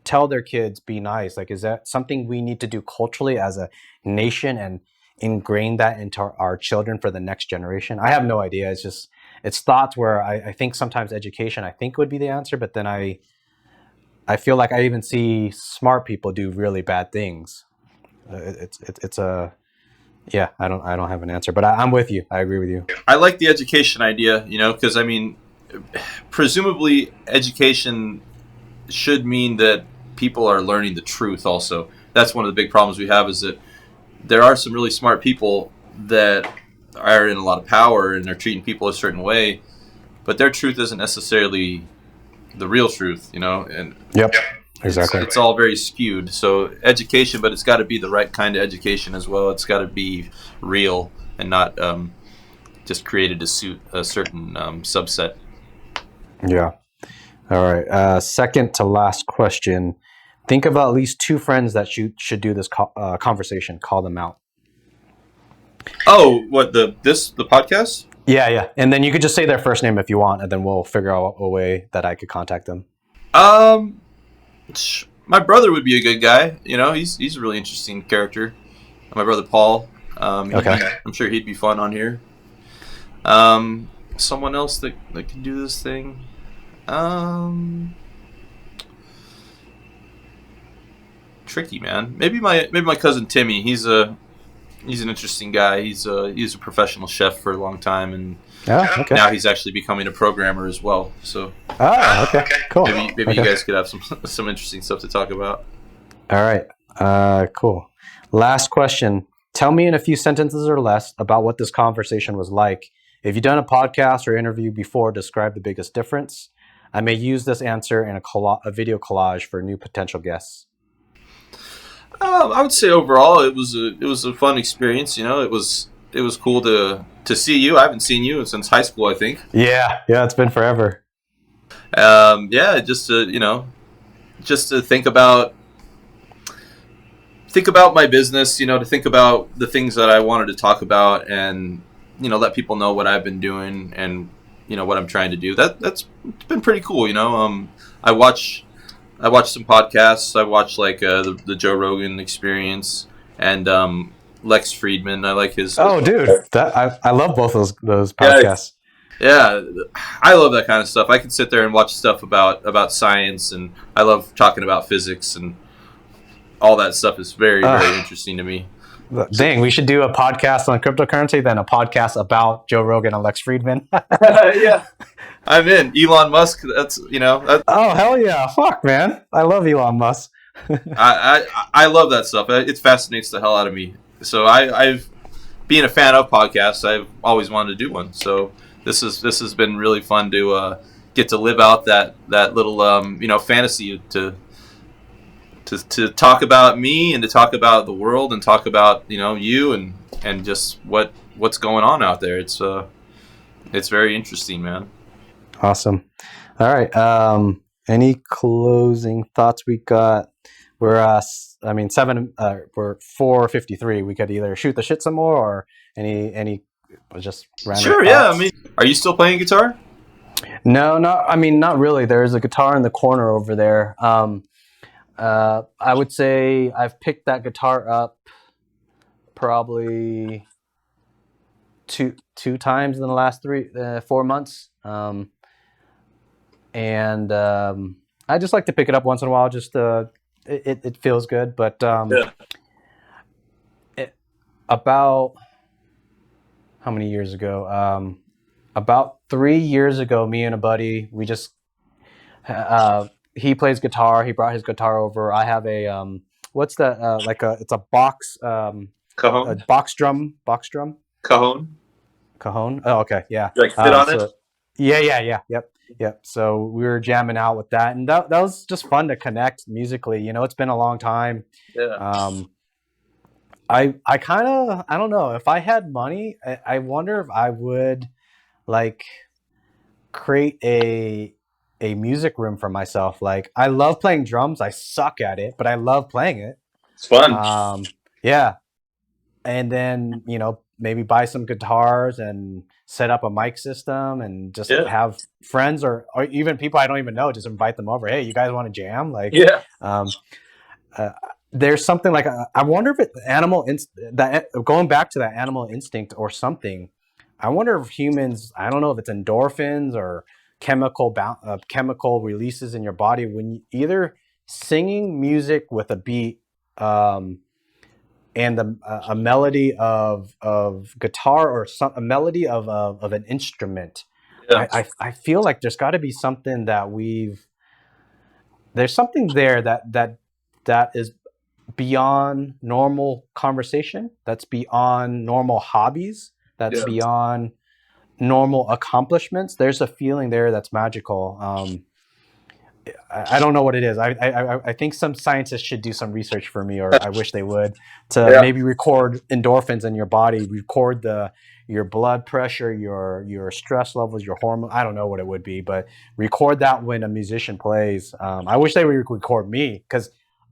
tell their kids be nice? Like, is that something we need to do culturally as a nation and ingrain that into our children for the next generation? I have no idea. It's thoughts where I think sometimes education would be the answer, but then I feel like I even see smart people do really bad things. I don't have an answer, but I'm with you. I agree with you.
I like the education idea, because I mean, presumably education should mean that people are learning the truth also. That's one of the big problems we have, is that there are some really smart people that are in a lot of power and they're treating people a certain way, but their truth isn't necessarily the real truth, and
exactly.
It's all very skewed. So education, but it's got to be the right kind of education as well. It's got to be real and not just created to suit a certain subset.
Yeah. All right. Second to last question. Think of at least two friends that you should do this conversation. Call them out.
Oh, what the podcast?
Yeah. And then you could just say their first name if you want, and then we'll figure out a way that I could contact them.
My brother would be a good guy. He's a really interesting character. My brother Paul.
Okay.
I'm sure he'd be fun on here. Someone else that can do this thing. tricky, man. Maybe my cousin Timmy. He's an interesting guy. He's a professional chef for a long time, and now he's actually becoming a programmer as well. So
okay, cool.
Maybe you guys could have some interesting stuff to talk about.
All right, cool. Last question. Tell me in a few sentences or less about what this conversation was like. If you've done a podcast or interview before, describe the biggest difference. I may use this answer in a video collage for new potential guests.
I would say overall it was a fun experience. It was cool to see you. I haven't seen you since high school, I think.
Yeah, it's been forever.
Just to think about my business, to think about the things that I wanted to talk about, and let people know what I've been doing and what I'm trying to do. That's been pretty cool. I watch some podcasts. I watch like the Joe Rogan Experience and Lex Friedman. I like his.
Oh, dude, I love both those podcasts.
Yeah, I love that kind of stuff. I can sit there and watch stuff about science, and I love talking about physics, and all that stuff is very, very interesting to me.
Dang, we should do a podcast on cryptocurrency, then a podcast about Joe Rogan and Lex Friedman.
Yeah, I'm in. Elon Musk. That's
oh, hell yeah! Fuck, man, I love Elon Musk.
I love that stuff. It fascinates the hell out of me. So I've being a fan of podcasts, I've always wanted to do one. So this has been really fun to get to live out that little fantasy to talk about me and to talk about the world and talk about you and just what's going on out there. It's very interesting, man.
Awesome. All right. Any closing thoughts? We got we're 4:53. We could either shoot the shit some more or any just random
Sure.
thoughts.
Yeah. Are you still playing guitar?
No, not really. There's a guitar in the corner over there. I would say I've picked that guitar up probably two times in the last 4 months. And I just like to pick it up once in a while. Just it feels good. But about how many years ago? About 3 years ago, me and a buddy, we just he plays guitar. He brought his guitar over. I have a what's that? It's a box
Cajon.
a box drum.
Cajon.
Cajon. Oh, okay, yeah.
You fit on it.
Yeah. Yep. So we were jamming out with that, and that was just fun to connect musically. It's been a long time.
Yeah.
I don't know, if I had money, I wonder if I would like create a music room for myself. Like, I love playing drums. I suck at it, but I love playing it.
It's fun.
Yeah. And then, maybe buy some guitars and set up a mic system and just have friends or even people I don't even know, just invite them over. Hey, you guys want to jam? Like, there's something like, I wonder if going back to that animal instinct or something, I wonder if humans, I don't know if it's endorphins or chemical releases in your body when you either singing music with a beat and a melody of guitar or a melody of an instrument. I feel like there's got to be something there's something there that is beyond normal conversation, that's beyond normal hobbies, that's beyond normal accomplishments. There's a feeling there that's magical. I don't know what it is. I think some scientists should do some research for me, or I wish they would, to maybe record endorphins in your body, record your blood pressure, your stress levels, your hormone. I don't know what it would be, but record that when a musician plays. I wish they would record me, because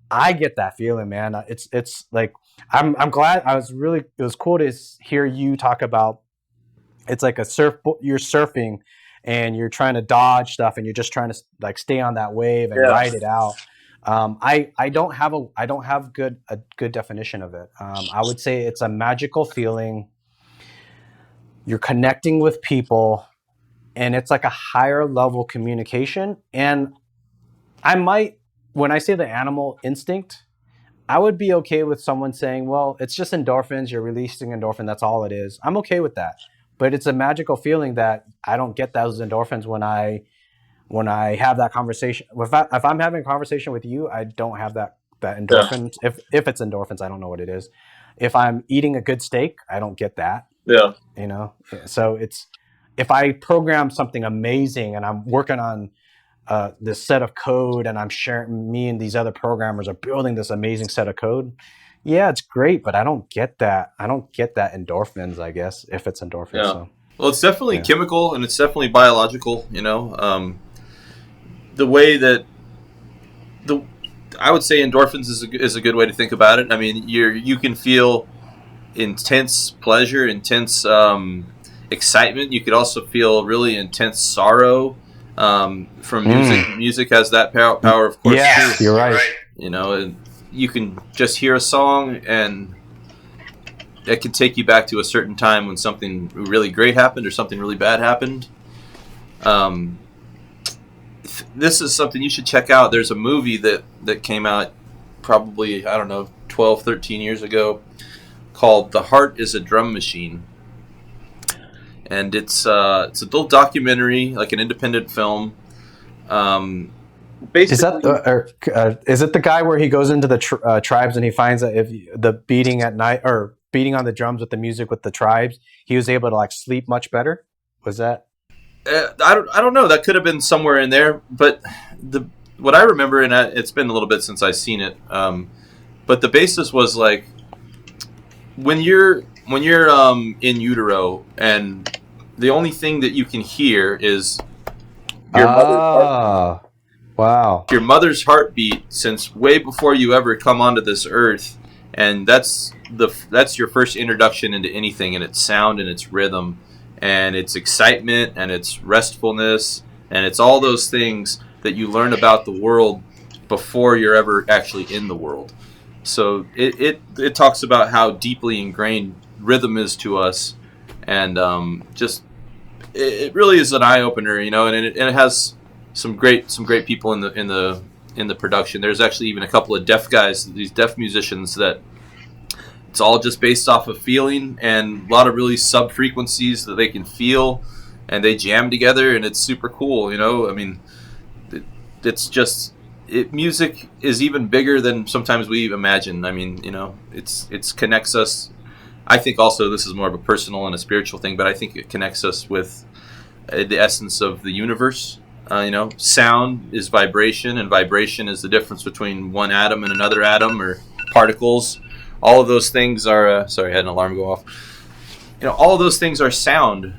I get that feeling, man. It's like I'm glad. It was cool to hear you talk about. It's like you're surfing and you're trying to dodge stuff and you're just trying to like stay on that wave and ride it out. I don't have a good definition of it. I would say it's a magical feeling. You're connecting with people and it's like a higher level communication. And when I say the animal instinct, I would be okay with someone saying, well, it's just endorphins. You're releasing endorphin. That's all it is. I'm okay with that. But it's a magical feeling that I don't get those endorphins when I have that conversation. If I'm having a conversation with you, I don't have that endorphin. Yeah. If it's endorphins, I don't know what it is. If I'm eating a good steak, I don't get that.
Yeah.
You know? So if I program something amazing and I'm working on this set of code and I'm sharing, me and these other programmers are building this amazing set of code. Yeah, it's great, but I don't get that. I don't get that endorphins, I guess, if it's endorphins. Yeah. So.
Well, it's definitely chemical and it's definitely biological, you know. The way that I would say endorphins is a good way to think about it. I mean, you can feel intense pleasure, intense excitement. You could also feel really intense sorrow from music. Music has that power, of course.
Yeah,
too.
You're right.
You know, and you can just hear a song and it can take you back to a certain time when something really great happened or something really bad happened. This is something you should check out. There's a movie that came out probably, 12, 13 years ago called The Heart is a Drum Machine. And it's a little documentary, like an independent film.
Is it the guy where he goes into the tribes and he finds that if the beating at night or beating on the drums with the music with the tribes, he was able to like sleep much better? Was that?
I don't know. That could have been somewhere in there, but what I remember, and it's been a little bit since I've seen it, but the basis was like when you're in utero and the only thing that you can hear is your mother's heartbeat.
Wow.
Your mother's heartbeat since way before you ever come onto this earth, and that's your first introduction into anything, and its sound and its rhythm and its excitement and its restfulness, and it's all those things that you learn about the world before you're ever actually in the world. So it talks about how deeply ingrained rhythm is to us, and it really is an eye opener, you know. And it has some great people in the production. There's actually even a couple of deaf guys, these deaf musicians, that it's all just based off of feeling and a lot of really sub frequencies that they can feel, and they jam together, and it's super cool, you know. I mean, it's just. Music is even bigger than sometimes we imagine. I mean, you know, it connects us. I think also this is more of a personal and a spiritual thing, but I think it connects us with the essence of the universe. You know, sound is vibration, and vibration is the difference between one atom and another atom, or particles. All of those things are. Sorry, I had an alarm go off. You know, all of those things are sound.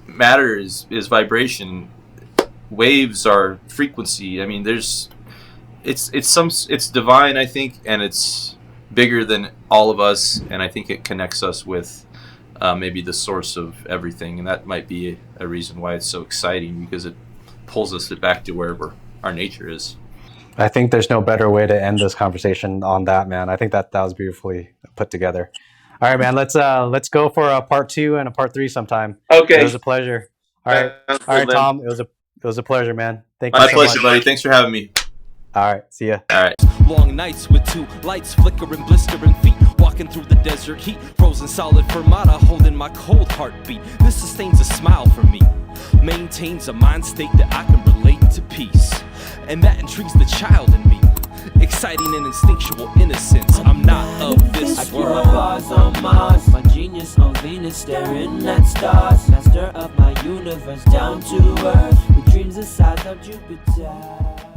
Matter is vibration. Waves are frequency. I mean, it's divine, I think, and it's bigger than all of us, and I think it connects us with maybe the source of everything, and that might be a reason why it's so exciting, because it pulls us back to where our nature is.
I think there's no better way to end this conversation on that, man. I think that was beautifully put together. All right, man. Let's go for a part 2 and a part 3 sometime.
Okay.
It was a pleasure. All right, Tom. It was a pleasure, man. Thank you.
My pleasure, buddy. Thanks for having me.
All right. See ya.
All right.
Long nights with 2 lights flickering, blistering feet, walking through the desert heat, frozen solid fermata, holding my cold heartbeat. This sustains a smile for me, maintains a mind state that I can relate to peace, and that intrigues the child in me. Exciting and instinctual innocence. I'm not of this world. I keep my bars on Mars, my genius on Venus, staring at stars. Master of my universe, down to earth, with dreams the size of Jupiter.